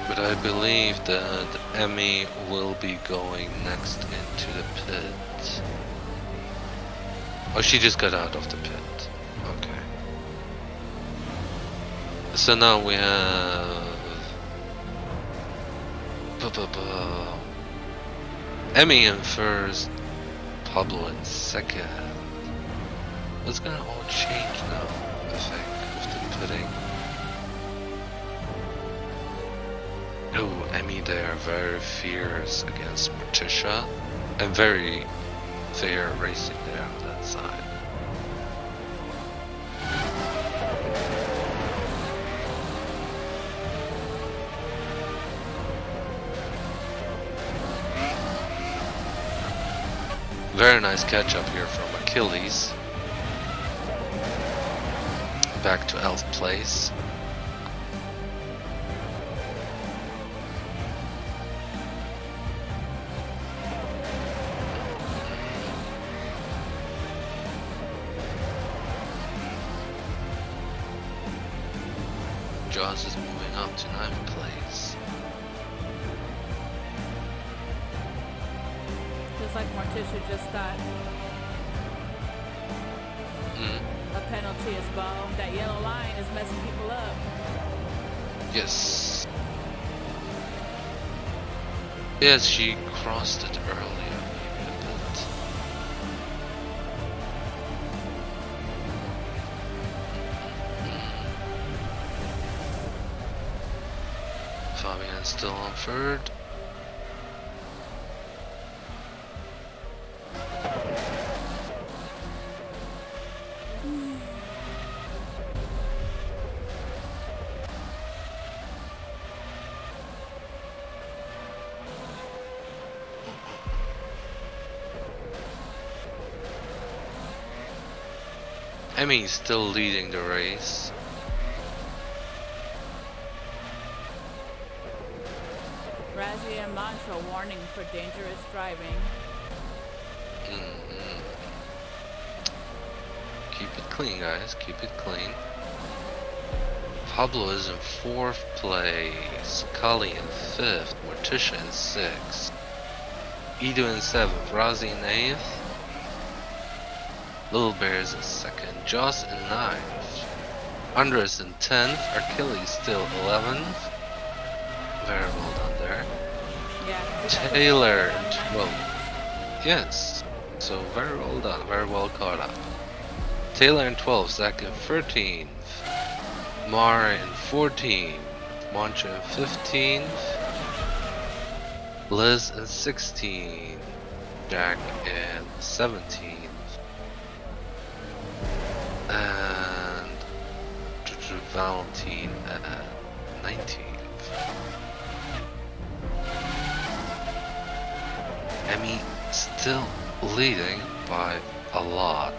But I believe that Emmy will be going next into the pit. Oh, she just got out of the pit. Okay. So now we have Emmy in first, Pablo in second. It's gonna all change now, I think, with the pitting. Oh, Emmy there, very fierce against Morticia, and very fair racing there on that side. Very nice catch up here from Achilles. Back to 11th place. Jaws is moving up to 9th place. Looks like Morticia just got a penalty as well. That yellow line is messing people up. Yes. Yes, she crossed it earlier, maybe a bit. Fabian's still on third. Emmy's still leading the race. Razzie and Mantra warning for dangerous driving. Keep it clean, guys. Keep it clean. Pablo is in 4th place. Kali in 5th. Morticia in 6th. Ido in 7th. Razzie in 8th. Little Bears in 2nd. Joss in 9th. Andres in 10th. Achilles still 11th. Very well done there. Yeah. Taylor in 12th. Yes. So very well done. Very well caught up. Taylor in 12th. Zach in 13th. Mara in 14th. Mancha in 15th. Liz in 16th. Jack in 17th. And Valentine at 19th. Emmy still leading by a lot.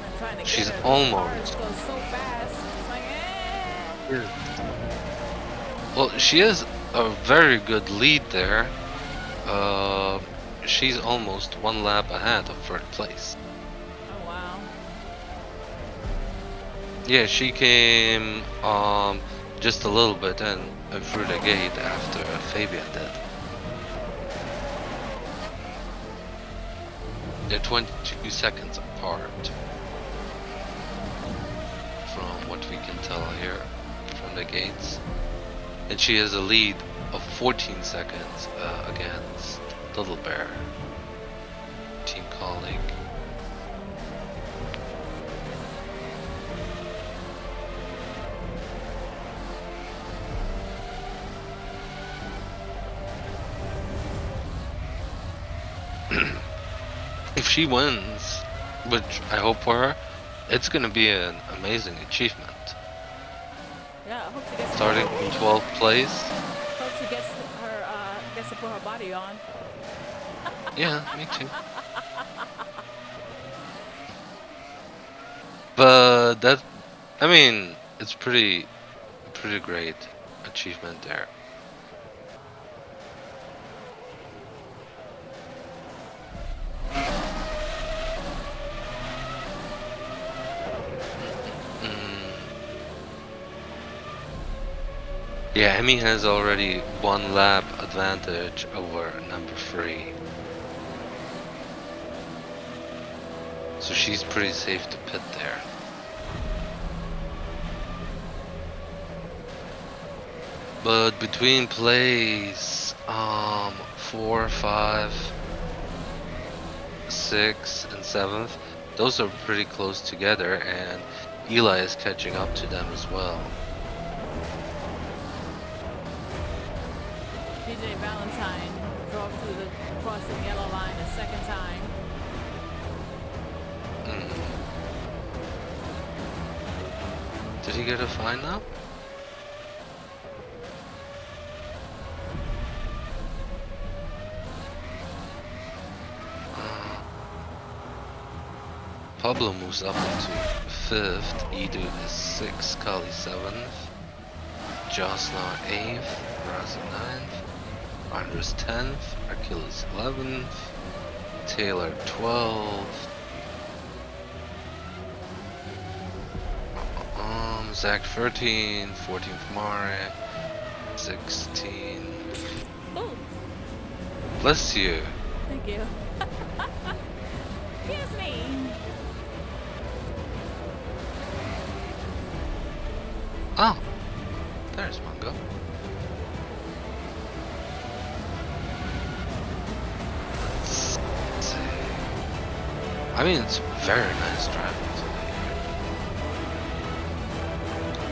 I'm trying to get She's her. Those almost. cars go so fast. It's like, Well, she has a very good lead there. She's almost 1 lap ahead of 3rd place. Oh wow. Yeah, she came just a little bit in through the gate after Fabian did. They're 22 seconds apart from what we can tell here. from the gates. And she has a lead of 14 seconds against Little Bear, team colleague. If she wins, which I hope for her, it's gonna be an amazing achievement. Yeah, I hope she gets. Starting from 12th place. Hope she gets to put her body on. Yeah, me too. But that, I mean, it's pretty great achievement there. Yeah, Emmy has already 1 lap advantage over number 3. So she's pretty safe to pit there. But between place 4, 5, 6, and 7th, those are pretty close together, and Eli is catching up to them as well. DJ Valentine drove through the crossing yellow line a second time. Did he get a fine now? Pablo moves up into 5th, Edu is 6th, Kali 7th, Joss now 8th, Raza 9th, Andres 10th, Achilles 11th, Taylor 12th, Zach 13, 14th Mare, 16. Ooh, Bless you. thank you. Excuse me. Oh, there's Mungo. Let's see. I mean, it's very nice driving today.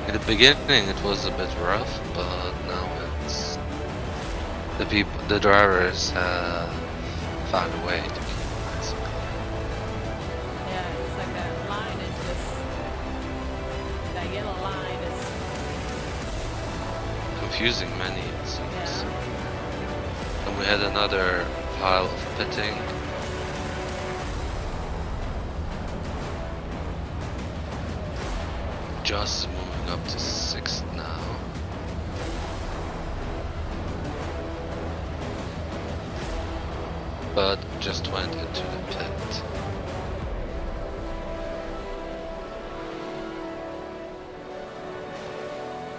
In the beginning, it was a bit rough, but now it's the drivers have found a way to keep it nice. Yeah, it's like that line is just that yellow line is Confusing many, it seems. yeah. And we had another pile of pitting. Joss is moving up to 6th now. But just went into the pit.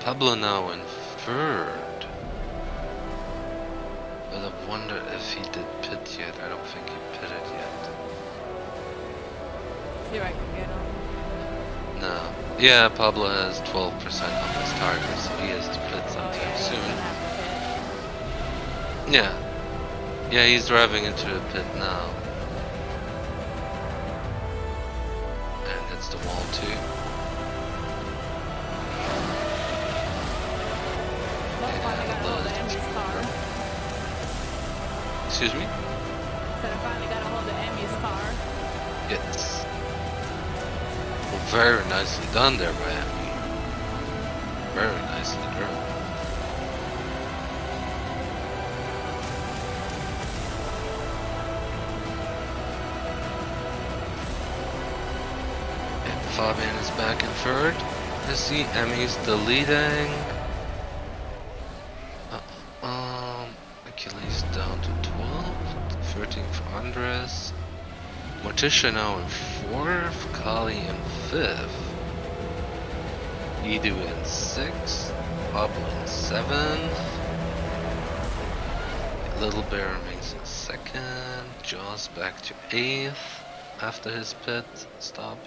Pablo now in 3rd. But I wonder if he did pit yet. I don't think he pitted yet. See if I can get on. No. Yeah, Pablo has 12% on his target, so he has to pit Oh sometime yeah, he's gonna soon. have to Yeah. Yeah, he's driving into the pit now. And hits the wall too. pit. Well, finally got a hold of Emmy's car. Excuse me? Said I finally got a hold of Emmy's car. Yes. Well, very nicely done there by Emmy. Very nicely driven. And Fabian is back in 3rd. I see Emmy's the leading. Achilles down to 12th. 13th for Andres. Morticia now in 4th. Kali in 5th. Edu in 6th. Pablo in 7th. Little Bear remains in 2nd. Jaws back to 8th after his pit stop.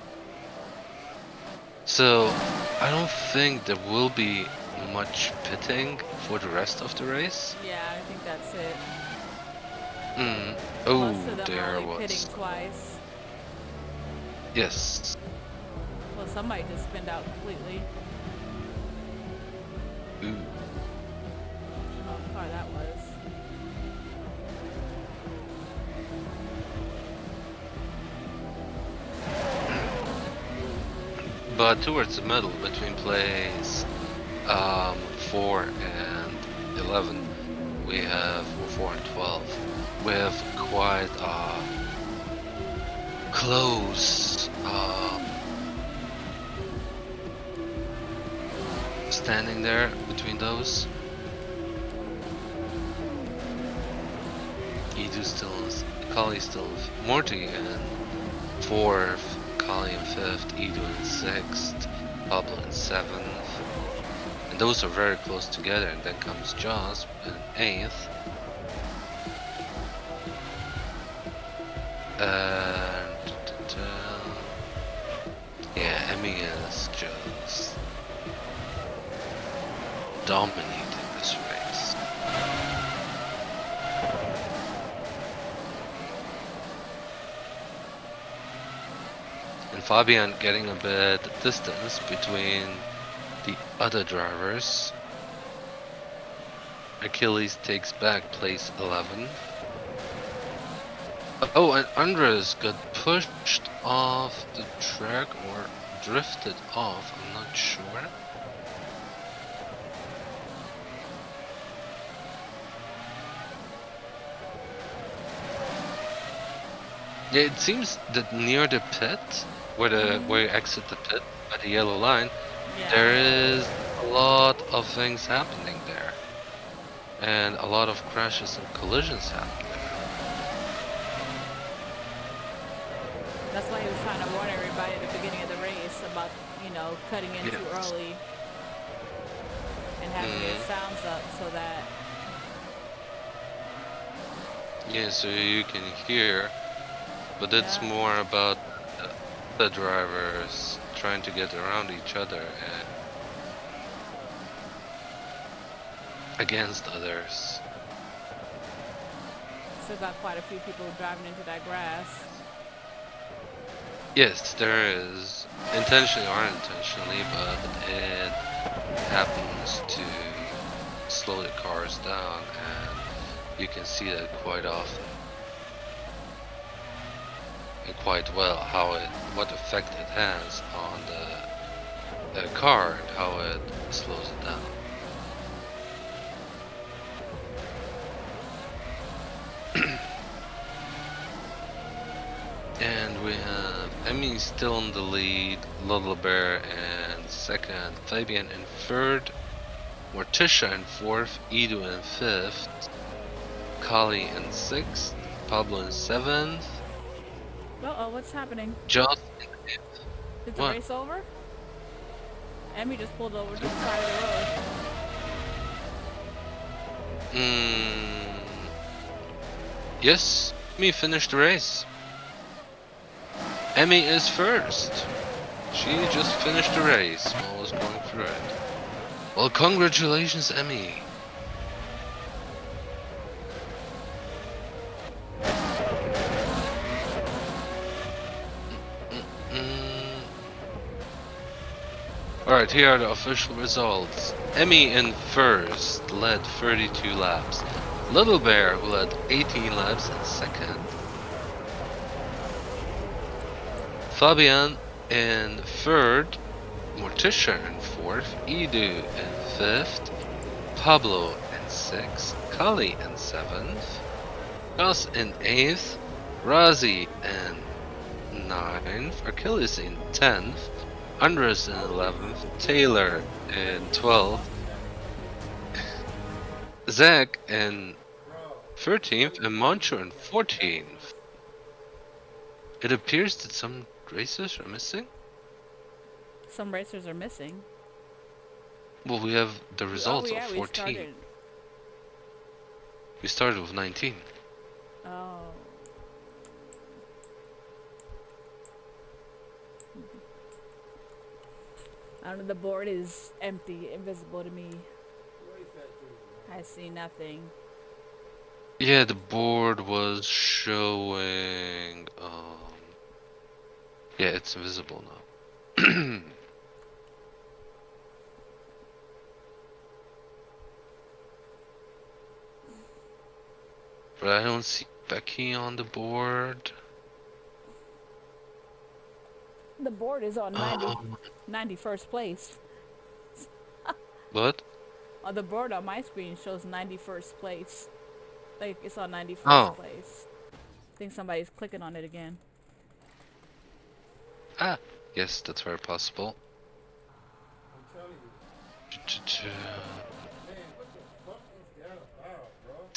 So I don't think there will be much pitting for the rest of the race. Yeah, I think that's it. Oh, Most of them are there only pitting was. twice. Yes. Well, some might just spinned out completely. Ooh. I don't know what car that was. But towards the middle, between plays 4 and 11, we have, or 4 and 12, we have quite close standing there between those. Edu still, Kali still, Morty in 4th, Kali in 5th, Edu in 6th, Pablo in 7th. And those are very close together, and then comes Joss in 8th. And yeah, Emmy is just dominating this race. And Fabian getting a bit distance between the other drivers. Achilles takes back place 11. Oh, and Andres got pushed off the track or drifted off, I'm not sure. Yeah, it seems that near the pit, where you exit the pit by the yellow line, there is a lot of things happening there. And a lot of crashes and collisions happening there. That's why he was trying to warn everybody at the beginning of the race about, you know, cutting in too Yes. early and having your sounds up so that Yeah, so you can hear, but it's more about the drivers trying to get around each other and against others. still got quite a few people driving into that grass. Yes, there is, intentionally or unintentionally, but it happens to slow the cars down, and you can see that quite often. And quite well what effect it has on the car and how it slows it down. And we have Emmy still in the lead, Little Bear in second, Fabian in third, Morticia in fourth, Edu in fifth, Kali in sixth, Pablo in seventh. Uh-oh, what's happening? Joss in eighth. Is the What? race over? Emmy just pulled over to the side of the road. Yes, Emmy finished the race. Emmy is first. She just finished the race while I was going through it. Well, congratulations, Emmy. Alright, here are the official results. Emmy in first, led 32 laps. Little Bear, who led 18 laps, in second. Fabian in third. Morticia in fourth. Edu in fifth. Pablo in sixth. Kali in seventh. Gus in eighth. Razi in ninth. Achilles in 10th. Andres in 11th, Taylor in 12th, Zach in 13th, and Moncho in 14th. It appears that some racers are missing. Some racers are missing. Well, we have the results of 14. We started with 19. Oh. I don't know. The board is empty, invisible to me. Race that dude, man. I see nothing. Yeah, the board was showing. Yeah, it's invisible now. But I don't see Becky on the board. The board is on Um, 91st place. what? The board on my screen shows 91st place. Like it's on 91st Oh, place. I think somebody's clicking on it again. ah, yes, that's very possible. I'm telling you. Ch-ch-ch. Man, what the fuck is that about, bro?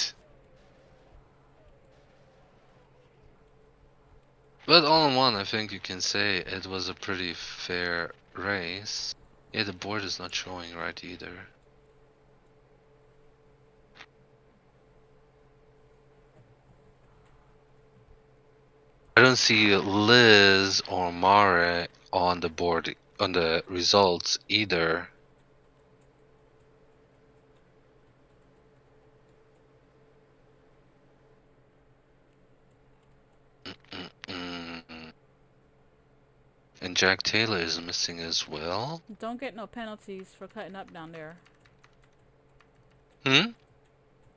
But all in one, I think you can say it was a pretty fair race. Yeah, the board is not showing right either. I don't see Liz or Mare on the board on the results either. Mm-mm. And Jack Taylor is missing as well. Don't get no penalties for cutting up down there. Hmm?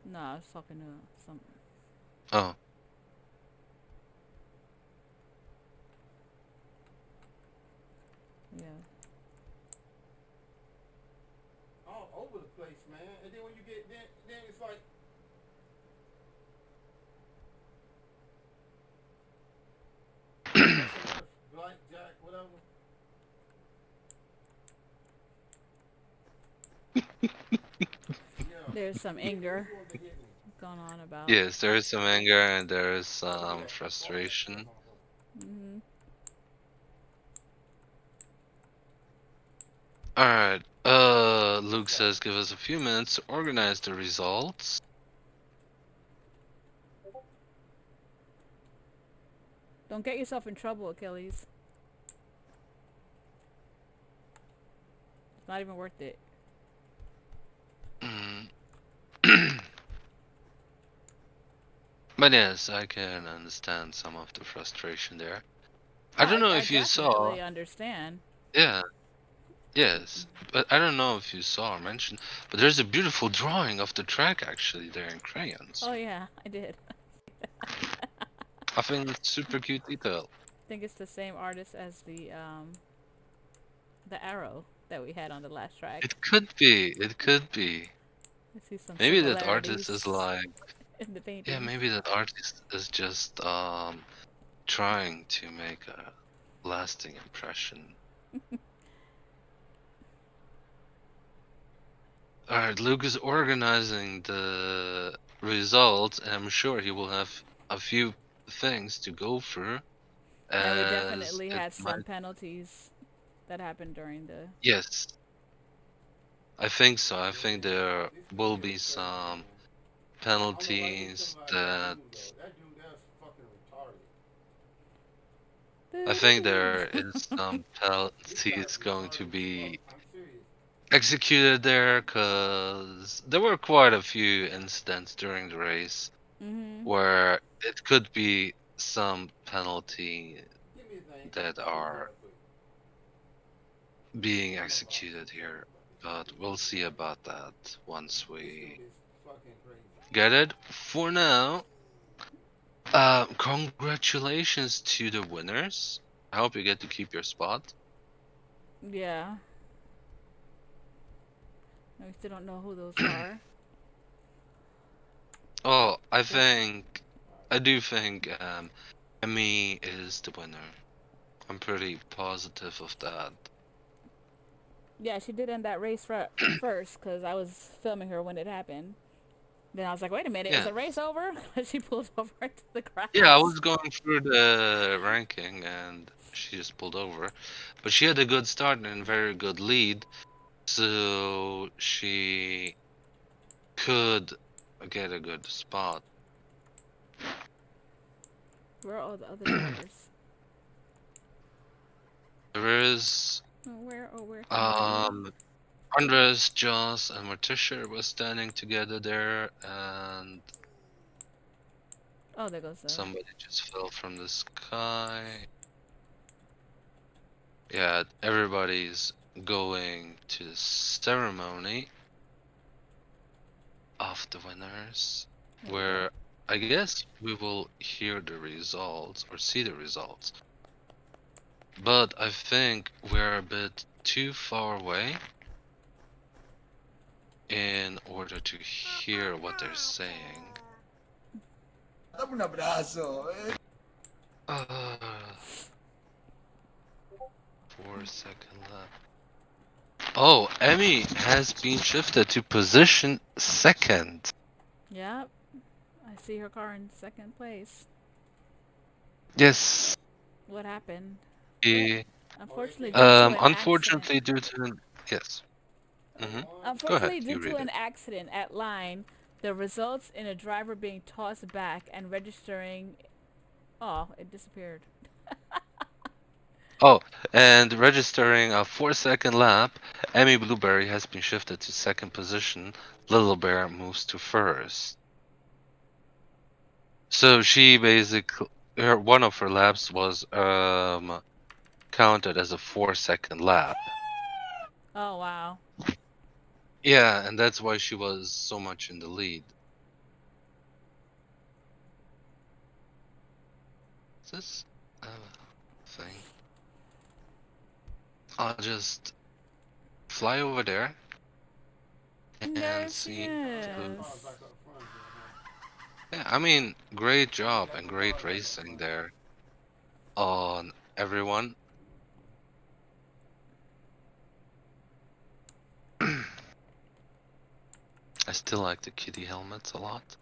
No, I was talking to some. Oh. Yeah. All over the place, man. And then when you get then it's like blackjack, whatever. Yeah. There's some anger Who's the one that hit me? going on about. Yes, there is some anger and there is Look at some that. frustration. Mm-hmm. Alright, Luke says give us a few minutes to organize the results. Don't get yourself in trouble, Achilles. It's not even worth it. Mm. But yes, I can understand some of the frustration there. I don't know if you saw. definitely understand. Yeah, yes. But I don't know if you saw or mentioned, but there's a beautiful drawing of the track actually there in crayons. Oh yeah, I did. I think it's super cute detail. I think it's the same artist as the arrow that we had on the last track. It could be, it could be. I see some Maybe that artist is similarities like, in the yeah, painting. maybe that artist is just trying to make a lasting impression. Alright, Luke is organizing the results, and I'm sure he will have a few things to go through. And we As definitely it had some might... penalties that happened during the. Yes, I think so. I think there will be some I don't know why you penalties talking about that... that dude though. That dude that's fucking retarded. I think there is some This guy's penalties going to retarded as be fuck. I'm serious. executed there, because there were quite a few incidents during the race Mm-hmm. where it could be some penalty Give me his name. that Talk to him are real quick. being executed here, but we'll see about that once This we dude is fucking crazy. get it. For now, congratulations to the winners. I hope you get to keep your spot. Yeah. We still don't know who those are. Oh, I do think Emmy is the winner. I'm pretty positive of that. Yeah, she did end that race first because I was filming her when it happened. Then I was like, wait a minute, is Yeah. the race over? She pulled over to the grass. Yeah, I was going through the ranking and she just pulled over. But she had a good start and a very good lead. So she could get a good spot. Where are all the other drivers? There is... Oh, where Um, Andres, Joss, and Morticia were standing together there, and Oh, there goes the. somebody just fell from the sky. Yeah, everybody's going to the ceremony of the winners, There we where go. I guess we will hear the results or see the results. But I think we're a bit too far away in order to hear what they're saying. Dame un abrazo. Uh, 4 second left. Oh, Emmy has been shifted to position second. Yep. I see her car in second place. Yes. What happened? He, Unfortunately, due to an accident. unfortunately, due to yes. Go ahead. Unfortunately, due You to read an it. accident at line, the results in a driver being tossed back and registering. Oh, it disappeared. Oh, and registering a 4 second lap, Emmy Blueberry has been shifted to second position. Little Bear moves to first. So she basically, one of her laps was counted as a 4 second lap. Oh, wow. Yeah, and that's why she was so much in the lead. Is this thing? I'll just fly over there and There she see who. is. Yeah, I mean, great job and great racing there on everyone. I still like the kitty helmets a lot.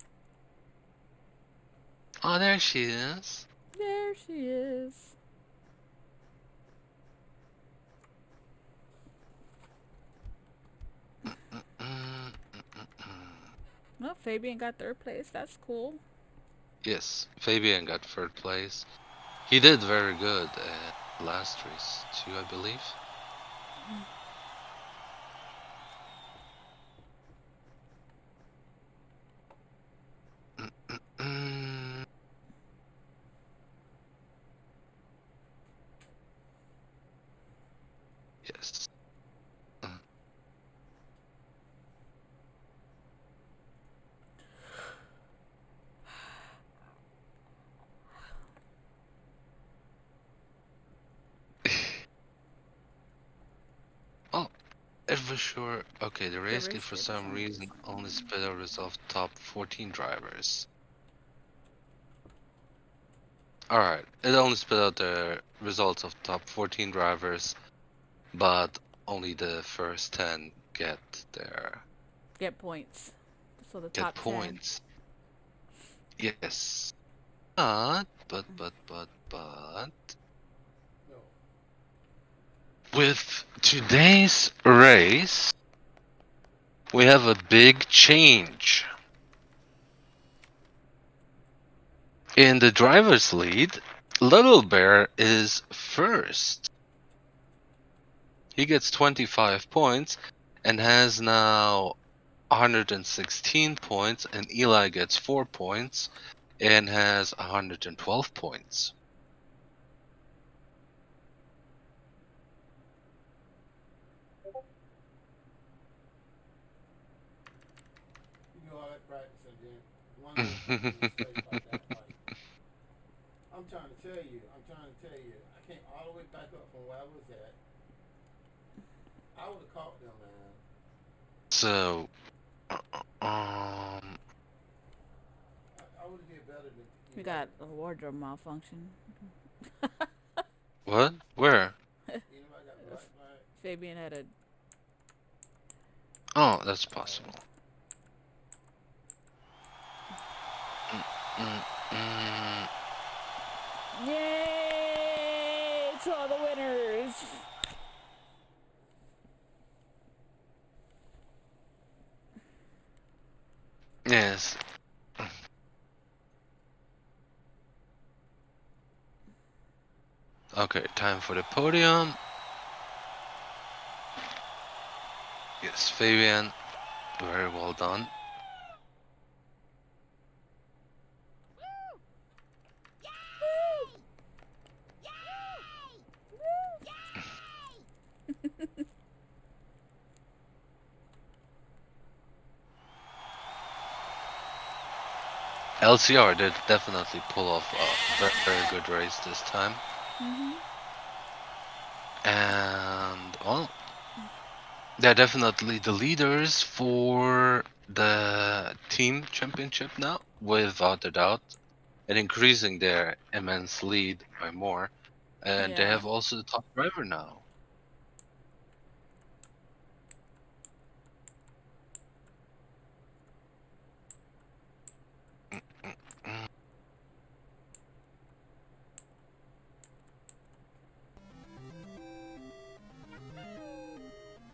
Oh, there she is. There she is. Well, Fabian got third place. That's cool. Yes, Fabian got third place. He did very good at last race too, I believe. Yes. Oh, it was sure. Okay, the race kit for some reason only spit out results of top 14 drivers. Alright, it only spit out the results of top 14 drivers, but only the first 10 get there. Get points. So the Get top 10. points. Yes. But. With today's race, we have a big change. In the driver's lead, Little Bear is first. He gets 25 points and has now 116 points, and Eli gets 4 points and has 112 points. You do all that practice and then one little mistake like that. Like, I'm trying to tell you. I came all the way back up from where I was at. I would have caught them, man. So, I would have did better than We got a wardrobe malfunction. what? Where? Anybody got black flag? Fabian had a. Oh, that's possible. Yay! To all the winners! Yes. Okay, time for the podium. Yes, Fabian, very well done. LCR did definitely pull off a very good race this time. Mhm. And, well, they're definitely the leaders for the team championship now, without a doubt, and increasing their immense lead by more. And they Yeah. have also the top driver now.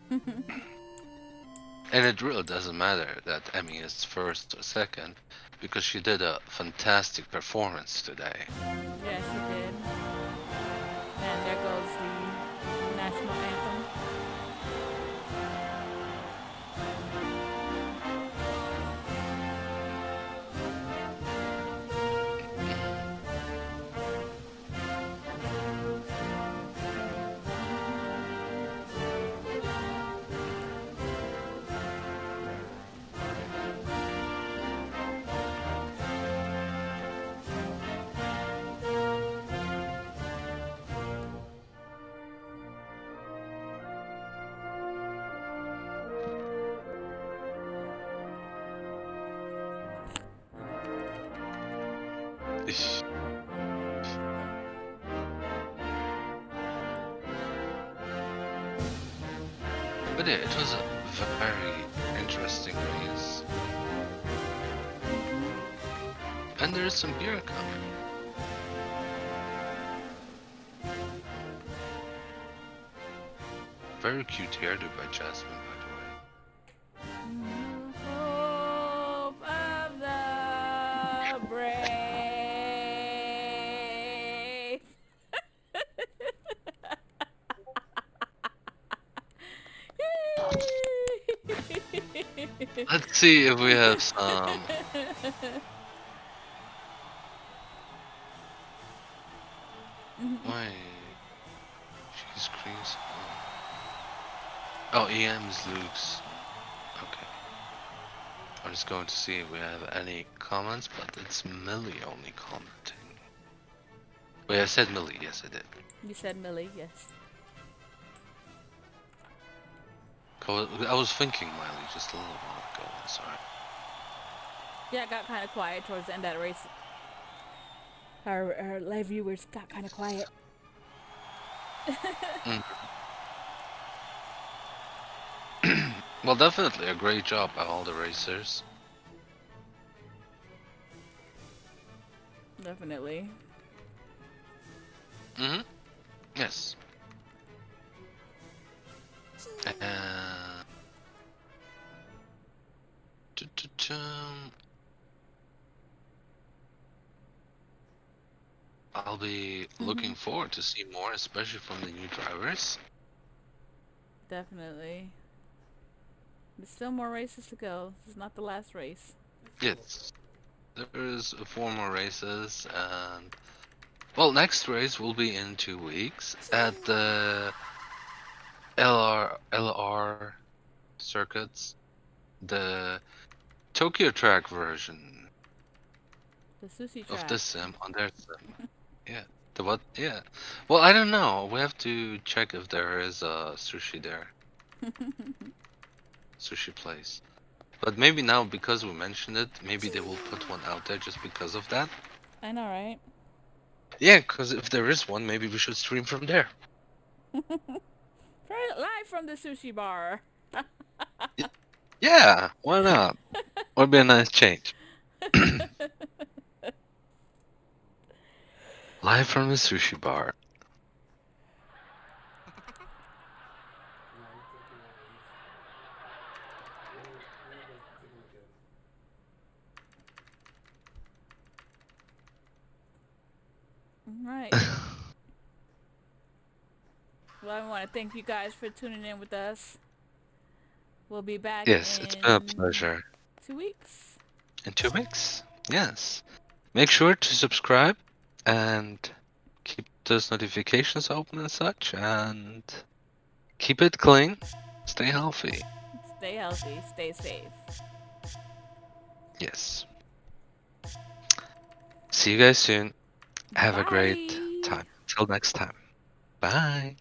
Mm. And it really doesn't matter that Emmy is first or second, because she did a fantastic performance today. Yeah, she did. And there goes the national anthem. Ish. But yeah, it was a very interesting race. And there's some beer coming. Very cute hairdo by Jasmine, by the way. Hope of the brave. Let's see if we have some. Why? She screams. Oh, EM is Luke's. Okay. I'm just going to see if we have any comments, but it's Millie only commenting. Wait, I said Millie. Yes, I did. You said Millie, yes. I was thinking Miley just a little while ago. Sorry. Yeah, it got kind of quiet towards the end of that race. Our live viewers got kind of quiet. Mm. Well, definitely a great job by all the racers. Definitely. Mm-hmm. Yes. Uh, I'll be looking forward to see more, especially from the new drivers. Definitely. There's still more races to go. This is not the last race. Yes, there's 4 more races, and well, next race will be in 2 weeks at the LR circuits, the Tokyo track version The sushi of track. this sim on their sim. Yeah. The what? Yeah. Well, I don't know. We have to check if there is a sushi there. Sushi place. But maybe now, because we mentioned it, maybe they will put one out there just because of that. I know, right? Yeah, because if there is one, maybe we should stream from there. Live from the sushi bar. Yeah, why not? Would be a nice change. Live from the sushi bar. No, you take care of these. We'll go take a look at it. Right. Well, I want to thank you guys for tuning in with us. We'll be back Yes, it's been a in pleasure. 2 weeks. In 2 weeks? Yes. Make sure to subscribe and keep those notifications open and such, and keep it clean. Stay healthy. Stay healthy. Stay safe. Yes. See you guys soon. Have a great Bye. time. Till next time. Bye.